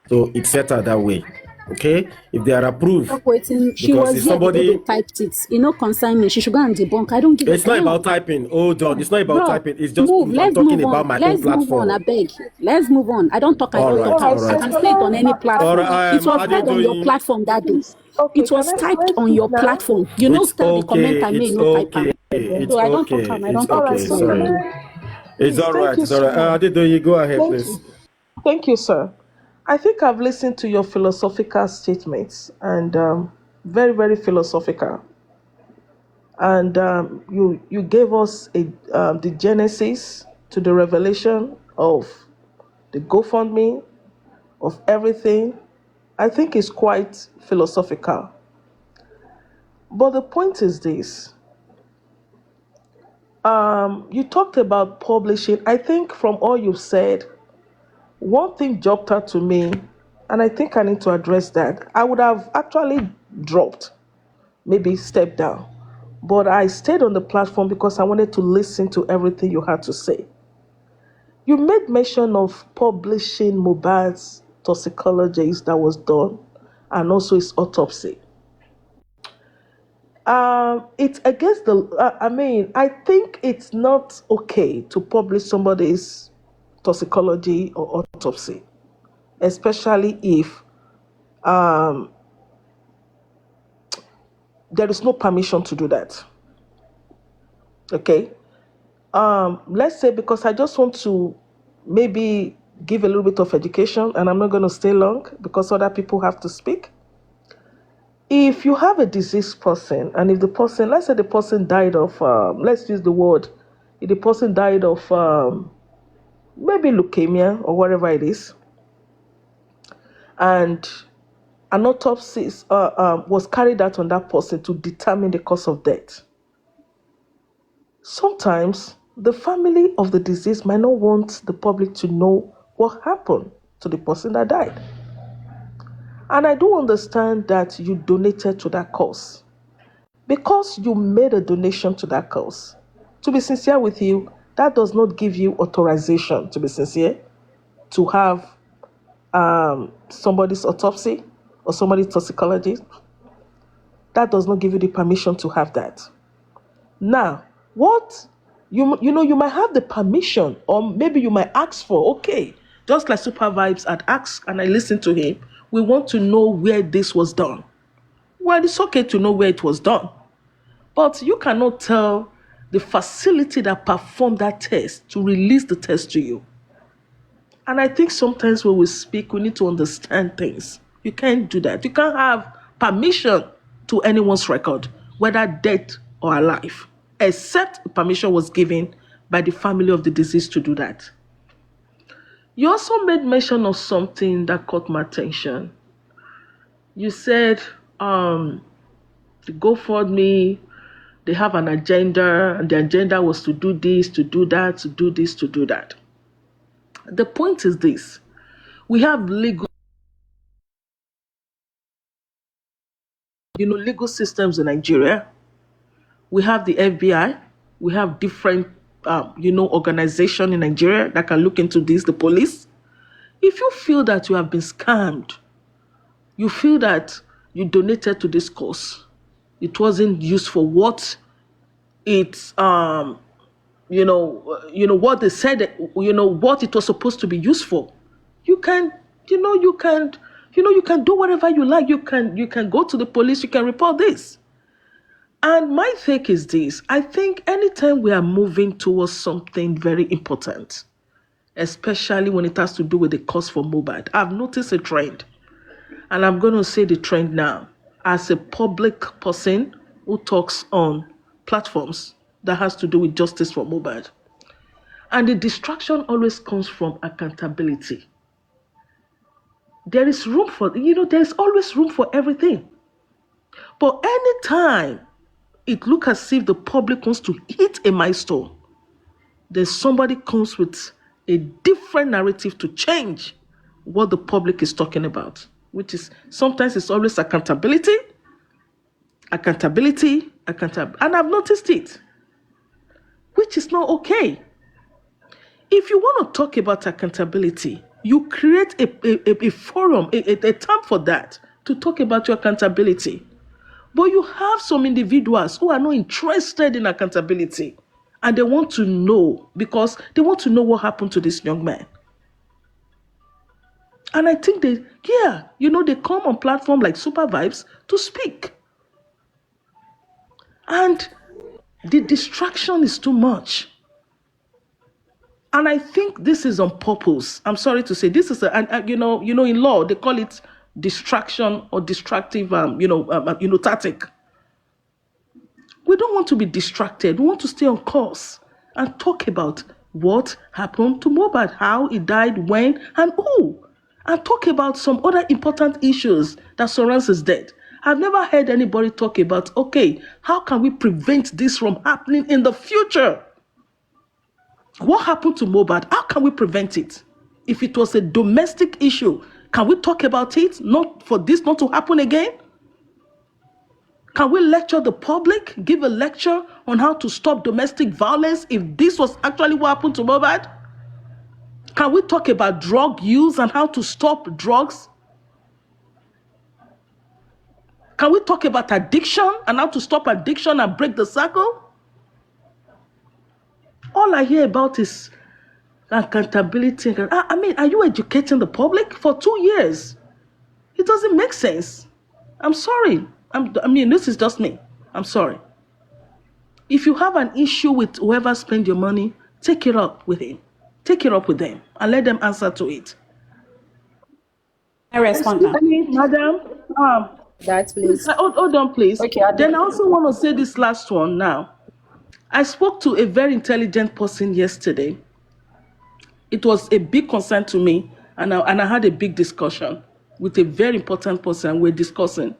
So it's better that way. Okay? If there are proof, Talk waiting. She because was if here the day they somebody, typed it. You know, concern me. She should go and debunk. I don't give a it's not damn. about typing. Hold on, it's not about Bro, typing. It's just move. proof. I'm Let's talking move about on. my own Let's move on. I platform. beg. Let's move on. I don't talk. I All don't right, talk. All all right. I right. So can can say it on any All platform. right, It was said on your Adedoyin. platform that day. please, okay, It was can I typed on speak your now? platform. You know, It's style the comment okay, I made, it's no type am. okay, it's So I don't talk okay, am. I it's don't talk. All I right. okay. So swear. can Sorry. I It's please? all Thank right, you it's all so right. much. Adedoyin, go ahead, Thank please. you. Thank you, sir. I think I've listened to your philosophical statements and very, very philosophical. And you gave us the genesis to the revelation of the GoFundMe, of everything. I think it's quite philosophical. But the point is this. You talked about publishing. I think from all you've said, one thing jumped out to me, and I think I need to address that. I would have actually dropped, maybe stepped down. But I stayed on the platform because I wanted to listen to everything you had to say. You made mention of publishing Mohbad's toxicologies that was done and also his autopsy. It's against the. I think it's not okay to publish somebody's toxicology or autopsy, especially if there is no permission to do that. Okay. Let's say, because I just want to maybe give a little bit of education, and I'm not going to stay long because other people have to speak. If you have a deceased person, and if the person, let's say the person died of, let's use the word, if the person died of maybe leukemia or whatever it is, and an autopsy was carried out on that person to determine the cause of death. Sometimes the family of the deceased might not want the public to know what happened to the person that died. And I do understand that you donated to that cause. Because you made a donation to that cause, to be sincere with you, that does not give you authorization, to be sincere, to have somebody's autopsy or somebody's toxicology. That does not give you the permission to have that. Now, what you might have the permission, or maybe you might ask for, okay, just like Supervibez had asked, and I listened to him, we want to know where this was done. Well, it's okay to know where it was done, but you cannot tell the facility that performed that test to release the test to you. And I think sometimes when we speak, we need to understand things. You can't do that. You can't have permission to anyone's record, whether dead or alive, except permission was given by the family of the deceased to do that. You also made mention of something that caught my attention. You said the GoFundMe, they have an agenda, and the agenda was to do this, to do that, to do this, to do that. The point is this: we have legal systems in Nigeria. We have the FBI. We have different, organization in Nigeria that can look into this. The police. If you feel that you have been scammed, you feel that you donated to this cause, it wasn't used for what it's what they said, what it was supposed to be used for. You can, you can do whatever you like. You can go to the police. You can report this. And my take is this: I think anytime we are moving towards something very important, especially when it has to do with the cost for Mohbad, I've noticed a trend, and I'm going to say the trend now. As a public person who talks on platforms that has to do with justice for Mohbad, and the distraction always comes from accountability. There is room for, there's always room for everything. But anytime it look as if the public wants to hit a milestone, then somebody comes with a different narrative to change what the public is talking about, which is sometimes it's always accountability. And I've noticed it, which is not okay. If you want to talk about accountability, you create a forum, a term for that, to talk about your accountability. But you have some individuals who are not interested in accountability, and they want to know because they want to know what happened to this young man. And I think they come on platform like Supervibez to speak. And the distraction is too much. And I think this is on purpose. I'm sorry to say, this is in law they call it distraction or distractive tactic. We don't want to be distracted. We want to stay on course and talk about what happened to Mohbad, how he died, when, and who, and talk about some other important issues that surrounds his death. I've never heard anybody talk about, okay, how can we prevent this from happening in the future? What happened to Mohbad? How can we prevent it? If it was a domestic issue, can we talk about it? Not for this not to happen again? Can we lecture the public, give a lecture on how to stop domestic violence if this was actually what happened to Mohbad? Can we talk about drug use and how to stop drugs? Can we talk about addiction and how to stop addiction and break the cycle? All I hear about is accountability. I mean, are you educating the public for 2 years? It doesn't make sense. I'm sorry. This is just me. I'm sorry. If you have an issue with whoever spent your money, take it up with him. Take it up with them and let them answer to it. I respond now. Madam, That please. hold on, please. Okay, Then I also want to say this last one now. I spoke to a very intelligent person yesterday. It was a big concern to me, and I had a big discussion with a very important person. We're discussing.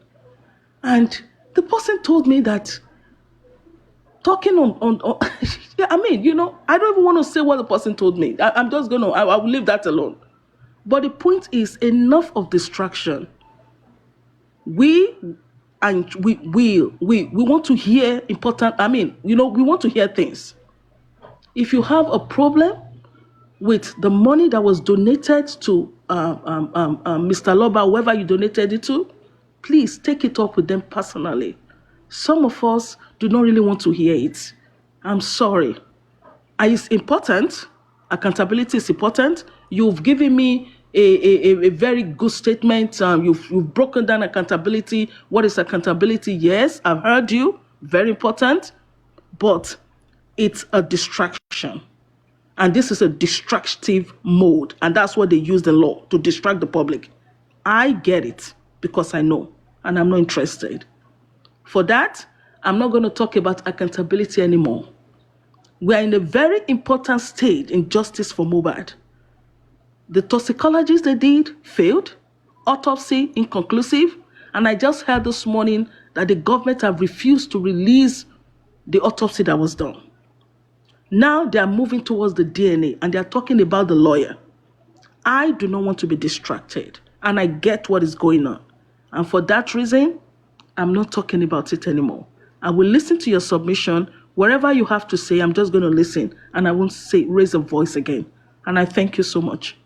And the person told me that talking on I don't even want to say what the person told me. I'm just going to, I will leave that alone. But the point is, enough of distraction. We want to hear we want to hear things. If you have a problem with the money that was donated to Mr. Loba, whoever you donated it to, please take it up with them personally. Some of us do not really want to hear it. I'm sorry. It's important. Accountability is important. You've given me a very good statement. You've broken down accountability. What is accountability? Yes, I've heard you. Very important. But it's a distraction. And this is a distractive mode. And that's what they use in law, to distract the public. I get it because I know. And I'm not interested. For that, I'm not going to talk about accountability anymore. We are in a very important stage in justice for Mohbad. The toxicologists they did failed, autopsy inconclusive, and I just heard this morning that the government have refused to release the autopsy that was done. Now they are moving towards the DNA, and they are talking about the lawyer. I do not want to be distracted, and I get what is going on. And for that reason, I'm not talking about it anymore. I will listen to your submission. Whatever you have to say, I'm just going to listen, and I won't raise a voice again. And I thank you so much.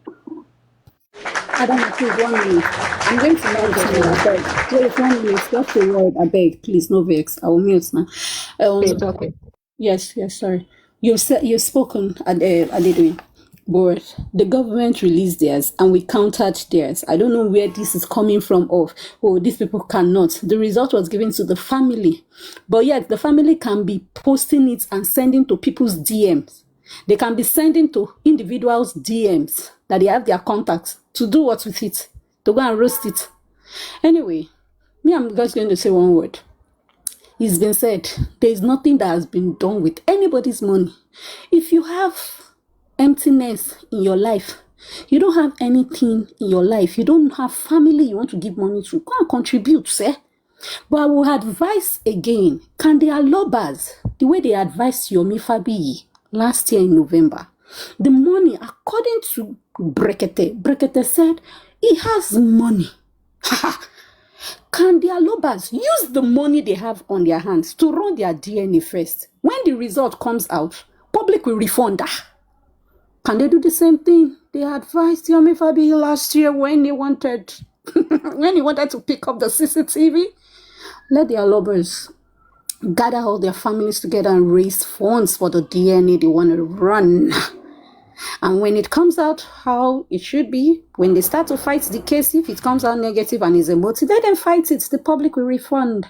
I don't know, please, 1 minute. I'm going to mute now, I beg. Please, 1 minute, just a word, I beg. Please, no vex. I will mute now. Okay. Yes, sorry. You've spoken at the but the government released theirs and we countered theirs. I don't know where this is coming from these people cannot. The result was given to the family. But yet the family can be posting it and sending to people's DMs. They can be sending to individuals' DMs that they have their contacts to do what with it, to go and roast it. Anyway, I'm just going to say one word. It's been said, there is nothing that has been done with anybody's money. If you have emptiness in your life, you don't have anything in your life, you don't have family you want to give money to, go and contribute, sir. But I will advise again, can the Alobas, the way they advised Yomi Fabiyi last year in November, the money, according to Brekete said he has money. Can the Alobas use the money they have on their hands to run their DNA first? When the result comes out, public will refund. Can they do the same thing they advised Yomi Fabiyi last year when he wanted to pick up the CCTV? Let the Alobas gather all their families together and raise funds for the DNA they want to run. And when it comes out how it should be, when they start to fight the case, if it comes out negative and is a motive, let them fight it. The public will refund.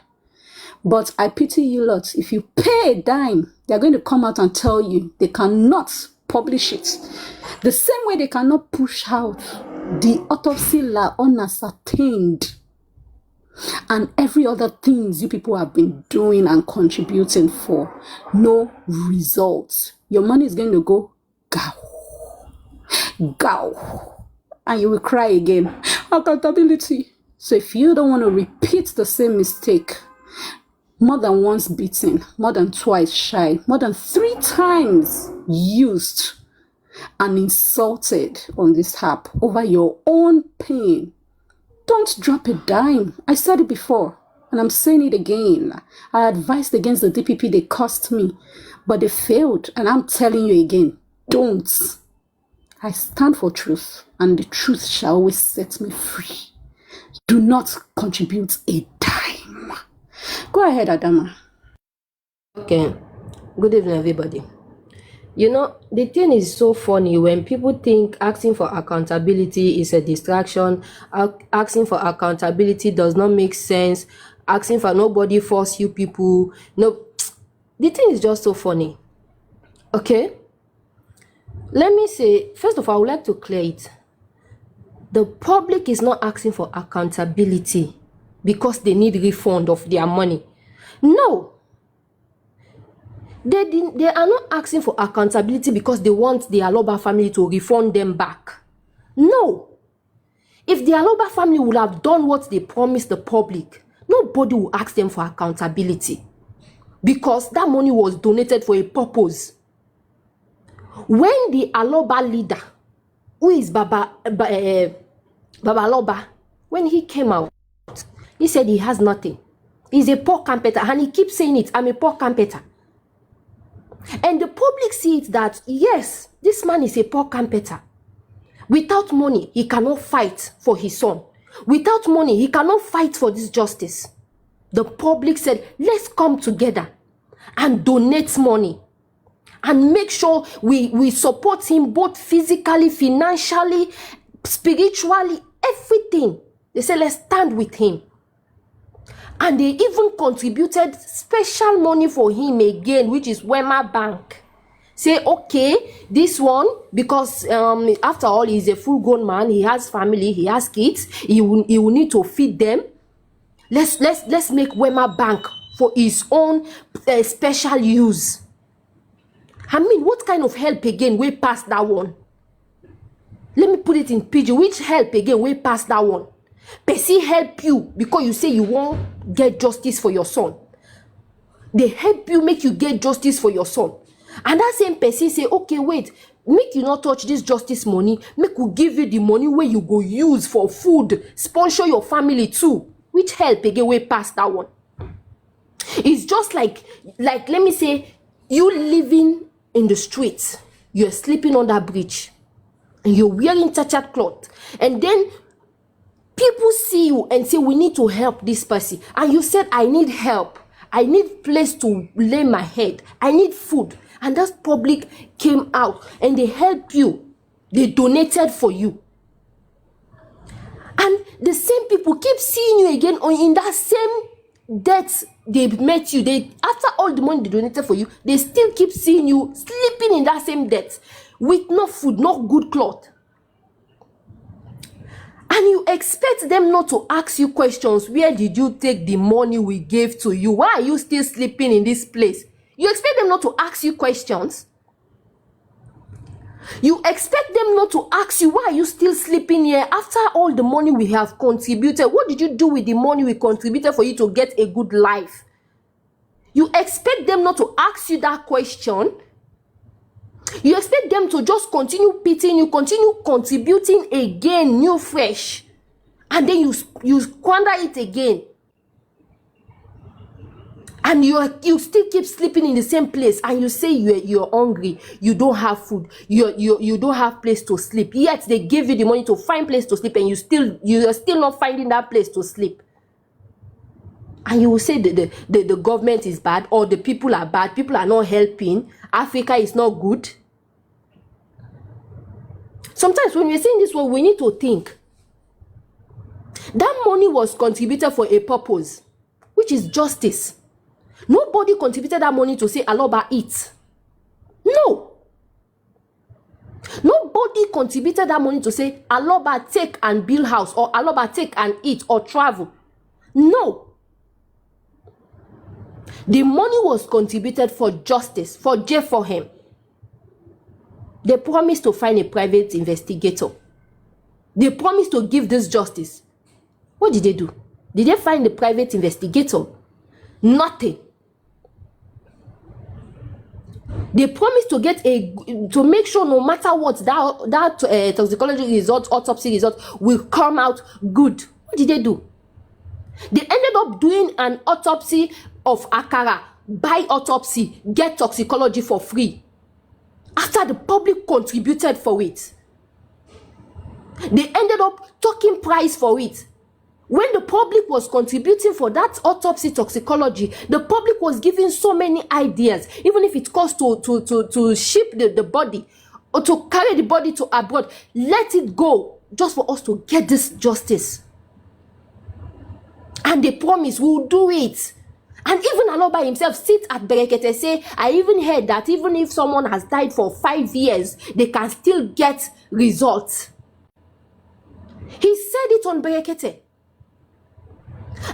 But I pity you lot. If you pay a dime, they're going to come out and tell you they cannot publish it. The same way they cannot push out the autopsy law unascertained and every other things you people have been doing and contributing for. No results. Your money is going to go go, and you will cry again. Accountability. So if you don't want to repeat the same mistake, more than once beaten, more than twice shy, more than 3 times used and insulted on this app over your own pain, don't drop a dime. I said it before, and I'm saying it again. I advised against the DPP, they cost me, but they failed, and I'm telling you again, don't. I stand for truth, and the truth shall always set me free. Do not contribute a dime. Go ahead, Adama. Okay. Good evening, everybody. You know, the thing is so funny when people think asking for accountability is a distraction, asking for accountability does not make sense, asking for nobody force you people. No, the thing is just so funny. Okay? Let me say, first of all, I would like to clear it. The public is not asking for accountability because they need refund of their money. No. They are not asking for accountability because they want the Aloba family to refund them back. No. If the Aloba family would have done what they promised the public, nobody will ask them for accountability because that money was donated for a purpose. When the Aloba leader, who is Baba Aloba, when he came out, he said he has nothing. He's a poor competitor, and he keeps saying it, I'm a poor competitor. And the public sees that, yes, this man is a poor competitor. Without money, he cannot fight for his son. Without money, he cannot fight for this justice. The public said, let's come together and donate money and make sure we support him both physically, financially, spiritually, everything. They said, let's stand with him. And they even contributed special money for him again, which is Wema Bank. Say, okay, this one, because after all, he's a full-grown man, he has family, he has kids, he will need to feed them. Let's make Wema Bank for his own special use. I mean, what kind of help again way past that one? Let me put it in PG. Which help again way past that one? Percy help you because you say you won't get justice for your son. They help you, make you get justice for your son. And that same Percy say, okay, wait, make you not touch this justice money, make we give you the money where you go use for food, sponsor your family too. Which help again way past that one? It's just like let me say, you living in the streets, you're sleeping on that bridge, and you're wearing tattered cloth, and then people see you and say, we need to help this person. And you said, I need help. I need place to lay my head. I need food. And that public came out and they helped you. They donated for you. And the same people keep seeing you again in that same debt they met you. After all the money they donated for you, they still keep seeing you sleeping in that same debt with no food, no good cloth. And you expect them not to ask you questions. Where did you take the money we gave to you? Why are you still sleeping in this place? You expect them not to ask you questions. You expect them not to ask you, why are you still sleeping here after all the money we have contributed? What did you do with the money we contributed for you to get a good life? You expect them not to ask you that question. You expect them to just continue pitying you, continue contributing again, new fresh, and then you squander it again. And you still keep sleeping in the same place, and you say you're hungry, you don't have food, you don't have place to sleep. Yet they give you the money to find place to sleep, and you're still not finding that place to sleep. And you will say the government is bad, or the people are bad, people are not helping, Africa is not good. Sometimes when we're saying this word, we need to think. That money was contributed for a purpose, which is justice. Nobody contributed that money to say, Aloba, eat. No. Nobody contributed that money to say, Aloba, take and build house, or Aloba, take and eat, or travel. No. The money was contributed for justice, for J for him. They promised to find a private investigator. They promised to give this justice. What did they do? Did they find the private investigator? Nothing. They promised to make sure no matter what, that toxicology result, autopsy result will come out good. What did they do? They ended up doing an autopsy of Akara, buy autopsy, get toxicology for free, after the public contributed for it. They ended up talking price for it. When the public was contributing for that autopsy toxicology, the public was giving so many ideas, even if it costs to ship the body or to carry the body to abroad. Let it go, just for us to get this justice. And they promise we'll do it. And even Aloba himself sit at Berekete say, I even heard that even if someone has died for 5 years, they can still get results. He said it on Berekete.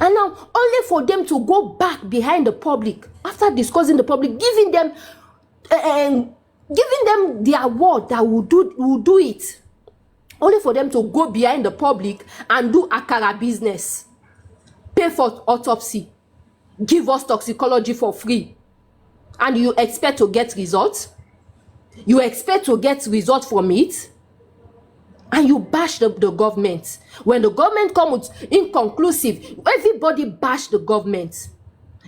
And now, only for them to go back behind the public, after discussing the public, giving them their word that will do it, only for them to go behind the public and do Akara business, pay for autopsy, give us toxicology for free, and you expect to get results? You expect to get results from it? And you bash the government. When the government comes with inconclusive, everybody bash the government.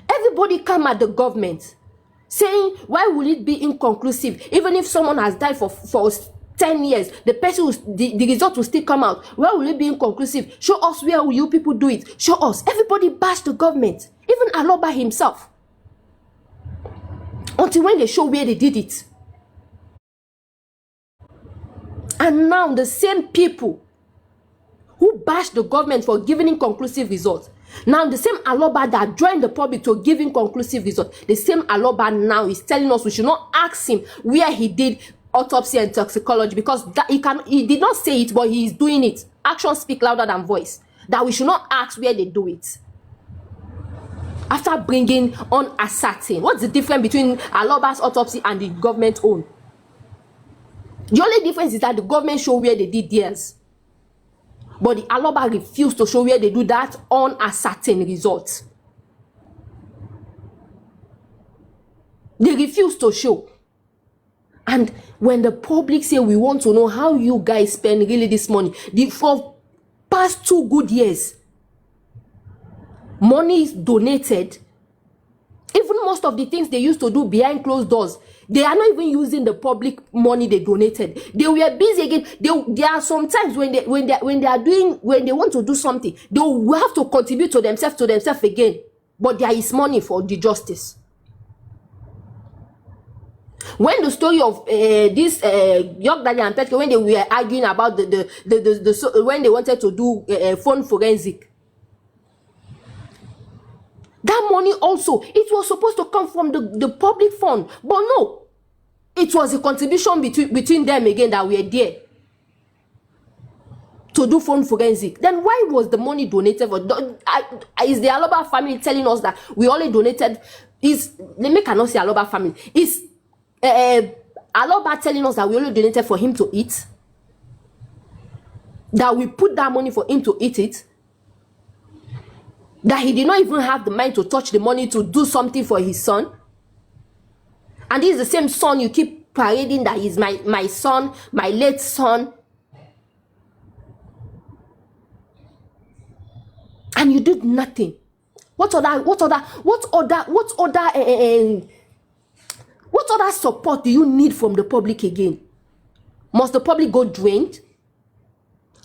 Everybody come at the government saying, why will it be inconclusive? Even if someone has died for 10 years, the result will still come out. Why will it be inconclusive? Show us where will you people do it. Show us. Everybody bash the government. Even Aloba himself. Until when they show where they did it. And now the same people who bashed the government for giving inconclusive results, now the same Aloba that joined the public to give inconclusive results, the same Aloba now is telling us we should not ask him where he did autopsy and toxicology, because he did not say it, but he is doing it. Actions speak louder than voice. That we should not ask where they do it. After bringing on ascertain, what's the difference between Aloba's autopsy and the government own? The only difference is that the government show where they did theirs, but the Aloba refused to show where they do that unascertain result. They refuse to show. And when the public say we want to know how you guys spend really this money, for past 2 good years, money is donated. Even most of the things they used to do behind closed doors, they are not even using the public money they donated. They were busy again. There are some times when they want to do something, they will have to contribute to themselves again. But there is money for the justice. When the story of this York Daddy and Petke, when they were arguing about when they wanted to do phone forensic, that money also, it was supposed to come from the public fund, but no, it was a contribution between them again that were there to do phone forensic. Then why was the money donated for? Is the Aloba family telling us that we only donated? They cannot say Aloba family. Is Aloba telling us that we only donated for him to eat, that we put that money for him to eat it, that he did not even have the mind to touch the money to do something for his son. And this is the same son you keep parading that is my son, my late son. And you did nothing. What other support do you need from the public again? Must the public go drained?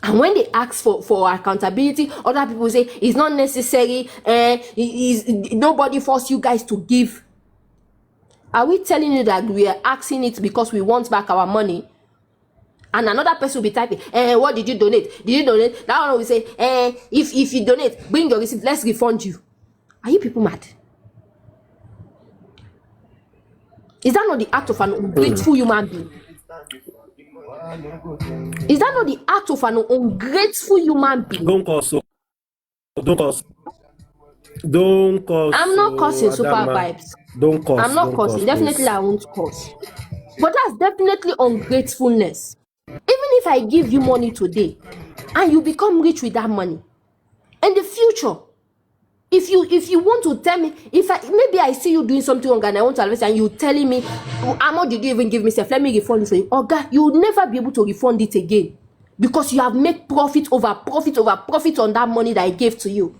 And when they ask for accountability, other people say it's not necessary. Nobody forced you guys to give. Are we telling you that we are asking it because we want back our money? And another person will be typing, what did you donate? Did you donate? That one will say, if you donate, bring your receipt, let's refund you. Are you people mad? Is that not the act of an ungrateful human being? Is that not the act of an ungrateful human being? Don't cause. I'm not cursing, Supervibez. Don't cause. I'm not cursing. Definitely, I won't curse. But that's definitely ungratefulness. Even if I give you money today and you become rich with that money, in the future, if you want to tell me, maybe I see you doing something wrong and I want to advise and you telling me, how much did you even give me? Self, let me refund it for you. Oga, you will never be able to refund it again because you have made profit over profit on that money that I gave to you.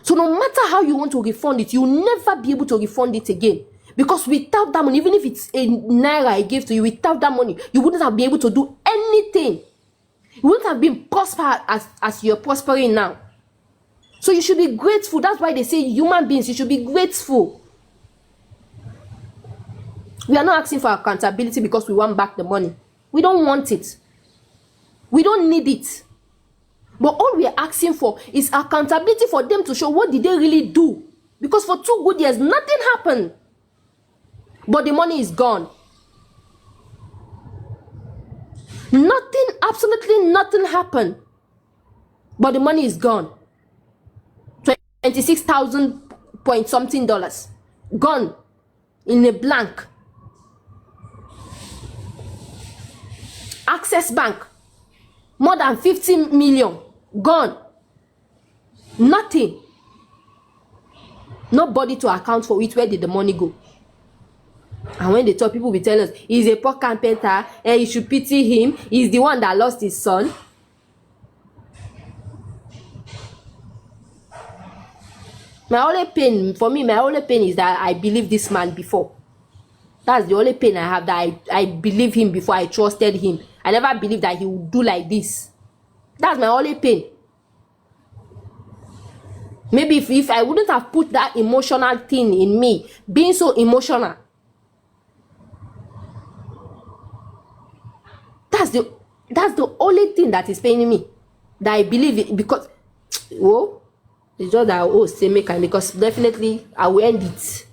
So no matter how you want to refund it, you will never be able to refund it again. Because without that money, even if it's a naira I gave to you, without that money, you wouldn't have been able to do anything. You wouldn't have been prosper as you're prospering now. So you should be grateful. That's why they say human beings, you should be grateful. We are not asking for accountability because we want back the money. We don't want it. We don't need it. But all we are asking for is accountability for them to show what did they really do. Because for 2 good years, nothing happened. But the money is gone. Nothing, absolutely nothing happened. But the money is gone. 26,000 point something dollars. Gone. In a blank. Access Bank. More than 50 million. Gone. Nothing. Nobody to account for it. Where did the money go? And when they talk, people will tell us he's a poor carpenter and you should pity him. He's the one that lost his son. My only pain is that I believe this man before. That's the only pain I have, that I believe him before. I trusted him. I never believed that he would do like this. That's my only pain. Maybe if I wouldn't have put that emotional thing in me, being so emotional, that's the only thing that is paining me, that I believe it, because it's just that say make and because definitely I will end it.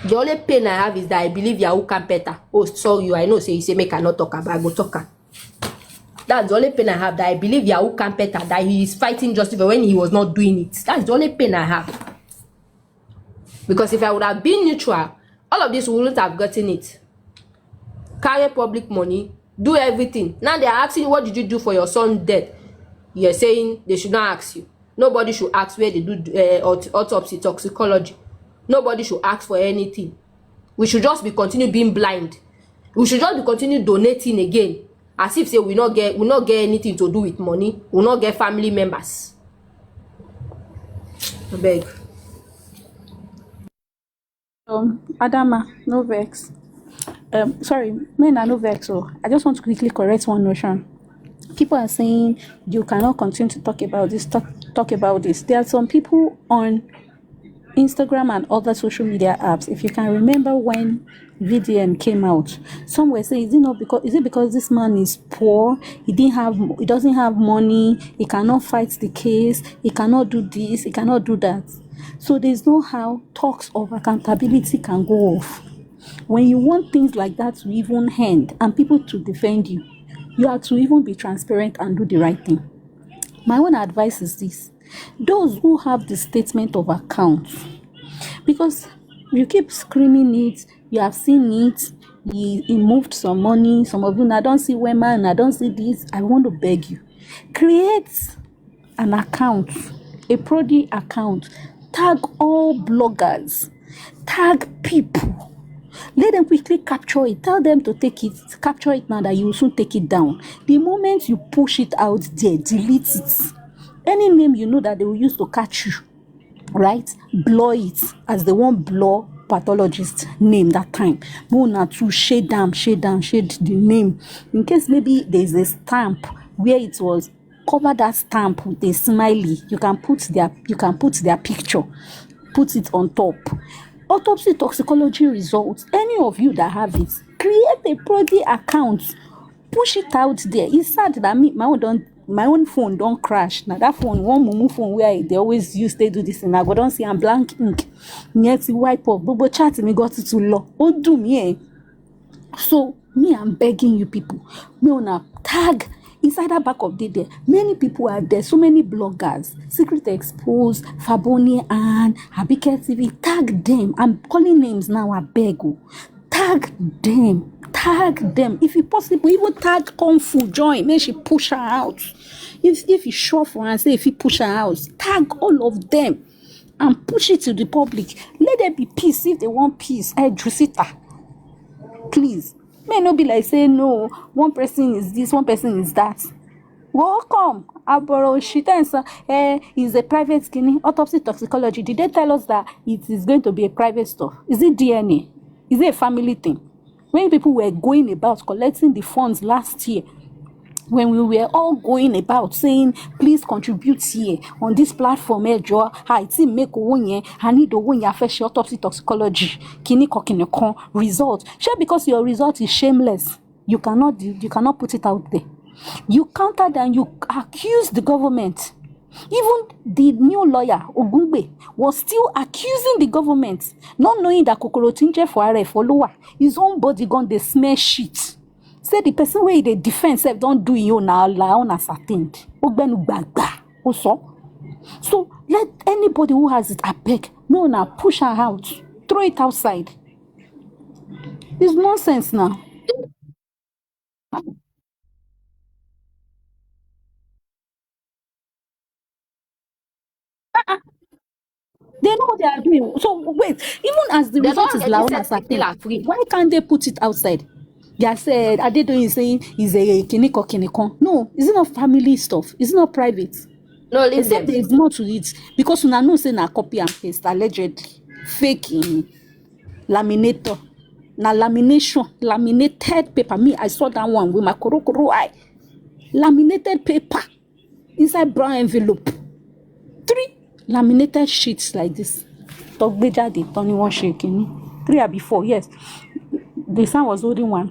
The only pain I have is that I believe Yahoo can better. Sorry, I know say you say make I not talk about, I go talk. That's the only pain I have, that I believe Yahoo can better, that he is fighting justice when he was not doing it. That's the only pain I have. Because if I would have been neutral, all of this wouldn't have gotten it. Carry public money, do everything. Now they are asking you, what did you do for your son's death? You're saying they should not ask you. Nobody should ask where they do autopsy, toxicology. Nobody should ask for anything. We should just be continue being blind. We should just be continue donating again, as if say we not get anything to do with money. We not get family members. I beg. Adama, no vex. Sorry, men are no vex. So I just want to quickly correct one notion. People are saying you cannot continue to talk about this. Talk about this. There are some people on Instagram and other social media apps. If you can remember when VDM came out, some were saying, is it because this man is poor? He doesn't have money. He cannot fight the case. He cannot do this. He cannot do that. So there's no how talks of accountability can go off. When you want things like that to even end and people to defend you, you have to even be transparent and do the right thing. My own advice is this: those who have the statement of accounts, because you keep screaming it, You have seen it. He moved some money. Some of you, I don't see women, I don't see this. I want to beg you. Create an account, a Prodi account. Tag all bloggers. Tag people. Let them quickly capture it. Tell them to take it, capture it now that you will soon take it down. The moment you push it out there, delete it. Any name you know that they will use to catch you, right? Blur it as they won't blur pathologist name that time. Mona to shade the name. In case maybe there's a stamp where it was, cover that stamp with a smiley. You can put their picture, put it on top. Autopsy toxicology results. Any of you that have it, create a Prodi account, push it out there. It's sad that my own phone don't crash. Now that phone, one mumu phone where they always use they do this, and I go don't see and blank ink. Yet wipe off. But chat me got it to law. Oh do me. So me, I'm begging you people. Me on a tag inside that back of the day. Many people are there. So many bloggers. Secret Expose, Faboni and Abike TV. Tag them. I'm calling names now. I beg you. Tag them. Tag them. If it's possible, even tag Kung Fu Join. Make she push her out. If you sure for her and say if you push her out, tag all of them and push it to the public. Let there be peace if they want peace. Hey, Drusita. Please, may not be like say no, one person is this, one person is that. Welcome. Aboro Shitensa is a private skinny autopsy toxicology. Did they tell us that it is going to be a private stuff? Is it DNA? Is it a family thing? When people were going about collecting the funds last year, when we were all going about saying, please contribute here on this platform, Joe, I make I need to autopsy toxicology, result. Sure, because your result is shameless. You cannot put it out there. You countered and you accused the government. Even the new lawyer, Ogungbe, was still accusing the government, not knowing that Kokoro Tinje for a follower, his own body gone the smear shit. Say the person where they defend self don't do you now on ascertained. So let anybody who has it beg, no now push her out, throw it outside. It's nonsense now. They know what they are doing. So wait, even as the They result don't is already loud said as they still are free. why can't they put it outside? They said, are they doing saying is a kiniko? No, it's not family stuff. It's not private. No, leave Except them. there is more to it because una know say na copy and paste allegedly, fake in laminator, na laminated paper. Me, I saw that one with my korokoro eye. Laminated paper inside brown envelope. 3 laminated sheets like this. Togbeja de Tony one shaking. 3 or before, yes. The son was holding one.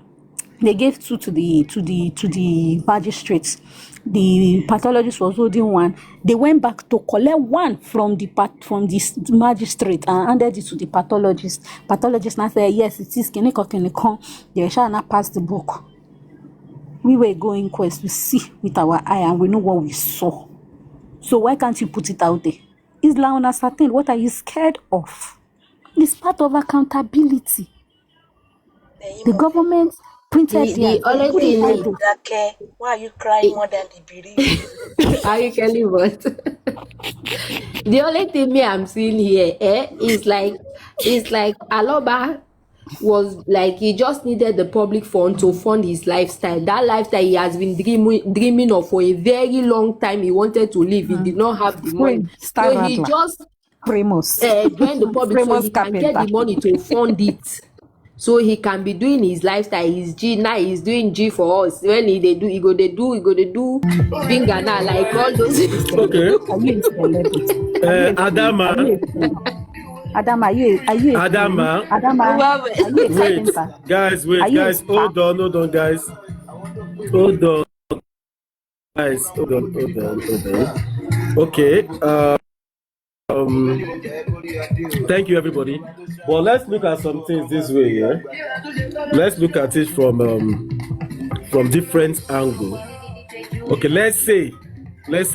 They gave 2 to the magistrates. The pathologist was holding one. They went back to collect one from the magistrate and handed it to the pathologist. Pathologist now said, yes, it is kiniko. They shall not pass the book. We were going quest to see with our eye and we know what we saw. So why can't you put it out there? It's like uncertain. What are you scared of? It's part of accountability. The government printed The only put it thing out is, there. Why are you crying more than the bereaved? are you telling what? The only thing me I'm seeing here is like Aloba was like he just needed the public fund to fund his lifestyle. That lifestyle he has been dreaming of for a very long time. He wanted to live. He did not have the money. Star So he Rattler. just Primus. joined the public so Primus he can get Carpenter. the money to fund it. So he can be doing his lifestyle. His G now he's doing G for us. When he go they do finger now like all those. Okay. Are you a celebrity? Adama. Adama, are you a Adama. Adama, Well, are you a Wait, carpenter? guys, Are you a guys. star? Hold on, guys. Hold on, guys. Hold on. Okay. Thank you, everybody. Well, let's look at some things this way. Yeah. Let's look at it from different angle. Okay. Let's say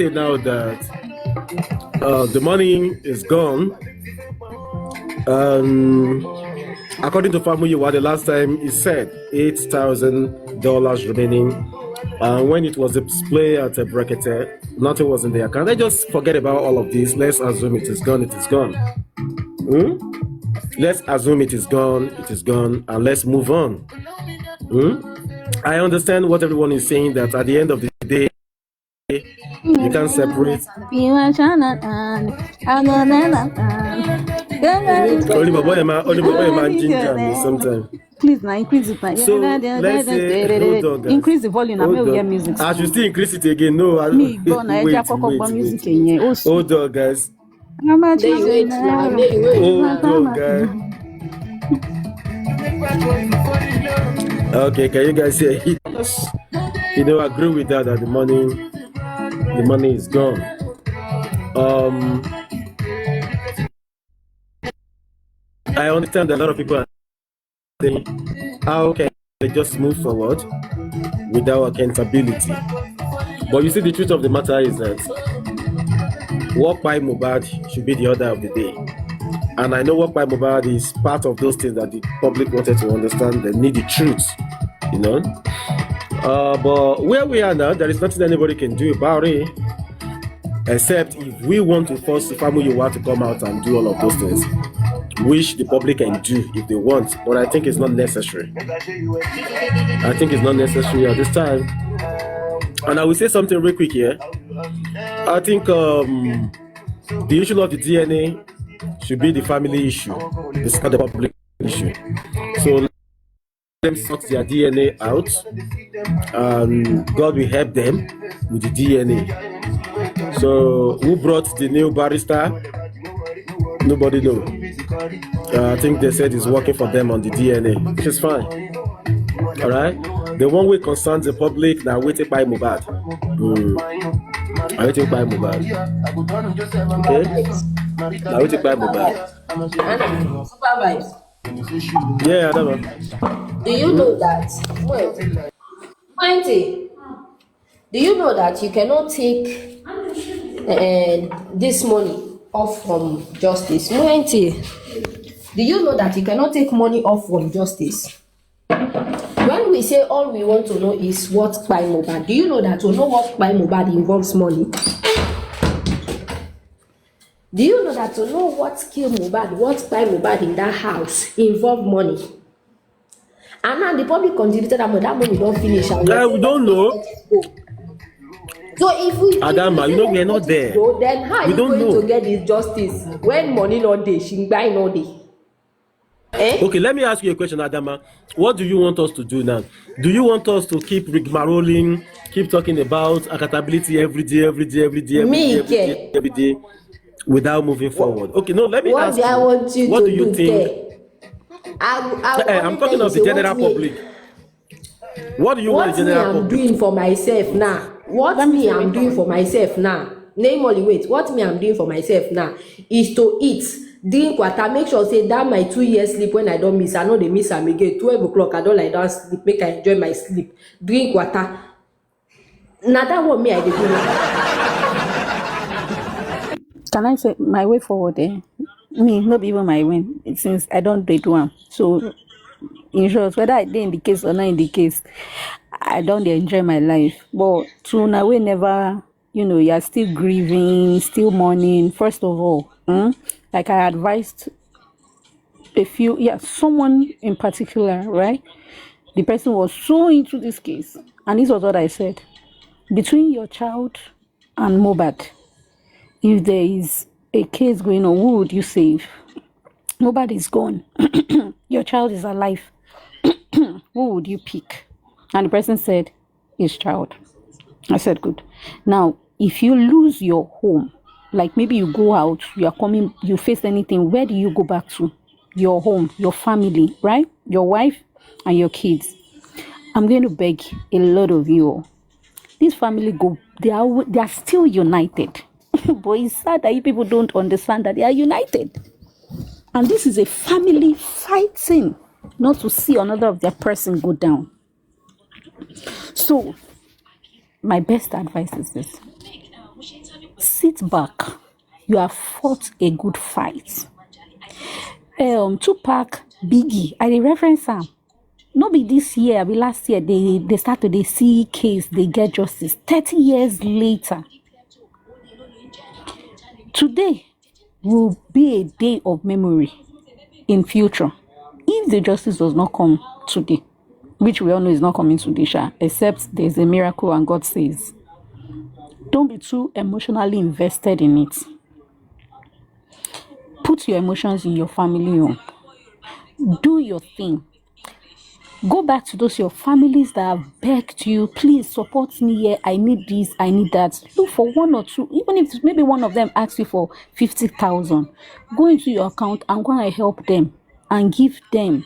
now that the money is gone. according to Famuyiwa, the last time he said $8,000 remaining. When it was displayed at a bracket, nothing was in the account. I just forget about all of this. Let's assume it is gone. It is gone. Let's assume it is gone. It is gone, and let's move on. I understand what everyone is saying, that at the end of the day, you can't separate. Only my man ginger me sometimes. Please now increase it. So let's say, hold on, guys. Increase the volume. Now we'll get music. I should still increase it again. No, I Me wait, go na eja koko gba music yen. Hold on, guys. Hold on, guys. Okay, can you guys hear it? You know, I agree with that. That the money is gone. I understand that a lot of people are saying, how can they just move forward without accountability? But you see, the truth of the matter is that work by Mohbad should be the order of the day. And I know work by Mohbad is part of those things that the public wanted to understand. They need the truth, you know. But where we are now, there is nothing anybody can do about it, except if we want to force the family you want to come out and do all of those things, which the public can do if they want. But I think it's not necessary. I think it's not necessary at this time. And I will say something real quick here. I think the issue of the DNA should be the family issue. It's not the public issue. So let them sort their DNA out, and God will help them with the DNA. So who brought the new barrister? Nobody knows. I think they said it's working for them on the DNA, which is fine. All right. The one way concerns the public, now waiting by Mohbad. I waiting by Mohbad. Okay. Now waiting by Mohbad. Supervibez. Yeah, I don't know. Do you know that? Wait. Do you know that you cannot take this money off from justice? Do you know that you cannot take money off from justice? When we say all we want to know is what by Mohbad, do you know that to know what by Mohbad involves money? Do you know that to know what killed Mohbad, what by Mohbad in that house involved money? And now the public contributed that money don't finish. We don't know. So if we Adama, you know we are not there. Then how are you going to get this justice when money not there, she buy no day? Okay, let me ask you a question, Adama. What do you want us to do now? Do you want us to keep rigmaroling, keep talking about accountability every day, without moving forward? Okay, no, let me ask you. What do you think? I'm talking of the general public. What do you want the general public? What me I'm doing for myself now? What me I'm doing for myself now? Namely, wait. What me I'm doing for myself now is to eat, drink water, make sure say that my 2 years sleep when I don't miss. I know they miss am again. 12 o'clock I don't lie down sleep. Make I enjoy my sleep. Drink water. Now that what me I do. Can I say my way forward there? Me, not even my win. Since I don't do one. So in short, whether I did in the case or not in the case, I don't enjoy my life. But to now we never, you're still grieving, still mourning. First of all, like I advised someone in particular, right? The person was so into this case, and this was what I said: between your child and Mohbad, if there is a case going on, who would you save? Mohbad is gone. Your child is alive. Who would you pick? And the person said, his child. I said, good. Now, if you lose your home, like maybe you go out, you are coming, you face anything, where do you go back to? Your home, your family, right? Your wife and your kids. I'm going to beg a lot of you. This family they are still united. But it's sad that you people don't understand that they are united. And this is a family fighting not to see another of their person go down. So, my best advice is this. Sit back. You have fought a good fight. Tupac, Biggie, I dey reference am. No be this year, be last year, they start to dey see case, they get justice. 30 years later. Today will be a day of memory in future. If the justice does not come today, which we all know is not coming today, except there's a miracle and God says, don't be too emotionally invested in it. Put your emotions in your family home. Do your thing. Go back to those your families that have begged you, please support me here. I need this, I need that. Look for one or two, even if maybe one of them asks you for 50,000. Go into your account and go and help them and give them,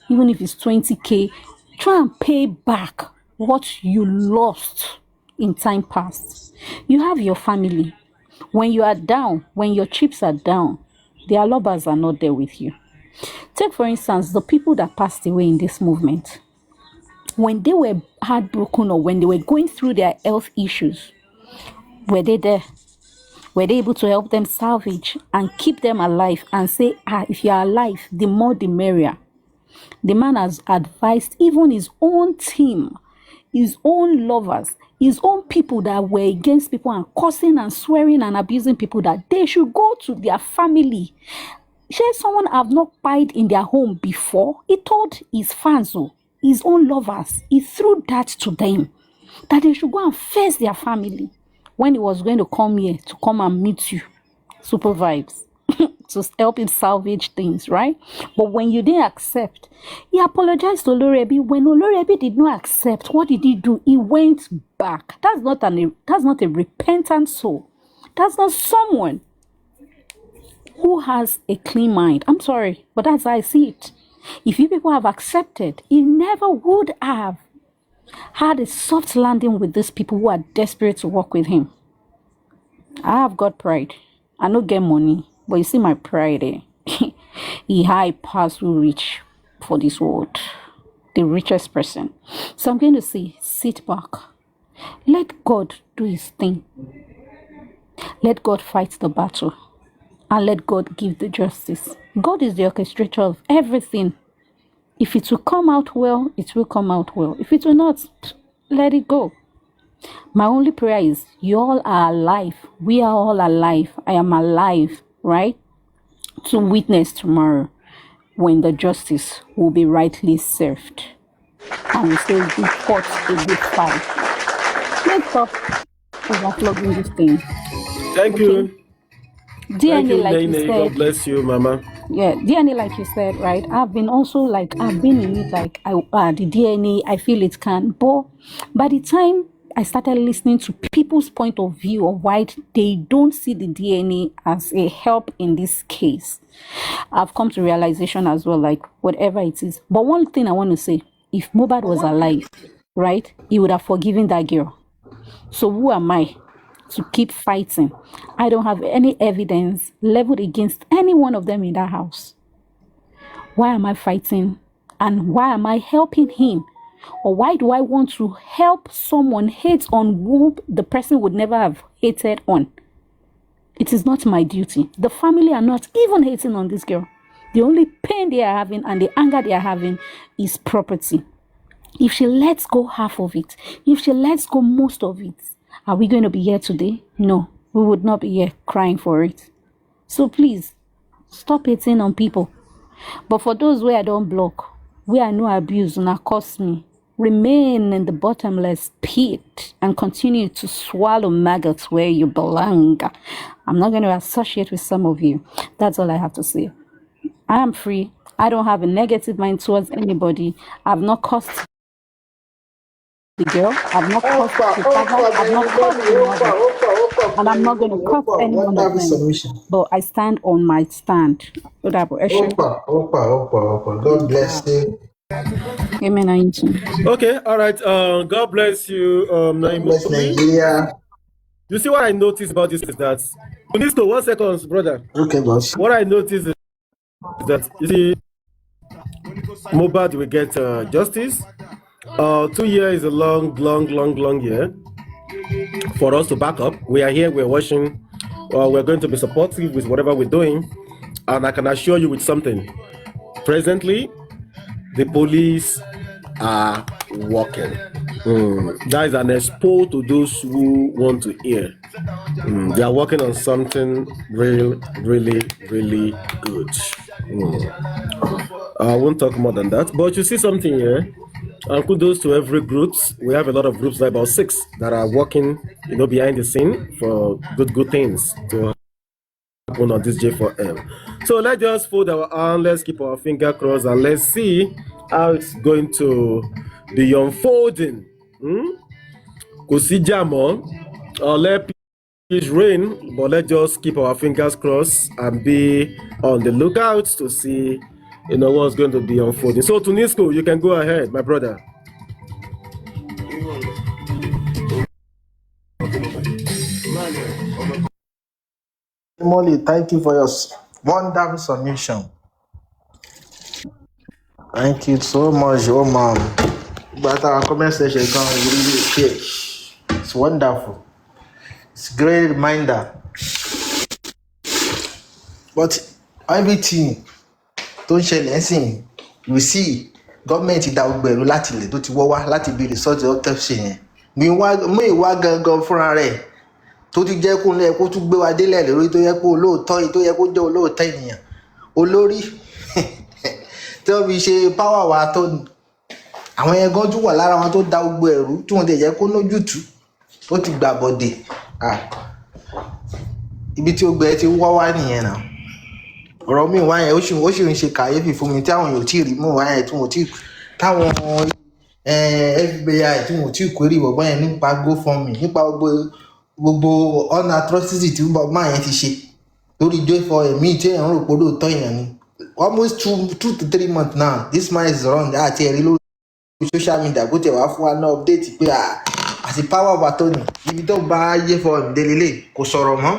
even if it's 20K. Try and pay back what you lost in time past. You have your family. When you are down, when your chips are down, their lovers are not there with you. Take, for instance, the people that passed away in this movement. When they were heartbroken or when they were going through their health issues, were they there? Were they able to help them salvage and keep them alive and say, if you are alive, the more the merrier? The man has advised even his own team, his own lovers, his own people that were against people and cursing and swearing and abusing people, that they should go to their family. Shall someone have not died in their home before? He told his fans, his own lovers, he threw that to them, that they should go and face their family when he was going to come here to come and meet you, Supervibez, to help him salvage things, right? But when you didn't accept, he apologized to Olorebi. When Olorebi did not accept, what did he do? He went back. That's not a repentant soul. That's not someone who has a clean mind. I'm sorry, but that's how I see it. If you people have accepted, he never would have had a soft landing with these people who are desperate to work with him. I have got pride. I don't get money, but you see my pride, he high pass who rich for this world. The richest person. So I'm going to say, sit back. Let God do his thing. Let God fight the battle. And let God give the justice. God is the orchestrator of everything. If it will come out well, it will come out well. If it will not, let it go. My only prayer is, you all are alive. We are all alive. I am alive, right? To witness tomorrow when the justice will be rightly served. And we say we fought a good fight. Let's stop overflowing this thing. Thank you. DNA, you, like Nene. You said, God bless you, Mama. Yeah, DNA, like you said, right? I've been in it, the DNA, I feel it can. But by the time I started listening to people's point of view of why they don't see the DNA as a help in this case, I've come to realization as well, like whatever it is. But one thing I want to say, if Mohbad was alive, right, he would have forgiven that girl. So who am I to keep fighting? I don't have any evidence leveled against any one of them in that house. Why am I fighting? And why am I helping him? Or why do I want to help someone hate on who the person would never have hated on? It is not my duty. The family are not even hating on this girl. The only pain they are having and the anger they are having is property. If she lets go half of it, if she lets go most of it, are we going to be here today? No, we would not be here crying for it. So please, stop hating on people. But for those where I don't block, where I know abuse and cost me, remain in the bottomless pit and continue to swallow maggots where you belong. I'm not going to associate with some of you. That's all I have to say. I am free. I don't have a negative mind towards anybody. I've not cursed the girl. I've not cursed the father. I've not cursed the mother. And I'm not going to curse anyone of them. But I stand on my stand. God bless you. Amen. Okay, all right. God bless you. God bless Nigeria. You see what I noticed about this is that you need to 1 second, brother. Okay, boss. What I noticed is that you see, Mohbad will get justice. 2 years is a long year for us to back up. We are here. We're watching. We're going to be supportive with whatever we're doing. And I can assure you with something. Presently, the police are working. That is an expo to those who want to hear. They are working on something really good. I won't talk more than that. But you see something here. And kudos to every groups. We have a lot of groups, like about 6, that are working, behind the scene for good things to happen on this J4M. So let's just fold our arm, let's keep our finger crossed, and let's see how it's going to be unfolding. Kò sí jà mọ́, let peace reign, but let's just keep our fingers crossed and be on the lookout to see, what's going to be unfolding. So Tunisco, you can go ahead, my brother. Molly, thank you for your wonderful submission. Thank you so much, oh mom. But our comment section really it's wonderful. It's a great reminder. But everything tó ń ṣẹlẹ̀ ńsìn, you see gọ́ọ̀mẹ̀ntì dá gbogbo ẹ̀rú láti ilẹ̀ tó ti wọ́ wá láti bí resort autopsy yẹn. Mú ìwá gangan fúnra rẹ̀ tó ti jẹ́ kó lẹ́ kó tún gbé wa délẹ̀ lórí tó yẹ kó olóòótọ́ yìí tó yẹ kó jẹ́ olóòótọ́ ènìyàn. Olórí tí wọ́n fi ṣe power wa tó ní. Àwọn yẹn gan tún wà lára wọn tó dá gbogbo ẹ̀rú tí wọ́n ti jẹ́ kó lójútùú tó ti gbà bọ̀dẹ̀. Ibi tí ó gbẹ ti wọ́ wá nìyẹn náà. Ọ̀rọ̀ mi wá yẹn ó sì ń ṣe kàyéfì fún mi tí àwọn yóò tí ì rí mú wá yẹn tí wọ́n tí táwọn FBI tí wọ́n tí ì query bọ̀bọ́ yẹn nípa GoFundMe nípa gbogbo ọ̀nà atrocity tí bọ̀bọ́ yẹn ti ṣe lórí J4M tí èèyàn rò pé lóòótọ́ èèyàn ni. Almost 2 to 3 months now this man is wrong àti ẹ̀rí lórí social media kó tẹ̀ wá fún wa náà update pé àti power wa tó ní ibi tó bá J4M délé lè kò sọ̀rọ̀ mọ́.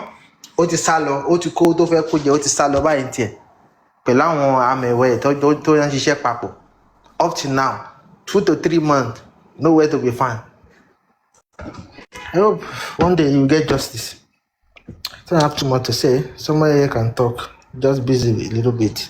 Ó ti sá lọ, ó ti kó tó fẹ́ kó jẹ, ó ti sá lọ báyìí tiẹ̀ pẹ̀lú àwọn amẹ̀wẹ̀ tó ń ṣiṣẹ́ papọ̀. Up to now 2 to 3 months nowhere to be found. I hope one day you get justice. Don't have too much to say. Somebody here can talk. Just busy a little bit.